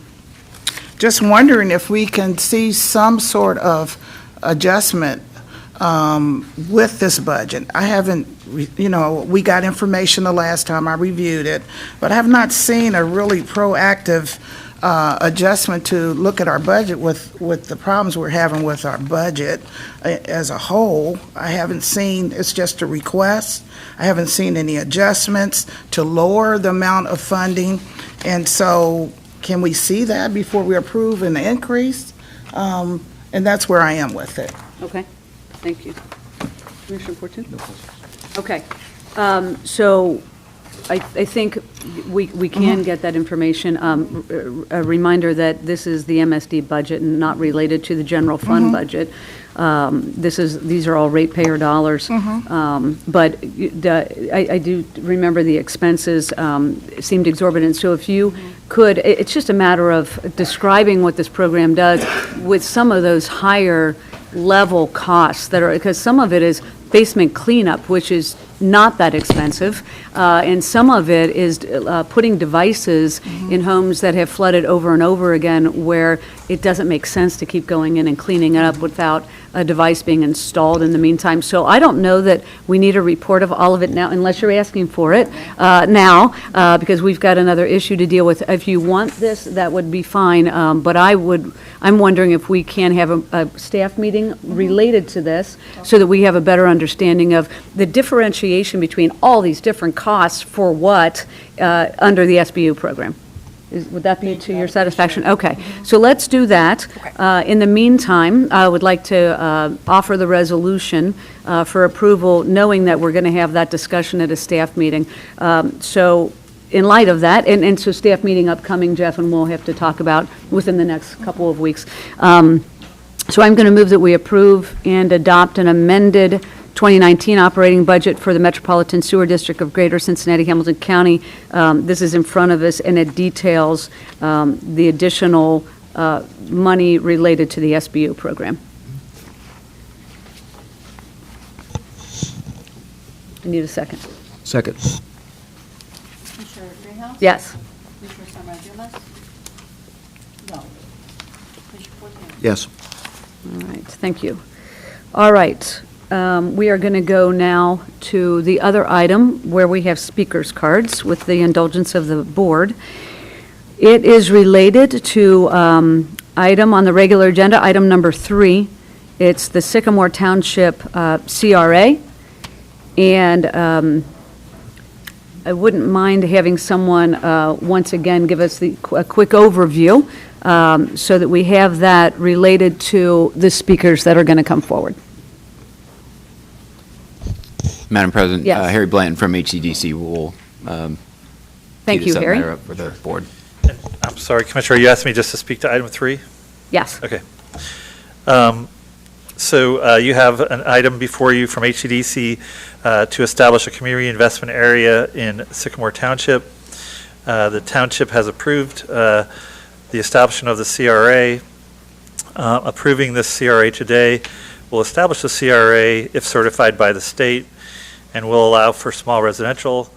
just wondering if we can see some sort of adjustment with this budget. I haven't, we got information the last time I reviewed it, but I have not seen a really proactive adjustment to look at our budget with the problems we're having with our budget as a whole. I haven't seen, it's just a request. I haven't seen any adjustments to lower the amount of funding. And so can we see that before we approve an increase? And that's where I am with it. Okay, thank you. Commissioner Fortune? No questions. Okay, so I think we can get that information. A reminder that this is the MSD budget and not related to the general fund budget. These are all ratepayer dollars. But I do remember the expenses seemed exorbitant. So if you could, it's just a matter of describing what this program does with some of those higher level costs that are, because some of it is basement cleanup, which is not that expensive, and some of it is putting devices in homes that have flooded over and over again, where it doesn't make sense to keep going in and cleaning it up without a device being installed in the meantime. So I don't know that we need a report of all of it now, unless you're asking for it now, because we've got another issue to deal with. If you want this, that would be fine, but I'm wondering if we can have a staff meeting related to this, so that we have a better understanding of the differentiation between all these different costs for what under the SBU program. Would that be to your satisfaction? Okay, so let's do that. In the meantime, I would like to offer the resolution for approval, knowing that we're going to have that discussion at a staff meeting. So in light of that, and so staff meeting upcoming, Jeff, and we'll have to talk about within the next couple of weeks. So I'm going to move that we approve and adopt an amended 2019 operating budget for the Metropolitan Sewer District of Greater Cincinnati, Hamilton County. This is in front of us, and it details the additional money related to the SBU program. I need a second. Second. Commissioner Greenhouse? Yes. Commissioner Summer-Dumas? No. Commissioner Fortune? Yes. All right, thank you. All right. We are going to go now to the other item where we have speakers cards with the indulgence of the board. It is related to item on the regular agenda, item number 3. It's the Sycamore Township CRA. And I wouldn't mind having someone once again give us a quick overview so that we have that related to the speakers that are going to come forward. Madam President, Yes. Harry Blanton from HCDC will Thank tee you, this up Harry. matter up for the board. I'm sorry, Commissioner, you asked me just to speak to item 3? Yes. Okay. So you have an item before you from HCDC to establish a community investment area in Sycamore Township. The township has approved the establishment of the CRA. Approving this CRA today will establish the CRA if certified by the state, and will allow for small residential,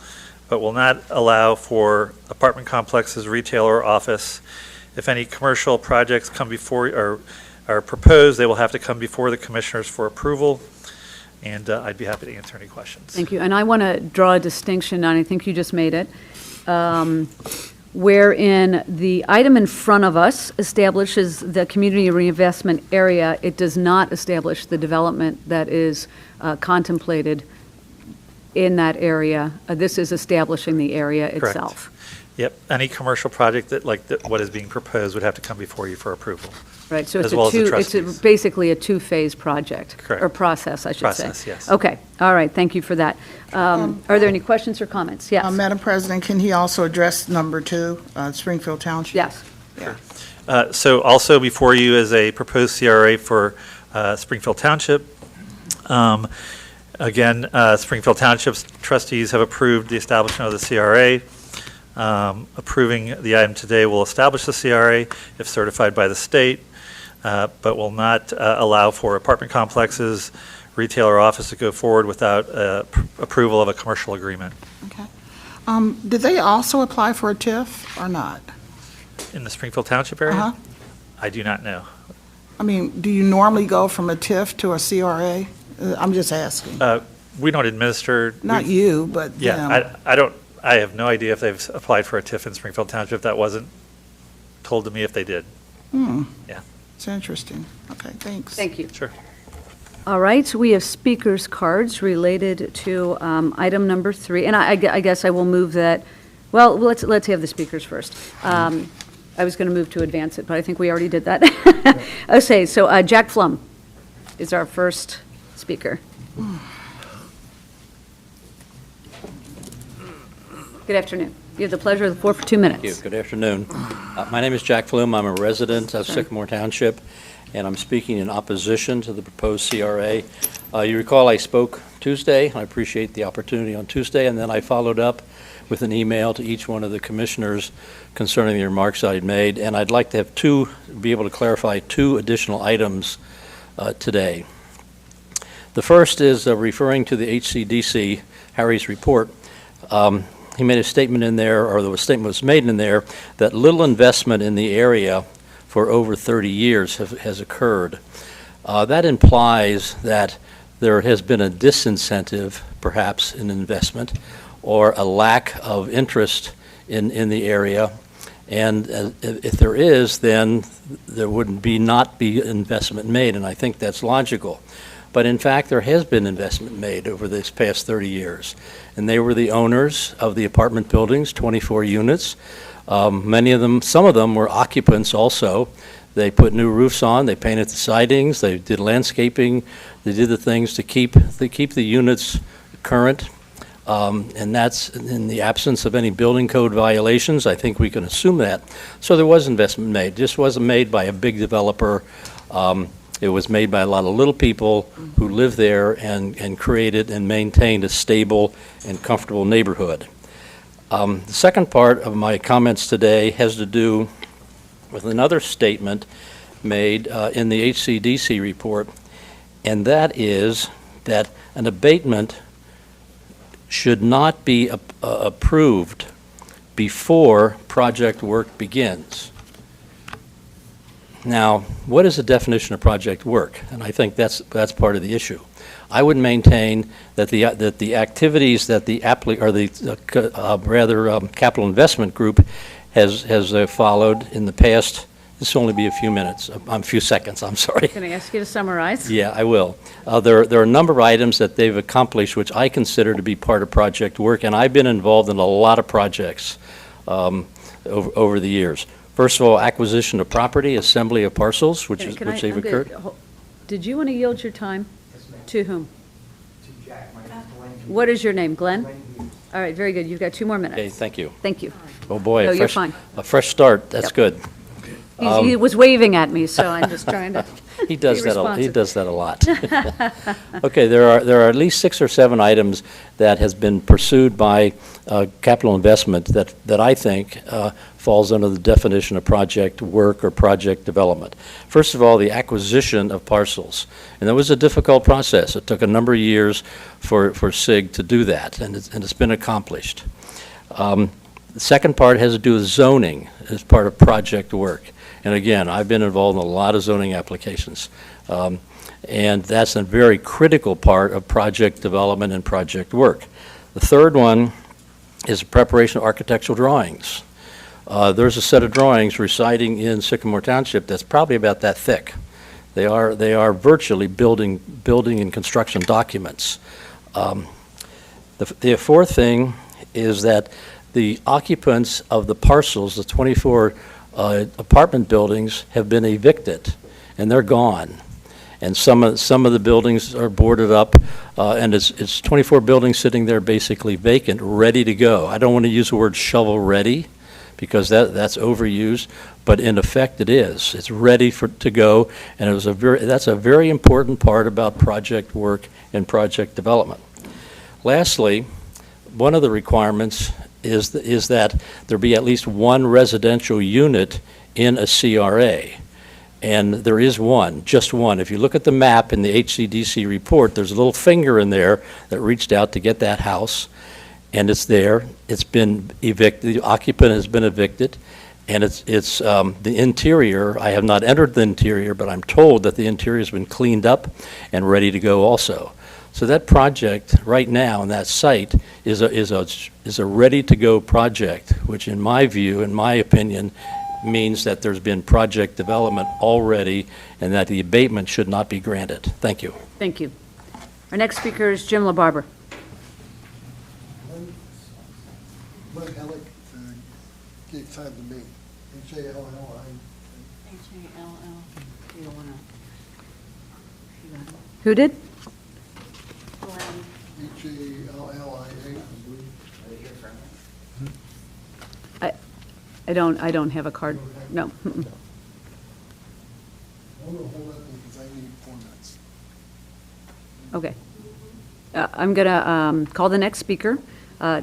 but will not allow for apartment complexes, retail, or office. If any commercial projects come before or are proposed, they will have to come before the commissioners for approval, and I'd be happy to answer any questions. Thank you. And I want to draw a distinction, and I think you just made it, wherein the item in front of us establishes the community reinvestment area. It does not establish the development that is contemplated in that area. This is establishing the area Correct. itself. Yep, any commercial project that, like what is being proposed, would have to come before you for approval. Right, so as it's well as the it's trustees. basically a two-phase project. Correct. Or process, I should say. Process, yes. Okay, all right, thank you for that. Are there any questions or comments? Yes. Madam President, can he also address number 2, Springfield Township? Yes. So also before you is a proposed CRA for Springfield Township. Again, Springfield Township's trustees have approved the establishment of the CRA. Approving the item today will establish the CRA if certified by the state, but will not allow for apartment complexes, retail, or office to go forward without approval of a commercial agreement. Okay. Did they also apply for a TIF or not? In the Springfield Township area? Uh-huh. I do not know. I mean, do you normally go from a TIF to a CRA? I'm just asking. We don't administer. Not you, but Yeah, them. I don't. I have no idea if they've applied for a TIF in Springfield Township. That wasn't told to me if they did. Yeah. It's interesting. Okay, thanks. Thank you. Sure. All right, we have speakers cards related to item number 3, and I guess I will move that. Well, let's have the speakers first. I was going to move to advance it, but I think we already did that. Okay, so Jack Flum is our first speaker. Good afternoon. You have the pleasure of the floor for 2 minutes. Thank you. Good afternoon. My name is Jack Flume. I'm a resident of Sycamore Township, and I'm speaking in opposition to the proposed CRA. You recall I spoke Tuesday. I appreciate the opportunity on Tuesday, and then I followed up with an email to each one of the commissioners concerning the remarks I had made, and I'd like to have be able to clarify 2 additional items today. The first is referring to the HCDC Harry's report, he made a statement in there, or the statement was made in there, that little investment in the area for over 30 years has occurred. That implies that there has been a disincentive, perhaps, in investment, or a lack of interest in the area. And if there is, then there would not be investment made, and I think that's logical. But in fact, there has been investment made over this past 30 years. And they were the owners of the apartment buildings, 24 units. Many of them, some of them were occupants also. They put new roofs on, they painted the sidings, they did landscaping, they did the things to keep the units current. And that's in the absence of any building code violations. I think we can assume that. So there was investment made. It just wasn't made by a big developer. It was made by a lot of little people who lived there and created and maintained a stable and comfortable neighborhood. The second part of my comments today has to do with another statement made in the HCDC report, and that is that an abatement should not be approved before project work begins. Now, what is the definition of project work? And I think that's part of the issue. I would maintain that the activities that the capital investment group has followed in the past. This will only be a few minutes, a few seconds. I'm sorry. Can I ask you to summarize? Yeah, I will. There are a number of items that they've accomplished which I consider to be part of project work, and I've been involved in a lot of projects over the years. First of all, acquisition of property, assembly of parcels, which they've occurred. Did you want to yield your time? To whom? To Jack. What is your name, Glenn? All right, very good. You've got 2 more minutes. Okay, thank you. Thank you. Oh, boy. No, you're fine. A fresh start. That's good. He was waving at me, so I'm just trying to He does that a lot. Okay, there are at least 6 or 7 items that has been pursued by capital investment that I think falls under the definition of project work or project development. First of all, the acquisition of parcels. And that was a difficult process. It took a number of years for SIG to do that, and it's been accomplished. The second part has to do with zoning as part of project work. And again, I've been involved in a lot of zoning applications. And that's a very critical part of project development and project work. The third one is preparation of architectural drawings. There's a set of drawings residing in Sycamore Township that's probably about that thick. They are virtually building and construction documents. The fourth thing is that the occupants of the parcels, the 24 apartment buildings, have been evicted, and they're gone. And some of the buildings are boarded up, and it's 24 buildings sitting there basically vacant, ready to go. I don't want to use the word shovel-ready, because that's overused, but in effect it is. It's ready to go, and that's a very important part about project work and project development. Lastly, one of the requirements is that there be at least one residential unit in a CRA. And there is one, just one. If you look at the map in the HCDC report, there's a little finger in there that reached out to get that house, and it's there. It's been evicted. The occupant has been evicted, and it's the interior. I have not entered the interior, but I'm told that the interior has been cleaned up and ready to go also. So that project right now on that site is a ready-to-go project, which in my view, in my opinion, means that there's been project development already and that the abatement should not be granted. Thank you. Thank you. Our next speaker is Jim LaBarber. Mike Alec gave time to me. H-A-L-L-I. H-A-L-L. You don't want to. Who did? I don't have a card. No. I'm going to hold up because I need 4 minutes. Okay. I'm going to call the next speaker,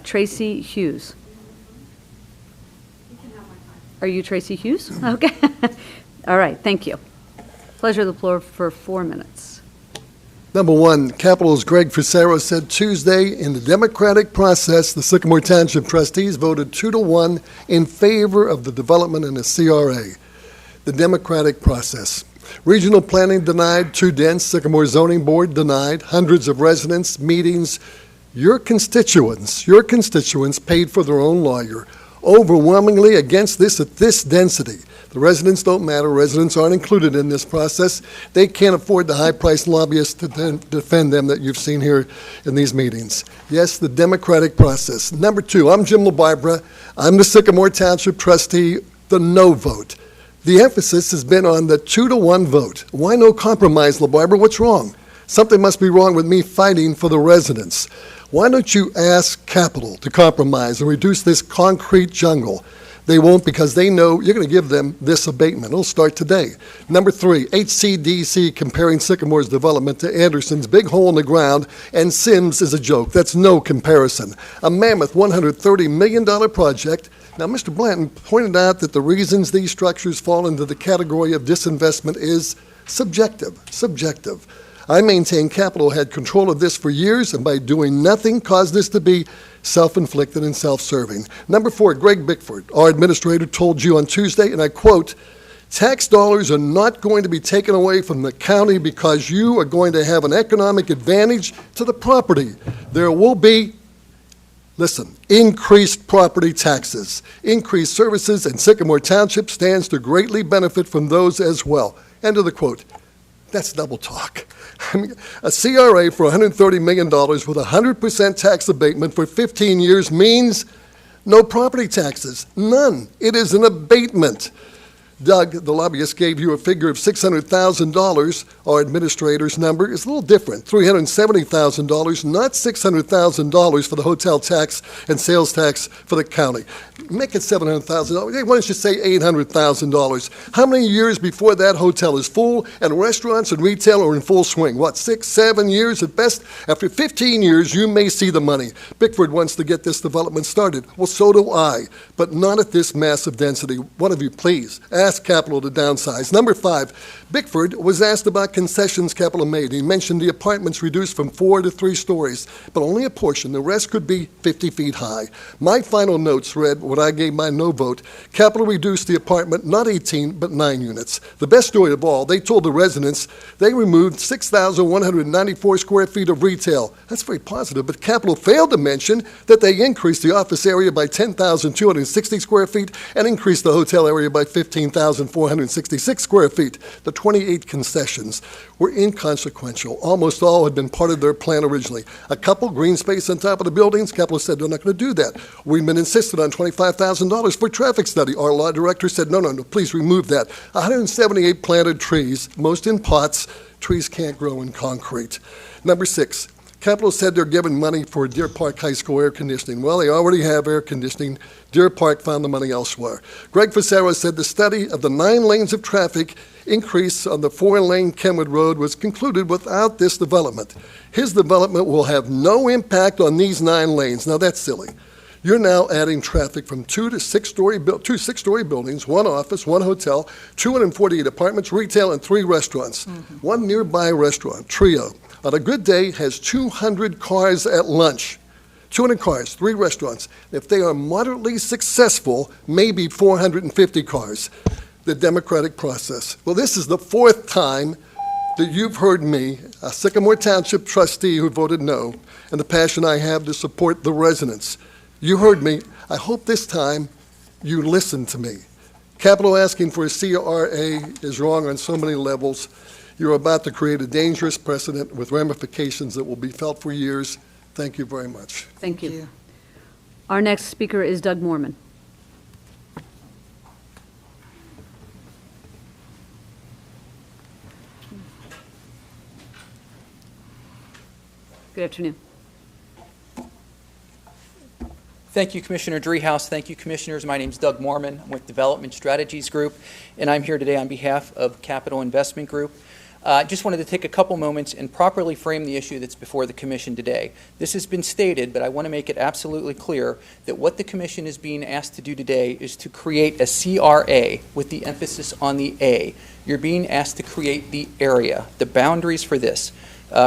Tracy Hughes. Are you Tracy Hughes? Okay. All right. Thank you. Pleasure of the floor for 4 minutes. Number one, Capital's Greg Fusaro said Tuesday, in the democratic process, the Sycamore Township trustees voted 2-1 in favor of the development in the CRA. The democratic process. Regional planning denied, too dense. Sycamore Zoning Board denied. Hundreds of residents, meetings. Your constituents paid for their own lawyer. Overwhelmingly against this at this density. The residents don't matter. Residents aren't included in this process. They can't afford the high-priced lobbyists to defend them that you've seen here in these meetings. Yes, the democratic process. Number two, I'm Jim LaBarbera. I'm the Sycamore Township trustee, the no vote. The emphasis has been on the 2-1 vote. Why no compromise, LaBarbera? What's wrong? Something must be wrong with me fighting for the residents. Why don't you ask Capital to compromise and reduce this concrete jungle? They won't, because they know you're going to give them this abatement. It'll start today. Number three, HCDC comparing Sycamore's development to Anderson's big hole in the ground, and Sims is a joke. That's no comparison. A mammoth $130 million project. Now, Mr. Blanton pointed out that the reasons these structures fall into the category of disinvestment is subjective. I maintain Capital had control of this for years, and by doing nothing caused this to be self-inflicted and self-serving. Number four, Greg Bickford, our administrator, told you on Tuesday, and I quote, tax dollars are not going to be taken away from the county because you are going to have an economic advantage to the property. There will be, listen, increased property taxes, increased services, and Sycamore Township stands to greatly benefit from those as well. End of the quote. That's double talk. I mean, a CRA for $130 million with 100% tax abatement for 15 years means no property taxes, none. It is an abatement. Doug, the lobbyist, gave you a figure of $600,000. Our administrator's number is a little different, $370,000, not $600,000 for the hotel tax and sales tax for the county. Make it $700,000. Why don't you say $800,000? How many years before that hotel is full and restaurants and retail are in full swing? What, 6, 7 years at best? After 15 years, you may see the money. Bickford wants to get this development started. Well, so do I, but not at this massive density. One of you, please, ask Capital to downsize. Number five, Bickford was asked about concessions Capital made. He mentioned the apartments reduced from 4 to 3 stories, but only a portion. The rest could be 50 feet high. My final notes read, when I gave my no vote, Capital reduced the apartment, not 18, but 9 units. The best story of all, they told the residents they removed 6,194 square feet of retail. That's very positive, but Capital failed to mention that they increased the office area by 10,260 square feet and increased the hotel area by 15,466 square feet. The 28 concessions were inconsequential. Almost all had been part of their plan originally. A couple green space on top of the buildings, Capital said they're not going to do that. Weedman insisted on $25,000 for traffic study. Our law director said, no, please remove that. 178 planted trees, most in pots. Trees can't grow in concrete. Number 6, Capital said they're giving money for Deer Park High School air conditioning. Well, they already have air conditioning. Deer Park found the money elsewhere. Greg Fusaro said the study of the 9 lanes of traffic increase on the 4-lane Kenwood Road was concluded without this development. His development will have no impact on these 9 lanes. Now, that's silly. You're now adding traffic from 2 6-story buildings, 1 office, 1 hotel, 248 apartments, retail, and 3 restaurants. One nearby restaurant, Trio, on a good day has 200 cars at lunch. 200 cars, 3 restaurants. If they are moderately successful, maybe 450 cars. The democratic process. Well, this is the 4th time that you've heard me, a Sycamore Township trustee who voted no, and the passion I have to support the residents. You heard me. I hope this time you listen to me. Capital asking for a CRA is wrong on so many levels. You're about to create a dangerous precedent with ramifications that will be felt for years. Thank you very much. Thank you. Our next speaker is Doug Mormon. Good afternoon. Thank you, Commissioner Driehaus. Thank you, Commissioners. My name is Doug Mormon. I'm with Development Strategies Group, and I'm here today on behalf of Capital Investment Group. I just wanted to take a couple moments and properly frame the issue that's before the Commission today. This has been stated, but I want to make it absolutely clear that what the Commission is being asked to do today is to create a CRA with the emphasis on the A. You're being asked to create the area, the boundaries for this.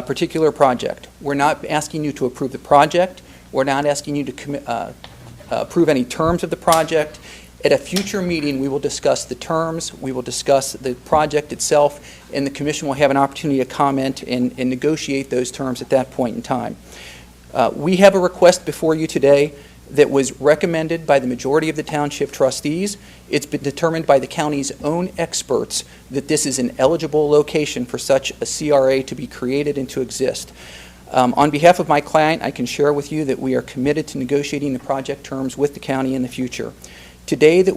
particular project. We're not asking you to approve the project. We're not asking you to approve any terms of the project. At a future meeting, we will discuss the terms, we will discuss the project itself, and the commission will have an opportunity to comment and negotiate those terms at that point in time. We have a request before you today that was recommended by the majority of the township trustees. It's been determined by the county's own experts that this is an eligible location for such a CRA to be created and to exist. On behalf of my client, I can share with you that we are committed to negotiating the project terms with the county in the future. Today, what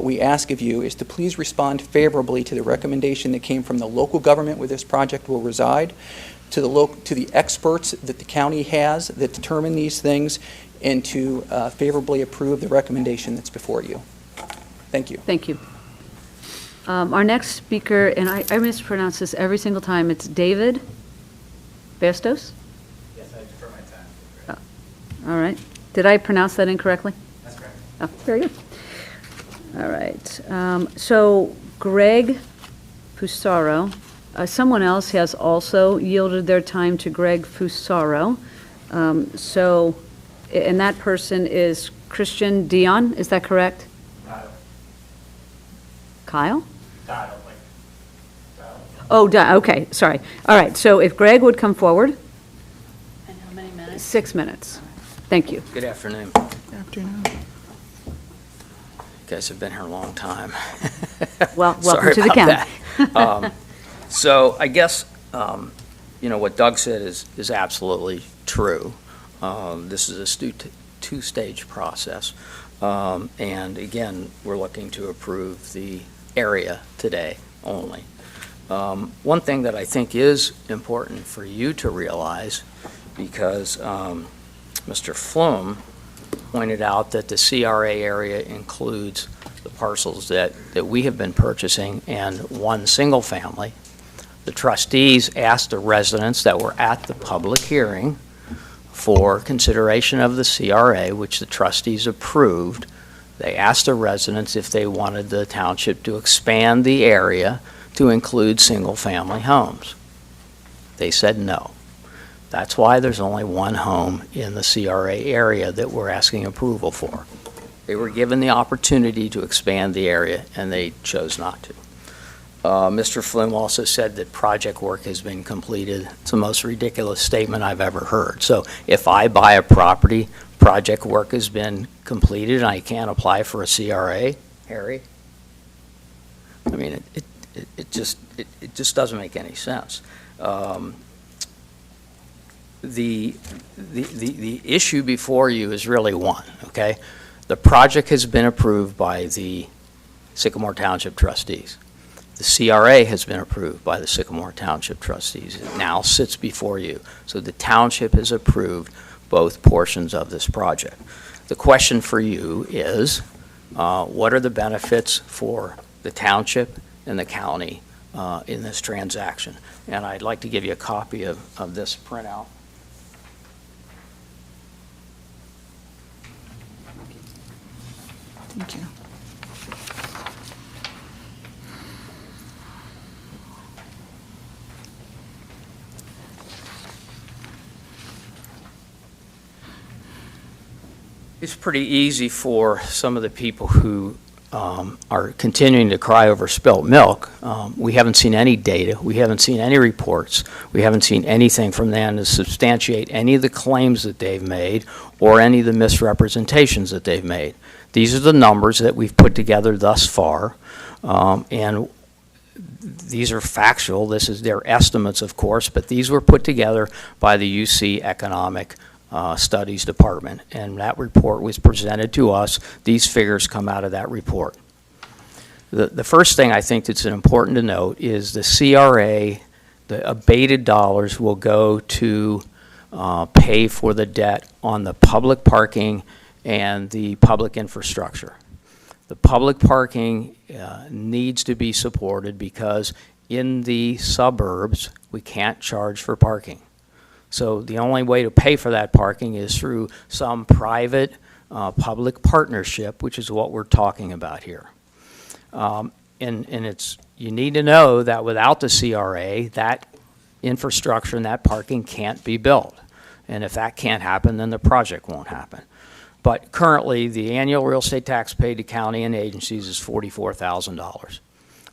we ask of you is to please respond favorably to the recommendation that came from the local government where this project will reside, to the experts that the county has that determine these things, and to favorably approve the recommendation that's before you. Thank you. Thank you. Our next speaker, and I mispronounce this every single time, it's David Bastos? Yes, I defer my time. All right. Did I pronounce that incorrectly? That's correct. Oh, very good. All right. So Greg Fusaro, someone else has also yielded their time to Greg Fusaro. And that person is Christian Dion, is that correct? Kyle. Kyle? Kyle. Oh, okay, sorry. All right, so if Greg would come forward. And how many minutes? 6 minutes. Thank you. Good afternoon. Afternoon. You guys have been here a long time. Well, welcome Sorry to the about county. that. So I guess, what Doug said is absolutely true. This is a two-stage process. And again, we're looking to approve the area today only. One thing that I think is important for you to realize, because Mr. Flum pointed out that the CRA area includes the parcels that we have been purchasing and one single family. The trustees asked the residents that were at the public hearing for consideration of the CRA, which the trustees approved. They asked the residents if they wanted the township to expand the area to include single-family homes. They said no. That's why there's only one home in the CRA area that we're asking approval for. They were given the opportunity to expand the area, and they chose not to. Mr. Flynn also said that project work has been completed. It's the most ridiculous statement I've ever heard. So if I buy a property, project work has been completed, and I can't apply for a CRA, Harry? I mean, it just doesn't make any sense. The issue before you is really one, okay? The project has been approved by the Sycamore Township trustees. The CRA has been approved by the Sycamore Township trustees. It now sits before you. So the township has approved both portions of this project. The question for you is, what are the benefits for the township and the county in this transaction? And I'd like to give you a copy of this printout. Thank you. It's pretty easy for some of the people who are continuing to cry over spilt milk. We haven't seen any data. We haven't seen any reports. We haven't seen anything from them to substantiate any of the claims that they've made or any of the misrepresentations that they've made. These are the numbers that we've put together thus far, and these are factual. This is their estimates, of course, but these were put together by the UC Economic Studies Department, and that report was presented to us. These figures come out of that report. The first thing I think that's important to note is the CRA, the abated dollars will go to pay for the debt on the public parking and the public infrastructure. The public parking needs to be supported because in the suburbs we can't charge for parking. So the only way to pay for that parking is through some private public partnership, which is what we're talking about here. And you need to know that without the CRA, that infrastructure and that parking can't be built. And if that can't happen, then the project won't happen. But currently, the annual real estate tax paid to county and agencies is $44,000.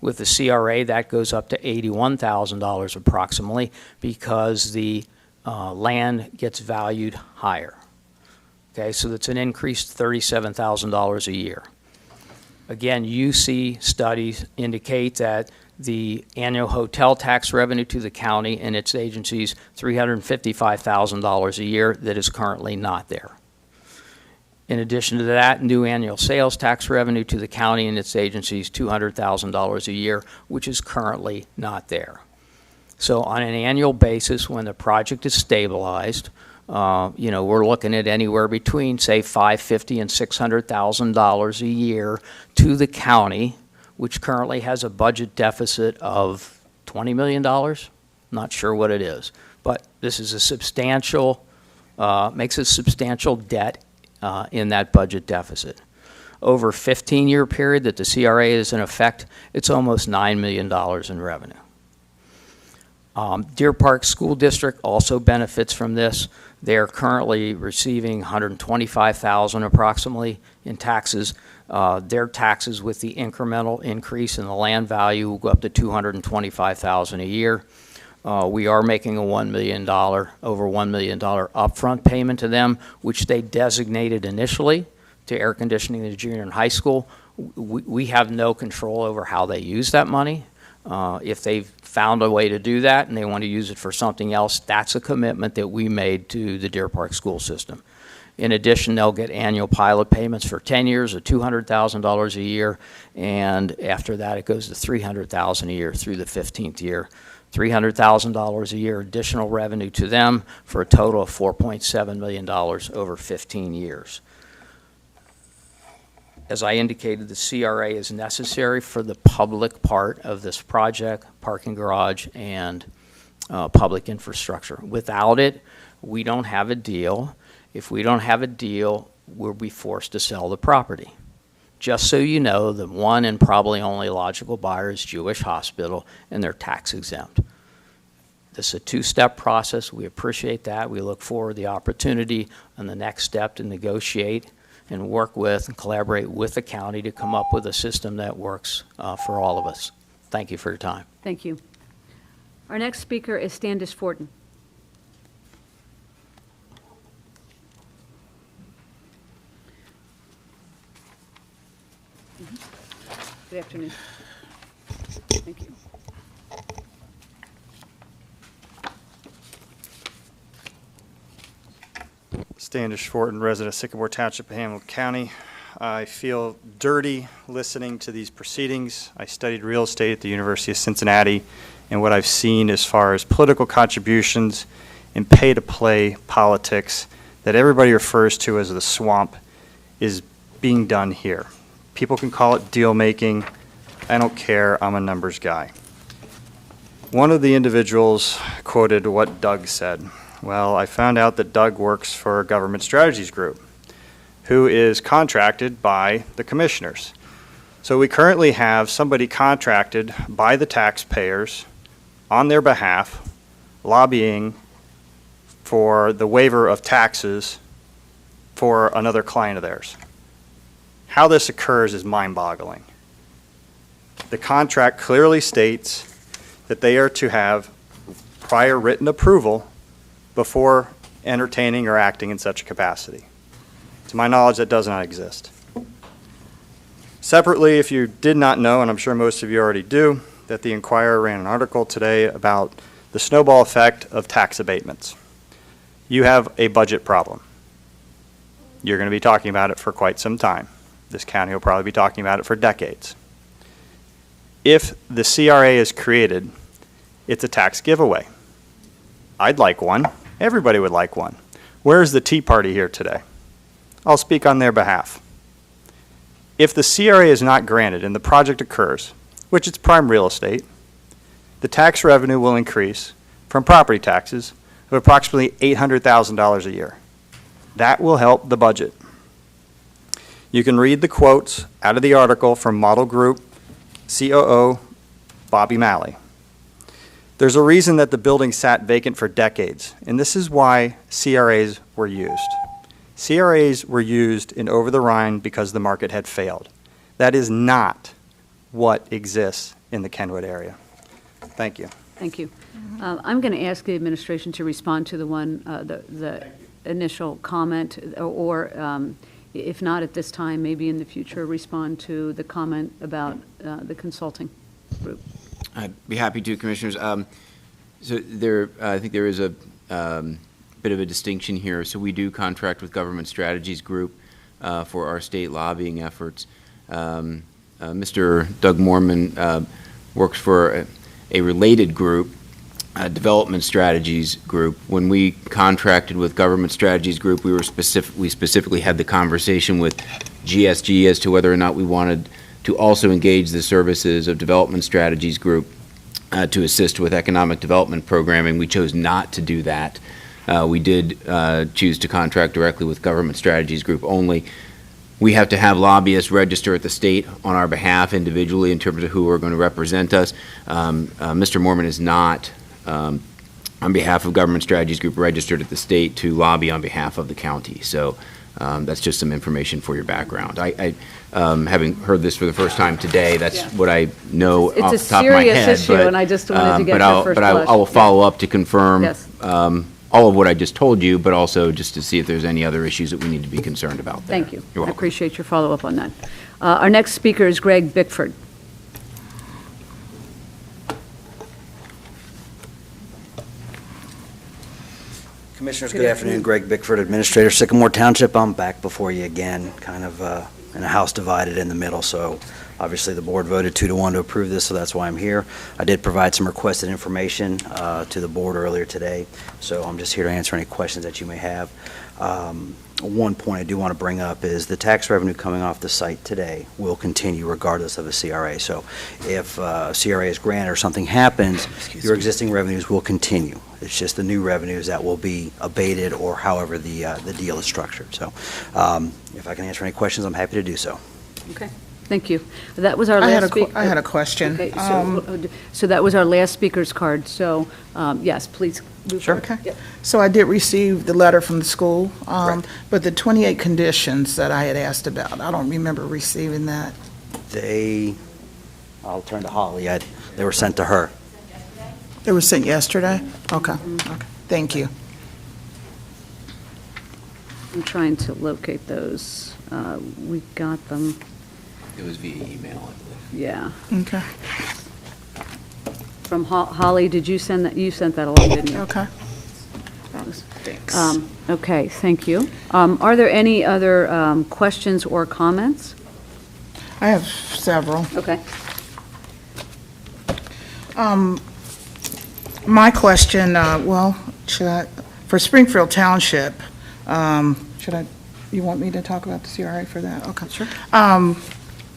With the CRA, that goes up to $81,000 approximately because the land gets valued higher. Okay, so that's an increased $37,000 a year. Again, UC studies indicate that the annual hotel tax revenue to the county and its agencies, $355,000 a year, that is currently not there. In addition to that, new annual sales tax revenue to the county and its agencies, $200,000 a year, which is currently not there. So on an annual basis, when the project is stabilized, we're looking at anywhere between, say, $550,000 and $600,000 a year to the county, which currently has a budget deficit of $20 million. Not sure what it is, but this is a substantial, makes a substantial debt in that budget deficit. Over a 15-year period that the CRA is in effect, it's almost $9 million in revenue. Deer Park School District also benefits from this. They are currently receiving $125,000 approximately in taxes. Their taxes with the incremental increase in the land value will go up to $225,000 a year. We are making a over $1 million upfront payment to them, which they designated initially to air conditioning the junior and high school. We have no control over how they use that money. If they've found a way to do that and they want to use it for something else, that's a commitment that we made to the Deer Park school system. In addition, they'll get annual pilot payments for 10 years of $200,000 a year, and after that it goes to $300,000 a year through the 15th year. $300,000 a year additional revenue to them for a total of $4.7 million over 15 years. As I indicated, the CRA is necessary for the public part of this project, parking garage and public infrastructure. Without it, we don't have a deal. If we don't have a deal, we'll be forced to sell the property. Just so you know, the one and probably only logical buyer is Jewish Hospital, and they're tax exempt. This is a two-step process. We appreciate that. We look forward to the opportunity on the next step to negotiate and work with and collaborate with the county to come up with a system that works for all of us. Thank you for your time. Thank you. Our next speaker is Standish Fortin. Good afternoon. Thank you. Standish Fortin, resident of Sycamore Township, Hamilton County. I feel dirty listening to these proceedings. I studied real estate at the University of Cincinnati, and what I've seen as far as political contributions and pay-to-play politics that everybody refers to as the swamp is being done here. People can call it deal-making. I don't care. I'm a numbers guy. One of the individuals quoted what Doug said. Well, I found out that Doug works for a government strategies group who is contracted by the commissioners. So we currently have somebody contracted by the taxpayers on their behalf lobbying for the waiver of taxes for another client of theirs. How this occurs is mind-boggling. The contract clearly states that they are to have prior written approval before entertaining or acting in such a capacity. To my knowledge, that does not exist. Separately, if you did not know, and I'm sure most of you already do, that the Inquirer ran an article today about the snowball effect of tax abatements. You have a budget problem. You're going to be talking about it for quite some time. This county will probably be talking about it for decades. If the CRA is created, it's a tax giveaway. I'd like one. Everybody would like one. Where's the Tea Party here today? I'll speak on their behalf. If the CRA is not granted and the project occurs, which is prime real estate, the tax revenue will increase from property taxes of approximately $800,000 a year. That will help the budget. You can read the quotes out of the article from Model Group COO Bobby Malley. There's a reason that the building sat vacant for decades, and this is why CRAs were used. CRAs were used in Over the Rhine because the market had failed. That is not what exists in the Kenwood area. Thank you. Thank you. I'm going to ask the administration to respond to the initial comment, or if not at this time, maybe in the future, respond to the comment about the consulting group. I'd be happy to, Commissioners. So there, I think there is a bit of a distinction here. So we do contract with Government Strategies Group for our state lobbying efforts. Mr. Doug Moorman works for a related group, Development Strategies Group. When we contracted with Government Strategies Group, we specifically had the conversation with GSG as to whether or not we wanted to also engage the services of Development Strategies Group to assist with economic development programming. We chose not to do that. We did choose to contract directly with Government Strategies Group only. We have to have lobbyists register at the state on our behalf individually in terms of who are going to represent us. Mr. Moorman is not, on behalf of Government Strategies Group, registered at the state to lobby on behalf of the county. So that's just some information for your background. Having heard this for the first time today, that's what I know off the top of my head. It's a serious issue, and I just wanted to get your first blush. I will follow up to confirm Yes. all of what I just told you, but also just to see if there's any other issues that we need to be concerned about there. Thank you. You're I welcome. appreciate your follow-up on that. Our next speaker is Greg Bickford. Commissioners, good afternoon. Greg Bickford, Administrator, Sycamore Township. I'm back before you again, kind of in a house divided in the middle, so obviously the board voted 2-1 to approve this, so that's why I'm here. I did provide some requested information to the board earlier today, so I'm just here to answer any questions that you may have. One point I do want to bring up is the tax revenue coming off the site today will continue regardless of a CRA. So if CRA is granted or something happens, your existing revenues will continue. It's just the new revenues that will be abated or however the deal is structured. So if I can answer any questions, I'm happy to do so. Okay. Thank you. That was our last speaker. I had a question. Okay, so that was our last speaker's card. So, yes, please. Sure. Okay. Yep. So I did receive the letter from the school, but the 28 conditions that I had asked about, I don't remember receiving that. I'll turn to Holly. They were sent to her. They were sent yesterday? Okay. Okay. Thank you. I'm trying to locate those. We got them. It was via email, I believe. Yeah. Okay. From Holly, did you send that? You sent that along, didn't you? Okay. Thanks. Okay, thank you. Are there any other questions or comments? I have several. Okay. My question, for Springfield Township, you want me to talk about the CRA for that? Okay. Sure.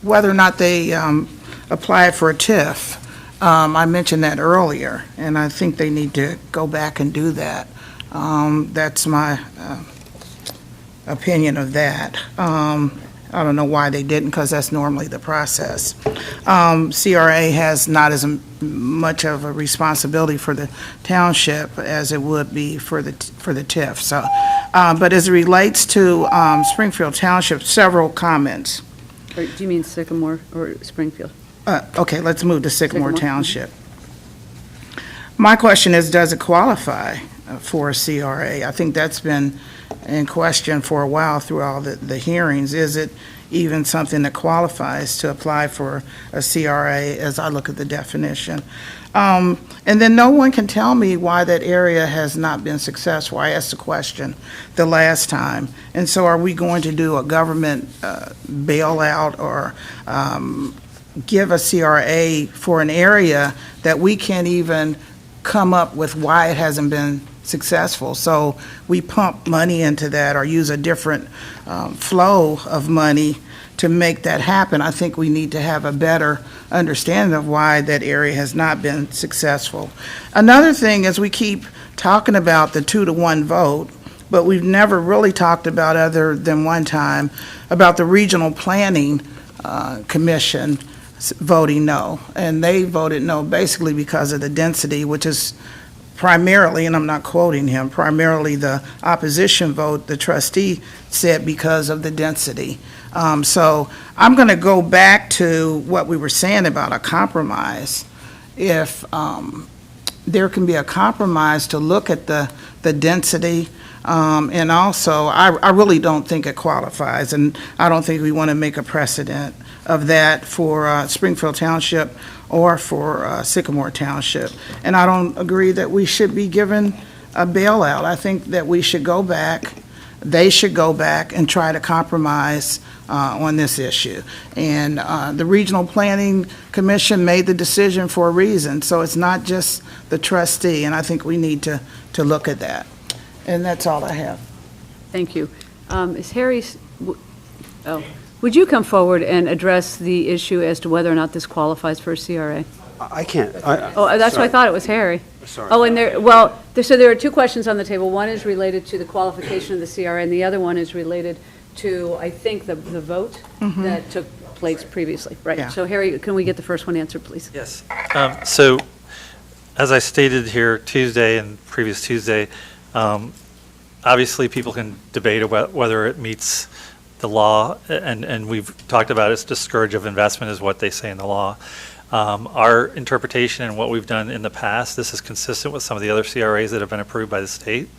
Whether or not they apply for a TIF, I mentioned that earlier, and I think they need to go back and do that. That's my opinion of that. I don't know why they didn't, because that's normally the process. CRA has not as much of a responsibility for the township as it would be for the TIF. So, but as it relates to Springfield Township, several comments. Or do you mean Sycamore or Springfield? Okay, let's move to Sycamore Township. My question is, does it qualify for a CRA? I think that's been in question for a while through all the hearings. Is it even something that qualifies to apply for a CRA as I look at the definition? And then no one can tell me why that area has not been successful. I asked the question the last time. And so are we going to do a government bailout or give a CRA for an area that we can't even come up with why it hasn't been successful? So we pump money into that or use a different flow of money to make that happen. I think we need to have a better understanding of why that area has not been successful. Another thing is we keep talking about the 2-1 vote, but we've never really talked about, other than one time, about the Regional Planning Commission voting no. And they voted no basically because of the density, which is primarily, and I'm not quoting him, primarily the opposition vote, the trustee said because of the density. So I'm going to go back to what we were saying about a compromise. If there can be a compromise to look at the density, and also, I really don't think it qualifies, and I don't think we want to make a precedent of that for Springfield Township or for Sycamore Township. And I don't agree that we should be given a bailout. I think that we should go back, they should go back and try to compromise on this issue. And the Regional Planning Commission made the decision for a reason, so it's not just the trustee, and I think we need to look at that. And that's all I have. Thank you. Is Harry, would you come forward and address the issue as to whether or not this qualifies for a CRA? I can't. That's why I thought it was Harry. Sorry. Oh, and so there are two questions on the table. One is related to the qualification of the CRA, and the other one is related to, I think, the vote that took place previously. Right. Yeah. So, Harry, can we get the first one answered, please? Yes. So, as I stated here Tuesday and previous Tuesday, obviously people can debate about whether it meets the law, and we've talked about it's discourage of investment is what they say in the law. Our interpretation and what we've done in the past, this is consistent with some of the other CRAs that have been approved by the state.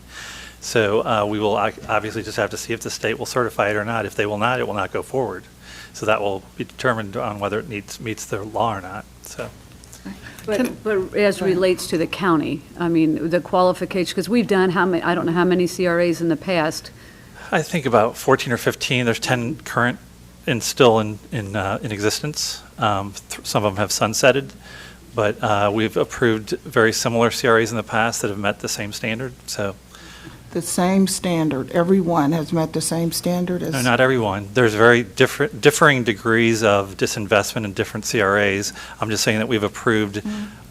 So we will obviously just have to see if the state will certify it or not. If they will not, it will not go forward. So that will be determined on whether it meets the law or not. So. But as relates to the county, I mean, the qualification, because we've done I don't know how many CRAs in the past. I think about 14 or 15. There's 10 current and still in existence. Some of them have sunsetted, but we've approved very similar CRAs in the past that have met the same standard. So. The same standard. Everyone has met the same standard as... No, not everyone. There's very differing degrees of disinvestment in different CRAs. I'm just saying that we've approved,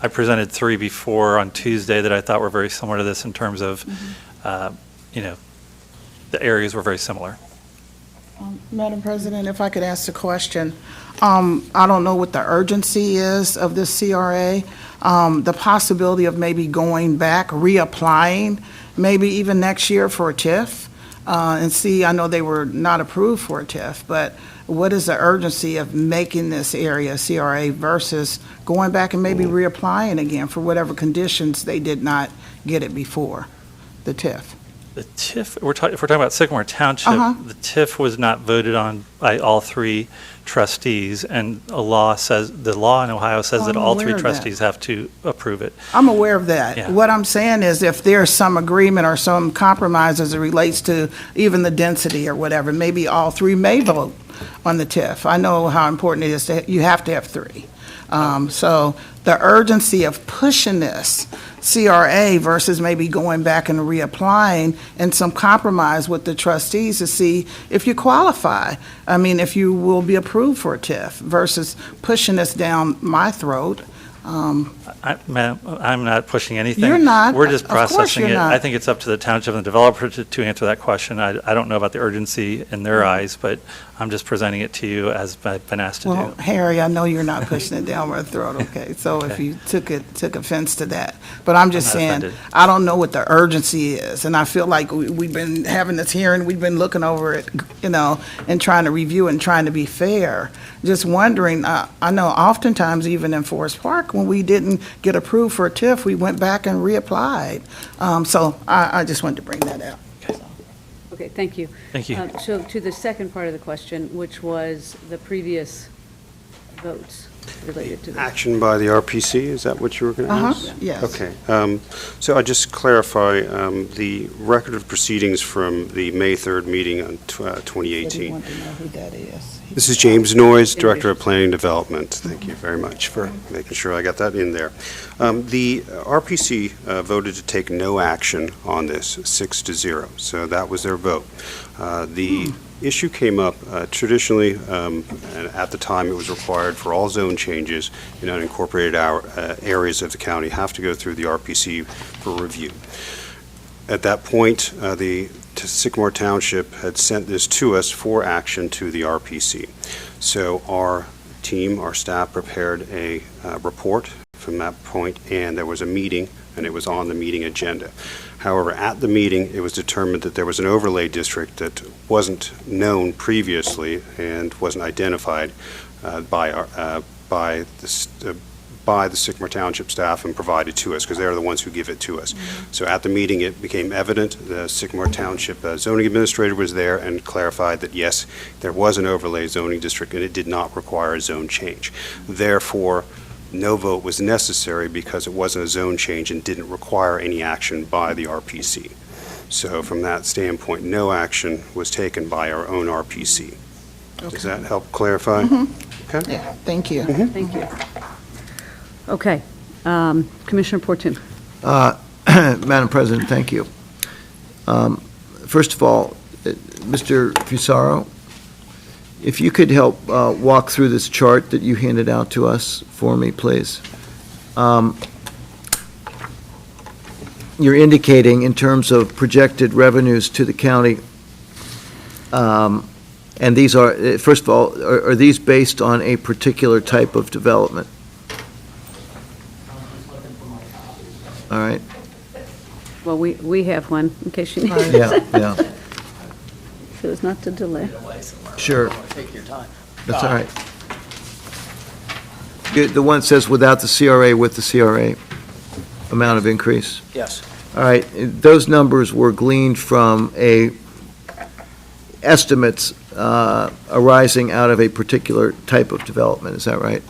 I presented 3 before on Tuesday that I thought were very similar to this in terms of, the areas were very similar. Madam President, if I could ask a question. I don't know what the urgency is of this CRA. The possibility of maybe going back, reapplying, maybe even next year for a TIF, and see, I know they were not approved for a TIF, but what is the urgency of making this area a CRA versus going back and maybe reapplying again for whatever conditions they did not get it before, the TIF? The TIF, if we're talking about Sycamore Township, the TIF was not voted on by all 3 trustees, and the law in Ohio says that all 3 trustees have to approve it. I'm aware of that. Yeah. What I'm saying is if there's some agreement or some compromise as it relates to even the density or whatever, maybe all 3 may vote on the TIF. I know how important it is you have to have 3. So the urgency of pushing this CRA versus maybe going back and reapplying and some compromise with the trustees to see if you qualify. I mean, if you will be approved for a TIF versus pushing this down my throat. Ma'am, I'm not pushing anything. You're not. We're just Of course processing you're it. not. I think it's up to the township and the developer to answer that question. I don't know about the urgency in their eyes, but I'm just presenting it to you as I've been asked to Well, do. Harry, I know you're not pushing it down my throat, okay? So if you took offense to that. But I'm just I'm not saying, offended. I don't know what the urgency is. And I feel like we've been having this hearing, we've been looking over it, and trying to review and trying to be fair. Just wondering, I know oftentimes even in Forest Park, when we didn't get approved for a TIF, we went back and reapplied. So I just wanted to bring that out. Okay, thank you. Thank you. So to the second part of the question, which was the previous votes related to this. Action by the RPC, is that what you were going to ask? Yes. Okay. So I just clarify the record of proceedings from the May 3rd meeting on 2018. You want to know who that is. This is James Noyes, Director of Planning and Development. Thank you very much for making sure I got that in there. The RPC voted to take no action on this, 6-0. So that was their vote. The issue came up traditionally, and at the time it was required for all zone changes in unincorporated areas of the county have to go through the RPC for review. At that point, the Sycamore Township had sent this to us for action to the RPC. So our team, our staff prepared a report from that point, and there was a meeting, and it was on the meeting agenda. However, at the meeting, it was determined that there was an overlay district that wasn't known previously and wasn't identified by the Sycamore Township staff and provided to us, because they're the ones who give it to us. So at the meeting, it became evident, the Sycamore Township zoning administrator was there and clarified that yes, there was an overlay zoning district and it did not require a zone change. Therefore, no vote was necessary because it wasn't a zone change and didn't require any action by the RPC. So from that standpoint, no action was taken by our own RPC. Okay. Does that help clarify? Okay. Yeah, thank you. Thank you. Okay. Commissioner Portun. Madam President, thank you. First of all, Mr. Fusaro, if you could help walk through this chart that you handed out to us for me, please. You're indicating in terms of projected revenues to the county, and these are, first of all, are these based on a particular type of development? All right. Well, we have one, in case you need it. Yeah. So as not to delay. Sure. Take your time. That's all right. The one says without the CRA, with the CRA amount of increase. Yes. All right, those numbers were gleaned from estimates arising out of a particular type of development, is that right?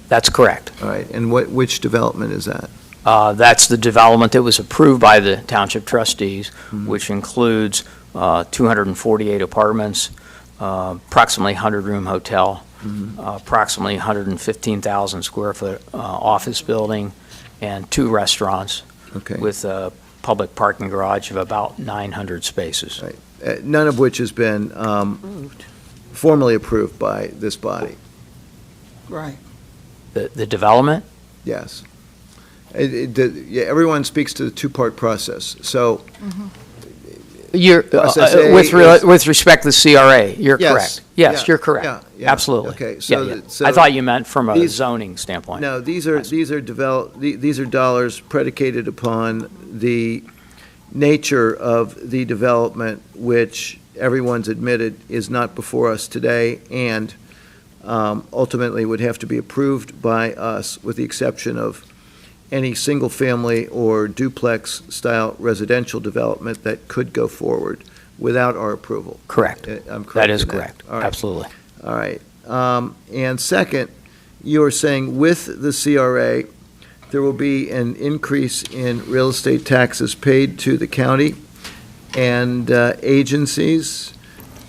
That's correct. All right, and which development is that? That's the development that was approved by the township trustees, which includes 248 apartments, approximately 100-room hotel, approximately 115,000 square foot office building, and 2 restaurants with a public parking garage of about 900 spaces. Right. None of which has been formally approved by this body. Right. The development? Yes. Everyone speaks to the two-part process. So, You're Process A with respect to the CRA, you're Yes. correct. Yes, Yeah. you're correct. Yeah. Absolutely. Okay, so Yeah. so I thought you meant from a these- zoning standpoint. No, these are dollars predicated upon the nature of the development, which everyone's admitted is not before us today, and ultimately would have to be approved by us, with the exception of any single-family or duplex-style residential development that could go forward without our approval. Correct. I'm correct That is in correct. All right. Absolutely. All right. And second, you're saying with the CRA, there will be an increase in real estate taxes paid to the county and agencies,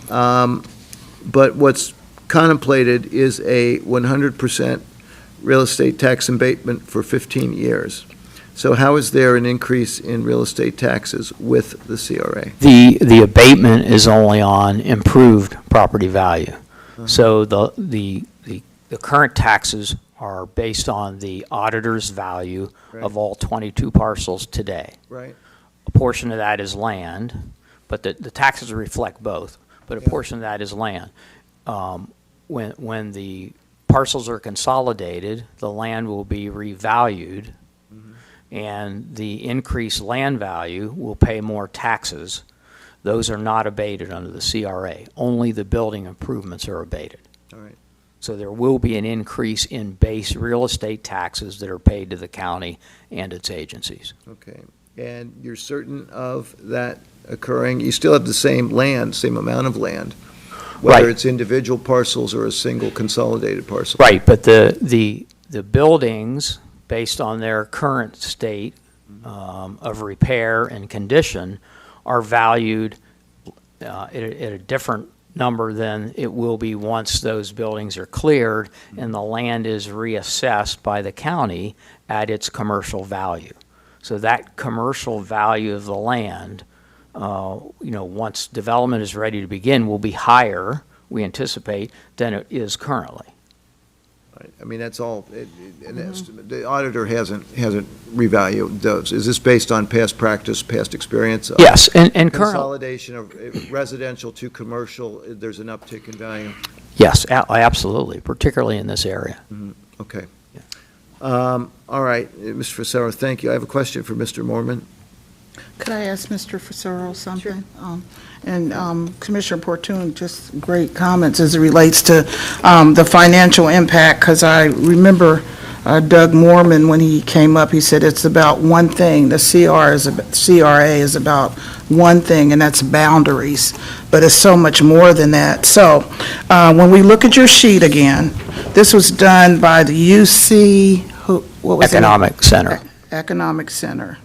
but what's contemplated is a 100% real estate tax abatement for 15 years. So how is there an increase in real estate taxes with the CRA? The abatement is only on improved property value. So the current taxes are based on the auditor's value of all 22 parcels today. Right. A portion of that is land, but the taxes reflect both, but a portion of that is land. When the parcels are consolidated, the land will be revalued, and the increased land value will pay more taxes. Those are not abated under the CRA. Only the building improvements are abated. All right. So there will be an increase in base real estate taxes that are paid to the county and its agencies. Okay. And you're certain of that occurring? You still have the same land, same amount of land, whether it's individual parcels or a single consolidated parcel. Right, but the buildings, based on their current state of repair and condition, are valued at a different number than it will be once those buildings are cleared and the land is reassessed by the county at its commercial value. So that commercial value of the land, once development is ready to begin, will be higher, we anticipate, than it is currently. Right. I mean, that's all an estimate. The auditor hasn't revalued those. Is this based on past practice, past experience? Yes, and current consolidation of residential to commercial, there's an uptick in value? Yes, absolutely, particularly in this area. Okay. All right, Mr. Facero, thank you. I have a question for Mr. Mormon. Could I ask Mr. Facero something? And Commissioner Portune, just great comments as it relates to the financial impact, because I remember Doug Mormon, when he came up, he said it's about one thing. The CRA is about one thing, and that's boundaries. But it's so much more than that. So when we look at your sheet again, this was done by the UC, what was Economic Center. Economic Center.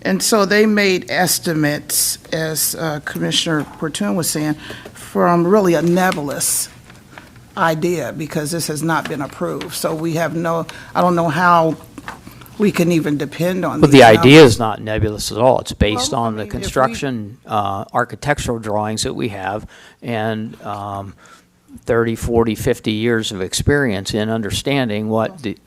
And so they made estimates, as Commissioner Portune was saying, from really a nebulous idea, because this has not been approved. So we have I don't know how we can even depend on But these the idea numbers. is not nebulous at all. It's based on the construction architectural drawings that we have, and 30, 40, 50 years of experience in understanding what the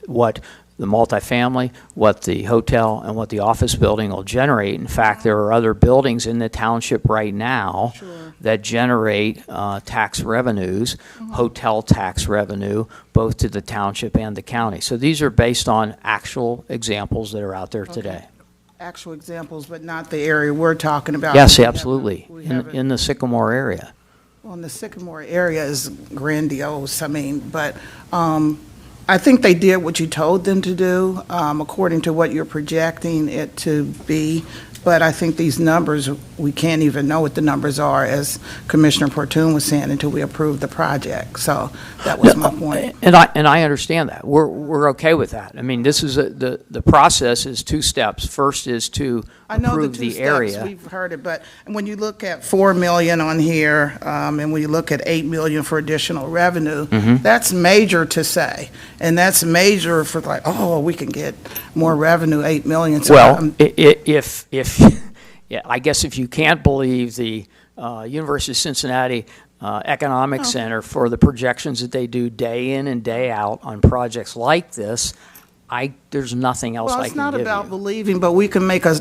multifamily, what the hotel, and what the office building will generate. In fact, there are other buildings in the township right now that generate tax revenues, hotel tax revenue, both to the township and the county. So these are based on actual examples that are out there today. Actual examples, but not the area we're talking about. Yes, absolutely, in the Sycamore area. Well, the Sycamore area is grandiose, I mean, but I think they did what you told them to do, according to what you're projecting it to be. But I think these numbers, we can't even know what the numbers are, as Commissioner Portune was saying, until we approve the project. So that was my point. And I understand that. We're okay with that. I mean, this is the process is two steps. First is to approve the area. We've heard it, but when you look at $4 million on here, and when you look at $8 million for additional revenue, that's major to say, and that's major for like, oh, we can get more revenue, $8 million. So well, yeah, I guess if you can't believe the University of Cincinnati Economic Center for the projections that they do day in and day out on projects like this, there's nothing else I can give you. Well, it's not about believing, but we can make a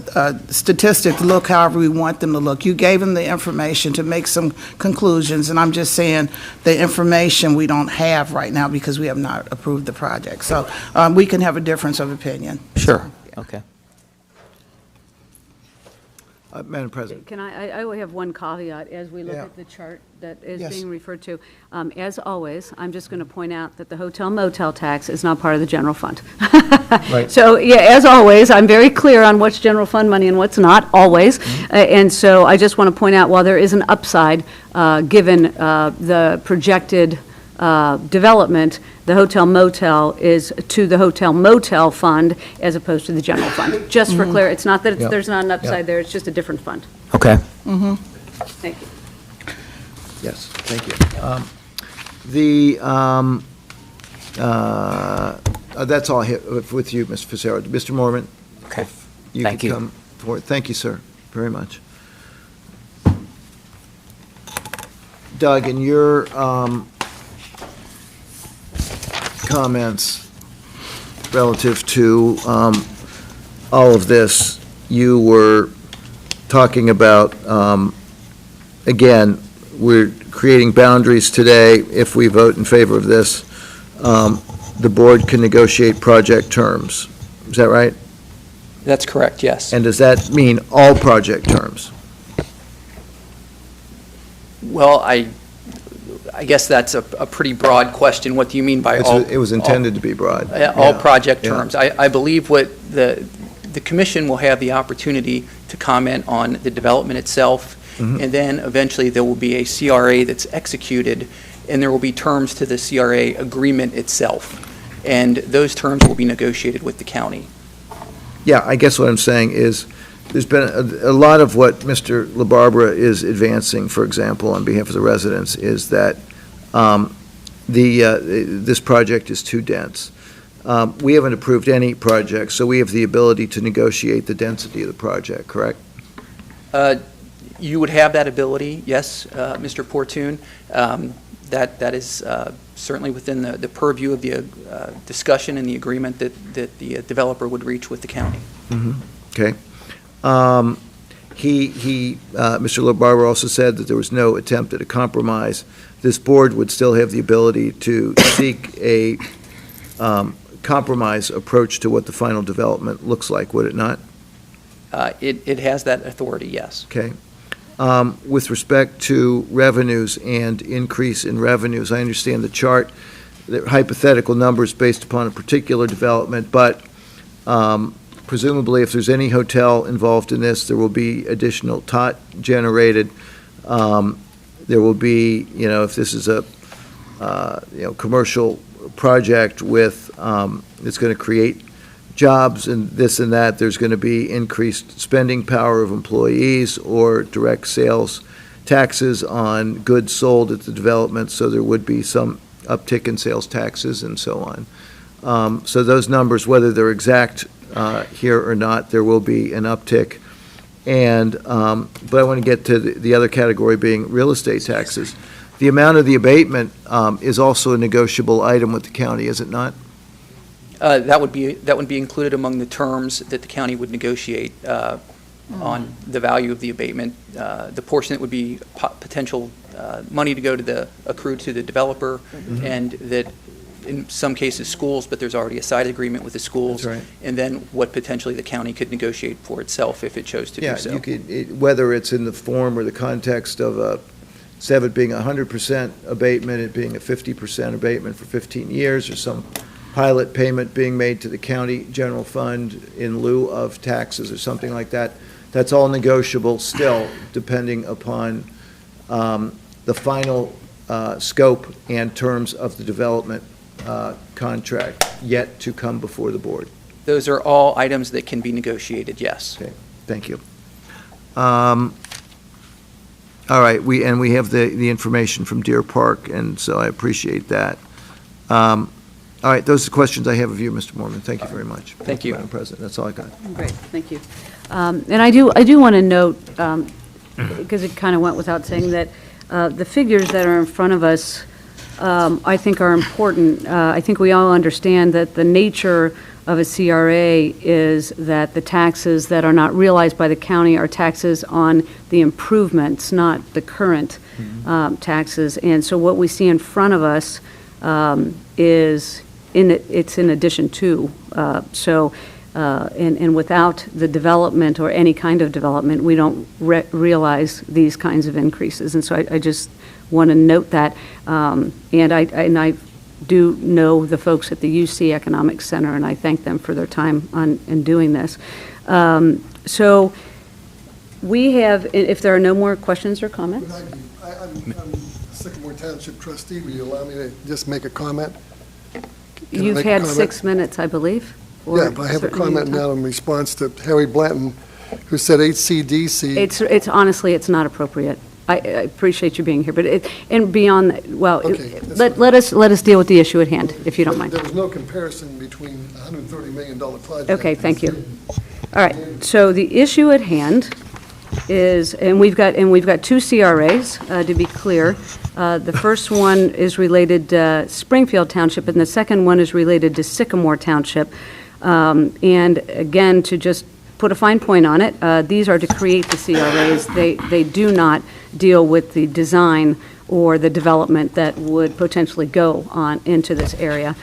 statistic look however we want them to look. You gave them the information to make some conclusions, and I'm just saying the information we don't have right now because we have not approved the project. So we can have a difference of opinion. Sure. So, yeah. Okay. Madam President. Can I only have one caveat as we look at the chart that is being referred to. As always, I'm just going to point out that the hotel motel tax is not part of the general fund. Right. So, yeah, as always, I'm very clear on what's general fund money and what's not, always. And so I just want to point out, while there is an upside given the projected development, the hotel motel is to the hotel motel fund as opposed to the general fund. Just for clear, it's not that there's not an upside there, it's just a different fund. Okay. Thank you. Yes, thank you. That's all with you, Mr. Facero. Mr. Mormon? Okay. Thank you. Come forward. Thank you, sir, very much. Doug, in your comments relative to all of this, you were talking about, again, we're creating boundaries today. If we vote in favor of this, the board can negotiate project terms. Is that right? That's correct, yes. And does that mean all project terms? Well, I guess that's a pretty broad question. What do you mean by all? It was intended to be broad. All project terms. I believe what the commission will have the opportunity to comment on the development itself, and then eventually there will be a CRA that's executed, and there will be terms to the CRA agreement itself, and those terms will be negotiated with the county. Yeah, I guess what I'm saying is there's been a lot of what Mr. LaBarbera is advancing, for example, on behalf of the residents, is that this project is too dense. We haven't approved any project, so we have the ability to negotiate the density of the project, correct? You would have that ability, yes, Mr. Portune. That is certainly within the purview of the discussion and the agreement that the developer would reach with the county. Okay. Mr. LaBarbera also said that there was no attempt at a compromise this board would still have the ability to seek a compromise approach to what the final development looks like, would it not? It has that authority, yes. Okay. With respect to revenues and increase in revenues, I understand the chart, the hypothetical numbers based upon a particular development, but presumably if there's any hotel involved in this, there will be additional TOT generated. There will be, if this is a, commercial project with, it's going to create jobs and this and that, there's going to be increased spending power of employees or direct sales taxes on goods sold at the development, so there would be some uptick in sales taxes and so on. So those numbers, whether they're exact here or not, there will be an uptick. And, but I want to get to the other category being real estate taxes. The amount of the abatement is also a negotiable item with the county, is it not? That would be included among the terms that the county would negotiate on the value of the abatement. The portion that would be potential money to go to accrued to the developer, and that in some cases schools, but there's already a side agreement with the schools. That's right. And then what potentially the county could negotiate for itself if it chose to do so. Yeah, you could, whether it's in the form or the context of instead of it being 100% abatement, it being a 50% abatement for 15 years, or some pilot payment being made to the county general fund in lieu of taxes or something like that. That's all negotiable still, depending upon the final scope and terms of the development contract yet to come before the board. Those are all items that can be negotiated, yes. Okay, thank you. All right, we have the information from Deer Park, and so I appreciate that. All right, those are the questions I have of you, Mr. Mormon. Thank you very much. Thank you, Madam President. That's all I got. Great, thank you. And I do want to note, because it kind of went without saying, that the figures that are in front of us, I think are important. I think we all understand that the nature of a CRA is that the taxes that are not realized by the county are taxes on the improvements, not the current taxes. And so what we see in front of us is it's in addition to. And without the development or any kind of development, we don't realize these kinds of increases. And so I just want to note that. And I do know the folks at the UC Economic Center, and I thank them for their time in doing this. So we have, if there are no more questions or comments. I'm Sycamore Township trustee. Will you allow me to just make a comment? You've had 6 minutes, I believe. Yeah, but I have a comment now in response to Harry Blanton, who said HCDC. It's honestly, it's not appropriate. I appreciate you being here, but and beyond that, well, Okay, let us deal with the issue at hand, if you don't mind. There was no comparison between a $130 million project. Okay, thank you. All right, so the issue at hand is, and we've got two CRAs, to be clear. The first one is related to Springfield Township, and the second one is related to Sycamore Township. And again, to just put a fine point on it, these are to create the CRAs. They do not deal with the design or the development that would potentially go on into this area.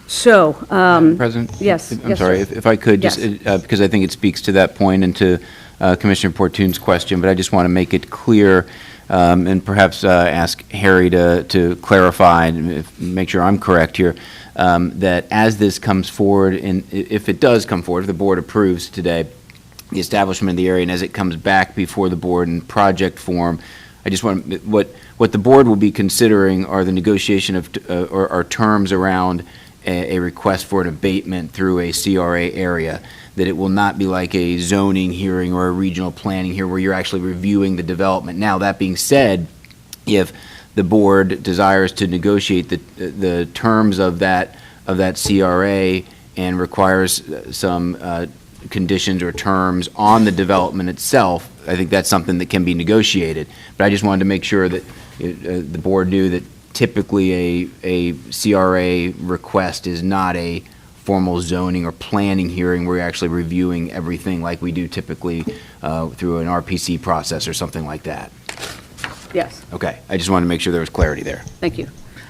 So, President? Yes. I'm sorry, if I could, just because I think it speaks to that point and to Commissioner Portun's question, but I just want to make it clear and perhaps ask Harry to clarify and make sure I'm correct here, that as this comes forward, and if it does come forward, if the board approves today, the establishment of the area, and as it comes back before the board in project form, I just want what the board will be considering are the negotiation of or terms around a request for an abatement through a CRA area, that it will not be like a zoning hearing or a regional planning here where you're actually reviewing the development. Now, that being said, if the board desires to negotiate the terms of that CRA and requires some conditions or terms on the development itself, I think that's something that can be negotiated. But I just wanted to make sure that the board knew that typically a CRA request is not a formal zoning or planning hearing where you're actually reviewing everything like we do typically through an RPC process or something like that. Yes, Okay, I just wanted to make sure there was clarity there. thank you.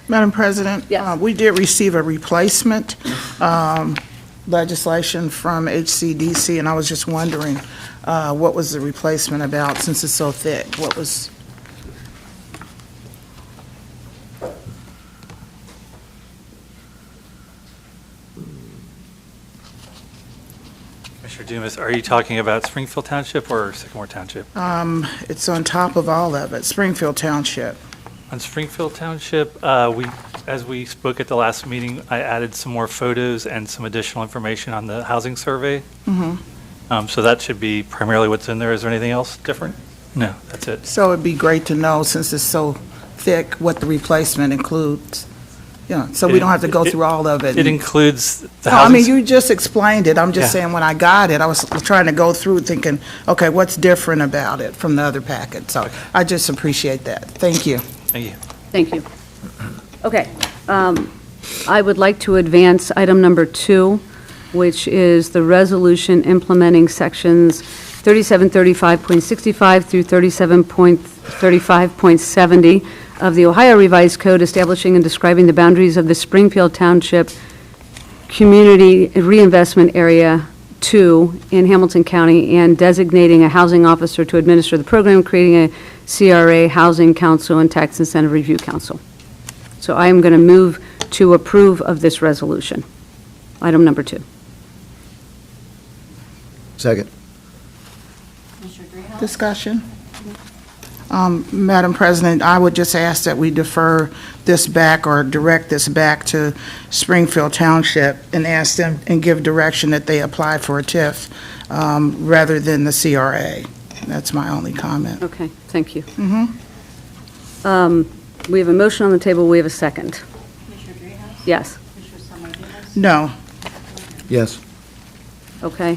Madam President? Yes. We did receive a replacement legislation from HCDC, and I was just wondering, what was the replacement about, since it's so thick? What was? Commissioner Dumas, are you talking about Springfield Township or Sycamore Township? It's on top of all of it, Springfield Township. On Springfield Township, as we spoke at the last meeting, I added some more photos and some additional information on the housing survey. So that should be primarily what's in there. Is there anything else different? No, that's it. So it'd be great to know, since it's so thick, what the replacement includes. Yeah, so we don't have to go through all of it. It includes the No, I housing. mean, you just explained it. I'm just Yeah. saying, when I got it, I was trying to go through thinking, okay, what's different about it from the other packet? So I just appreciate that. Thank you. Thank you. Thank you. Okay. I would like to advance item number 2, which is the resolution implementing sections 3735.65 through 37.35.70 of the Ohio Revised Code, establishing and describing the boundaries of the Springfield Township Community Reinvestment Area 2 in Hamilton County, and designating a housing officer to administer the program, creating a CRA Housing Council and Tax Incentive Review Council. So I am going to move to approve of this resolution. Item number 2. Second. Discussion? Madam President, I would just ask that we defer this back, or direct this back to Springfield Township, and ask them and give direction that they apply for a TIF rather than the CRA. That's my only comment. Okay, thank you. We have a motion on the table. We have a second. Commissioner Dreehouse? Yes. Commissioner Summer-Dumas? No. Yes. Okay.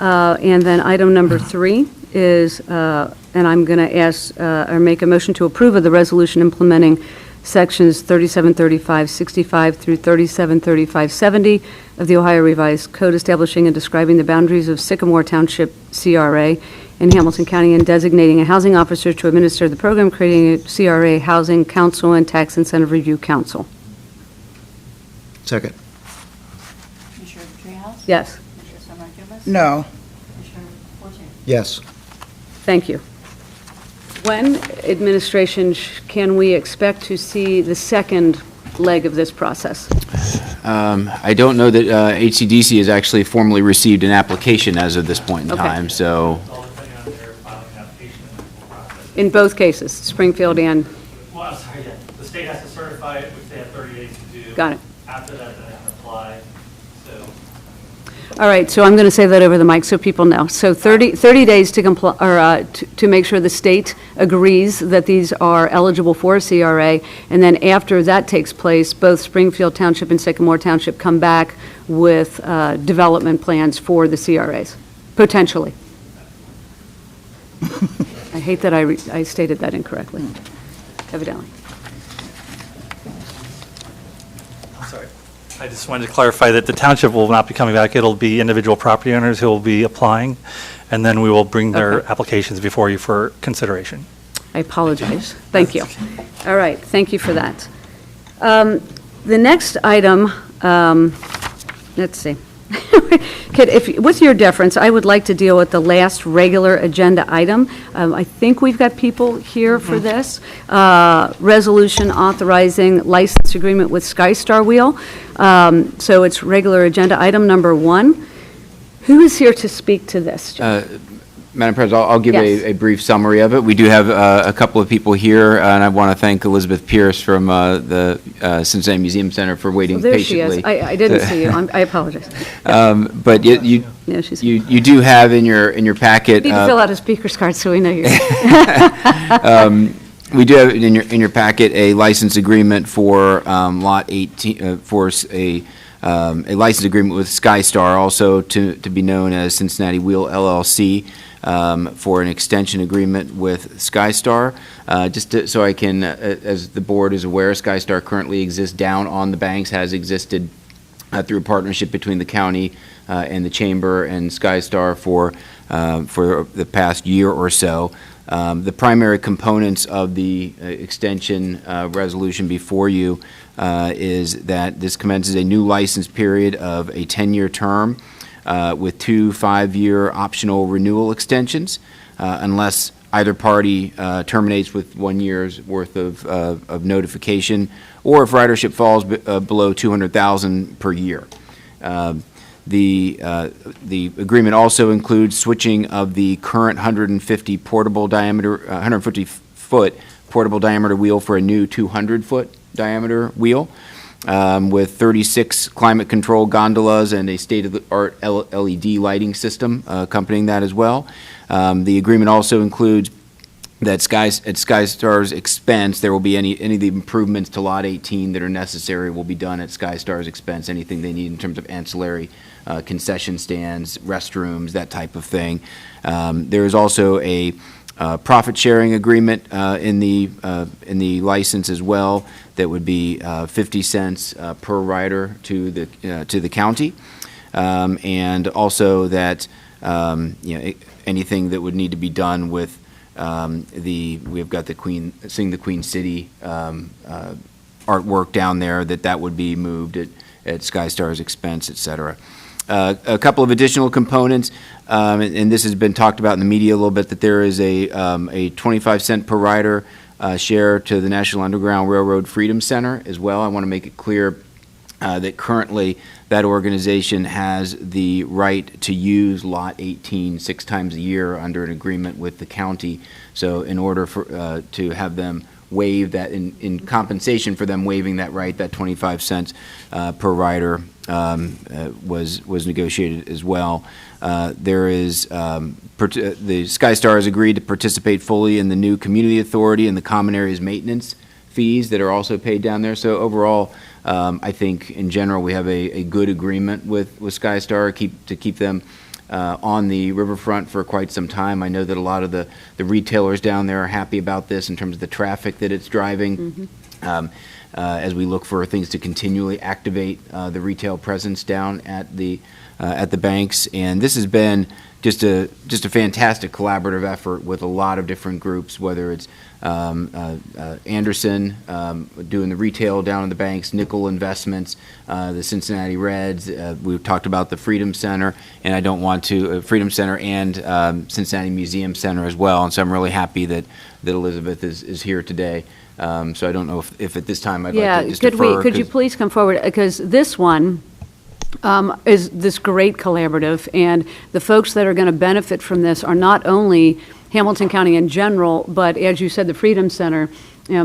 And then item number 3 is, and I'm going to ask, or make a motion to approve of the resolution implementing sections 3735.65 through 3735.70 of the Ohio Revised Code, establishing and describing the boundaries of Sycamore Township CRA in Hamilton County, and designating a housing officer to administer the program, creating a CRA Housing Council and Tax Incentive Review Council. Second. Commissioner Dreehouse? Yes. Commissioner Summer-Dumas? No. Commissioner Forte? Yes. Thank you. When, administration, can we expect to see the second leg of this process? I don't know that HCDC has actually formally received an application as of this point in Okay. time, so. In both cases, Springfield and, Well, I'm sorry, yeah. The state has to certify it, which they have 30 days to do. Got it. After that, then they can apply. So all right, so I'm going to say that over the mic so people know. So 30 days to comply, or to make sure the state agrees that these are eligible for a CRA, and then after that takes place, both Springfield Township and Sycamore Township come back with development plans for the CRAs, potentially. I hate that I stated that incorrectly, evidently. Sorry. I just wanted to clarify that the township will not be coming back. It'll be individual property owners who will be applying, and then we will bring their applications before you for consideration. I apologize. Thank you. All right, thank you for that. The next item, let's see. With your deference, I would like to deal with the last regular agenda item. I think we've got people here for this. Resolution authorizing license agreement with SkyStar Wheel. So it's regular agenda item number 1. Who is here to speak to this? Madam President, I'll give Yes. a brief summary of it. We do have a couple of people here, and I want to thank Elizabeth Pierce from the Cincinnati Museum Center for waiting Oh, there patiently. she is. I didn't see you. I apologize. But you Yeah, she's you do have in your packet. Need to fill out a speaker's card so we know you're We do have in your packet a license agreement for Lot 18, for a license agreement with SkyStar, also to be known as Cincinnati Wheel LLC, for an extension agreement with SkyStar. So I can, as the board is aware, SkyStar currently exists down on the banks, has existed through a partnership between the county and the chamber and SkyStar for the past year or so. The primary components of the extension resolution before you is that this commences a new license period of a 10-year term with 2 5-year optional renewal extensions, unless either party terminates with 1 year's worth of notification, or if ridership falls below 200,000 per year. The agreement also includes switching of the current 150-foot portable diameter wheel for a new 200-foot diameter wheel, with 36 climate-controlled gondolas and a state-of-the-art LED lighting system accompanying that as well. The agreement also includes that at SkyStar's expense, there will be any of the improvements to Lot 18 that are necessary will be done at SkyStar's expense, anything they need in terms of ancillary concession stands, restrooms, that type of thing. There is also a profit-sharing agreement in the license as well that would be 50 cents per rider to the county, and also that anything that would need to be done with we've got the Sing the Queen City artwork down there, that would be moved at SkyStar's expense, et cetera. A couple of additional components, and this has been talked about in the media a little bit, that there is a 25 cent per rider share to the National Underground Railroad Freedom Center as well. I want to make it clear that currently that organization has the right to use Lot 18 6 times a year under an agreement with the county. So in order to have them waive that, in compensation for them waiving that right, that 25 cents per rider was negotiated as well. There is the SkyStar has agreed to participate fully in the new community authority and the common areas maintenance fees that are also paid down there. So overall, I think in general we have a good agreement with SkyStar to keep them on the riverfront for quite some time. I know that a lot of the retailers down there are happy about this in terms of the traffic that it's driving. As we look for things to continually activate the retail presence down at the banks, and this has been just a fantastic collaborative effort with a lot of different groups, whether it's Anderson doing the retail down in the banks, Nickel Investments, the Cincinnati Reds. We've talked about the Freedom Center, and I don't want to Freedom Center and Cincinnati Museum Center as well. And so I'm really happy that Elizabeth is here today. So I don't know if at this time I'd like to just defer. Could you please come forward, because this one is this great collaborative, and the folks that are going to benefit from this are not only Hamilton County in general, but as you said, the Freedom Center,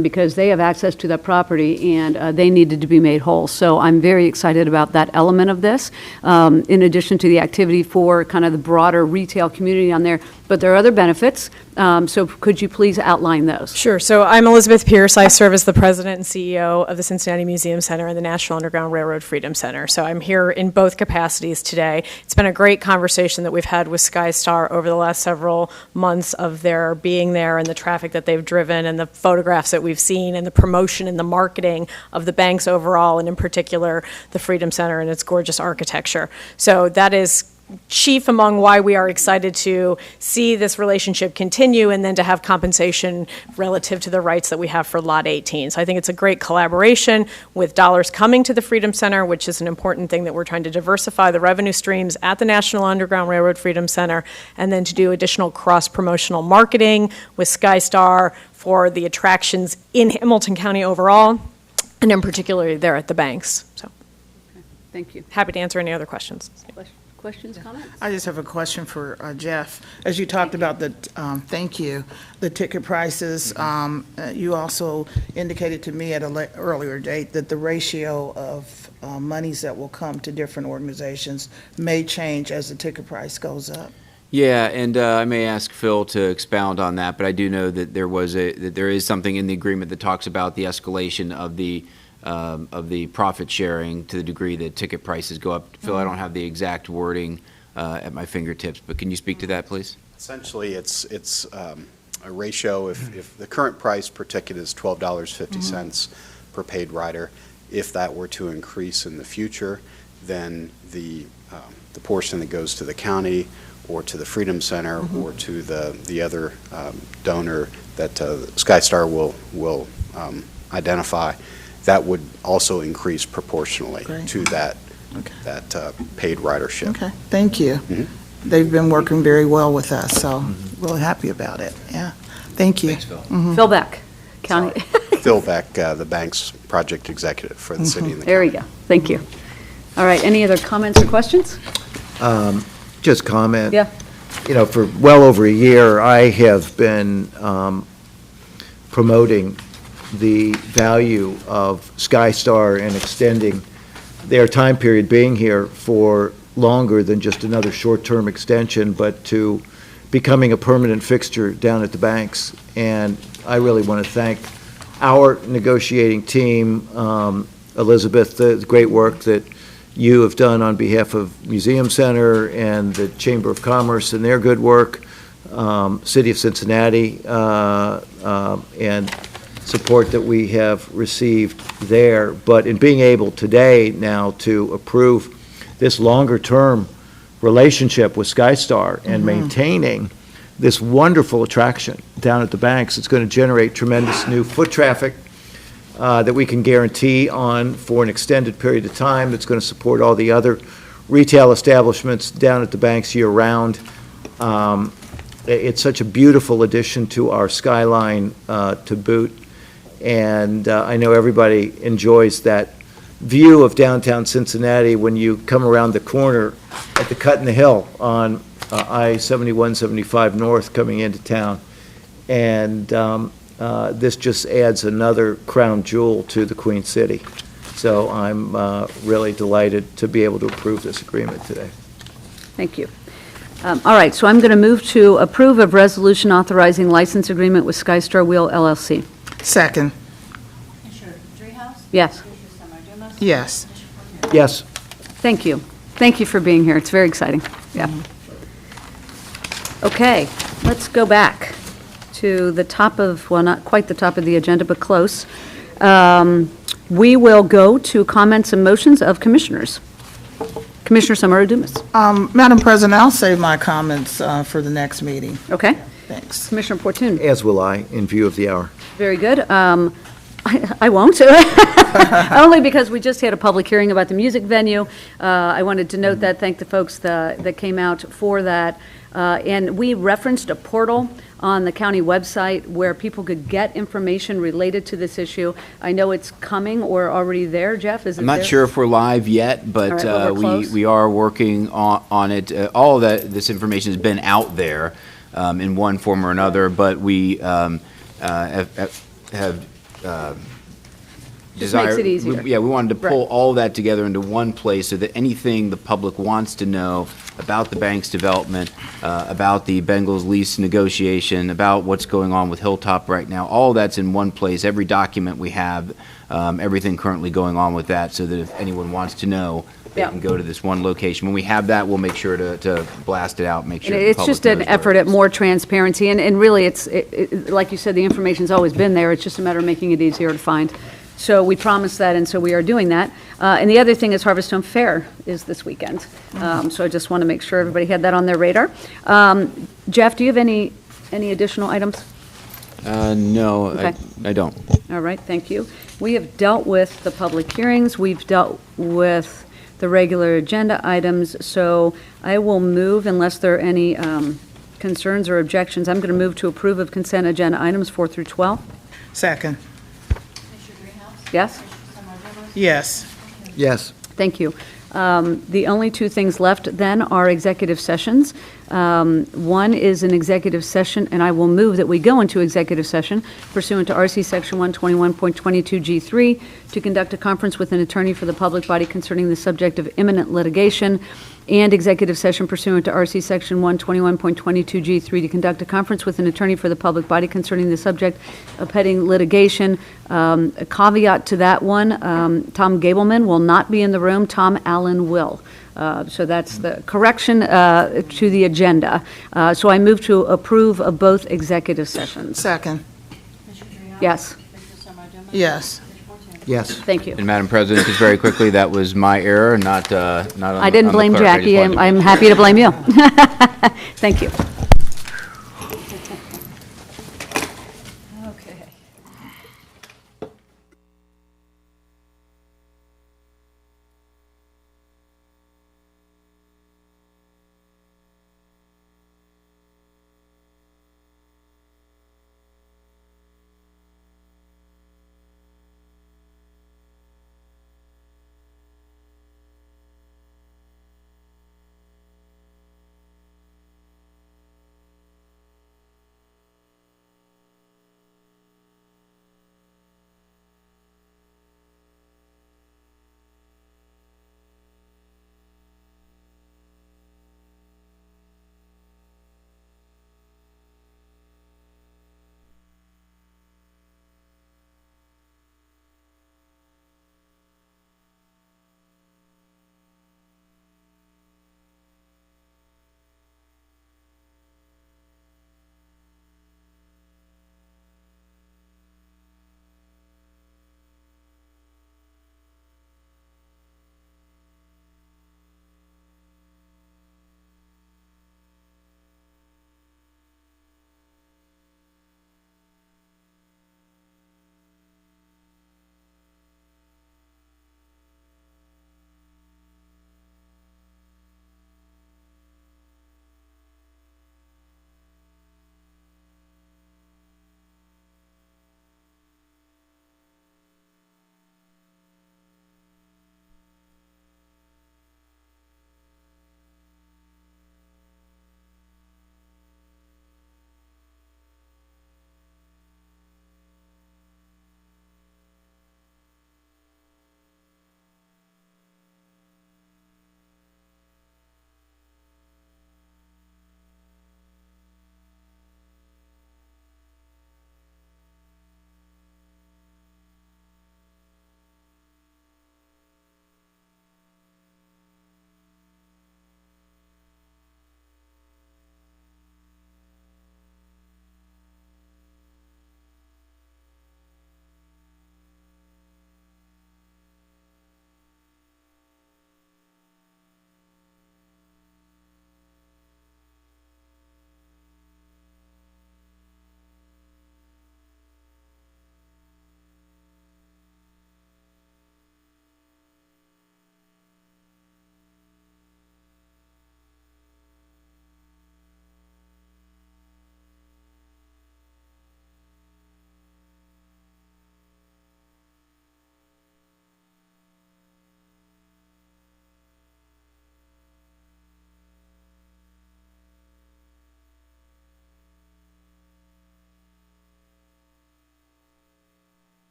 because they have access to that property and they needed to be made whole. So I'm very excited about that element of this, in addition to the activity for kind of the broader retail community on there. But there are other benefits, so could you please outline those? Sure. So I'm Elizabeth Pierce. I serve as the president and CEO of the Cincinnati Museum Center and the National Underground Railroad Freedom Center. So I'm here in both capacities today. It's been a great conversation that we've had with SkyStar over the last several months of their being there, and the traffic that they've driven, and the photographs that we've seen, and the promotion and the marketing of the banks overall, and in particular the Freedom Center and its gorgeous architecture. So that is chief among why we are excited to see this relationship continue, and then to have compensation relative to the rights that we have for Lot 18. So I think it's a great collaboration with dollars coming to the Freedom Center, which is an important thing that we're trying to diversify the revenue streams at the National Underground Railroad Freedom Center, and then to do additional cross-promotional marketing with SkyStar for the attractions in Hamilton County overall, and in particular there at the banks. So, thank you. Happy to answer any other questions. Questions, comments? I just have a question for Jeff. As you talked about the ticket prices, you also indicated to me at an earlier date that the ratio of monies that will come to different organizations may change as the ticket price goes up. Yeah, and I may ask Phil to expound on that, but I do know that there is something in the agreement that talks about the escalation of the profit sharing to the degree that ticket prices go up. Phil, I don't have the exact wording at my fingertips, but can you speak to that, please? Essentially, it's a ratio. If the current price per ticket is $12.50 per paid rider, if that were to increase in the future, then the portion that goes to the county or to the Freedom Center or to the other donor that SkyStar will identify, that would also increase proportionally to that paid ridership. Okay, thank you. They've been working very well with us, so really happy about it. Yeah, thank you. Thanks, Phil. Phil Beck, County. Phil Beck, the bank's project executive for the city and the There we go. Thank you. All right, any other comments or questions? Just comment. Yeah. You know, for well over a year, I have been promoting the value of SkyStar and extending their time period being here for longer than just another short-term extension, but to becoming a permanent fixture down at the banks. And I really want to thank our negotiating team, Elizabeth, the great work that you have done on behalf of Museum Center and the Chamber of Commerce and their good work, City of Cincinnati, and support that we have received there. But in being able today now to approve this longer-term relationship with SkyStar and maintaining this wonderful attraction down at the banks, it's going to generate tremendous new foot traffic that we can guarantee on for an extended period of time, that's going to support all the other retail establishments down at the banks year-round. It's such a beautiful addition to our skyline to boot, and I know everybody enjoys that view of downtown Cincinnati when you come around the corner at the cut in the hill on I-71, 75 North coming into town. And this just adds another crown jewel to the Queen City. So I'm really delighted to be able to approve this agreement today. Thank you. All right, so I'm going to move to approve of resolution authorizing license agreement with SkyStar Wheel LLC. Second. Commissioner Dreehouse? Yes. Commissioner Summer Dumas? Yes. Yes. Thank you. Thank you for being here. It's very exciting. Yeah. Okay, let's go back to the top of, well, not quite the top of the agenda, but close. We will go to comments and motions of commissioners. Commissioner Summer Dumas. Madam President, I'll save my comments for the next meeting. Okay. Thanks. Commissioner Portun. As will I, in view of the hour. Very good. I won't, only because we just had a public hearing about the music venue. I wanted to note that, thank the folks that came out for that. And we referenced a portal on the county website where people could get information related to this issue. I know it's coming or already there. Jeff, is it I'm not there? sure if we're live yet, but All right, well, we're close. we are working on it. All of this information has been out there in one form or another, but we have Just makes it easier. we wanted to pull all that together into one place so that anything the public wants to know about the bank's development, about the Bengals lease negotiation, about what's going on with Hilltop right now, all that's in one place. Every document we have, everything currently going on with that, so that if anyone wants to know, they can go to this one location. When we have that, we'll make sure to blast it out, make sure the It's public just an knows where effort it at is. more transparency, and really, it's like you said, the information's always been there. It's just a matter of making it easier to find. So we promised that, and so we are doing that. And the other thing is Harvest Home Fair is this weekend. So I just want to make sure everybody had that on their radar. Jeff, do you have any additional items? No, Okay. I don't. All right, thank you. We have dealt with the public hearings. We've dealt with the regular agenda items. So I will move, unless there are any concerns or objections, I'm going to move to approve of consent agenda items 4 through 12. Second. Yes? Yes. Yes. Thank you. The only two things left then are executive sessions. One is an executive session, and I will move that we go into executive session pursuant to RC Section 121.22G3 to conduct a conference with an attorney for the public body concerning the subject of imminent litigation, and executive session pursuant to RC Section 121.22G3 to conduct a conference with an attorney for the public body concerning the subject of pending litigation. A caveat to that one, Tom Gableman will not be in the room. Tom Allen will. So that's the correction to the agenda. So I move to approve of both executive sessions. Second. Yes. Yes. Yes. Thank you. And Madam President, just very quickly, that was my error, not on I didn't on the blame clerk. I just Jackie. wanted to I'm happy to blame you. Thank you.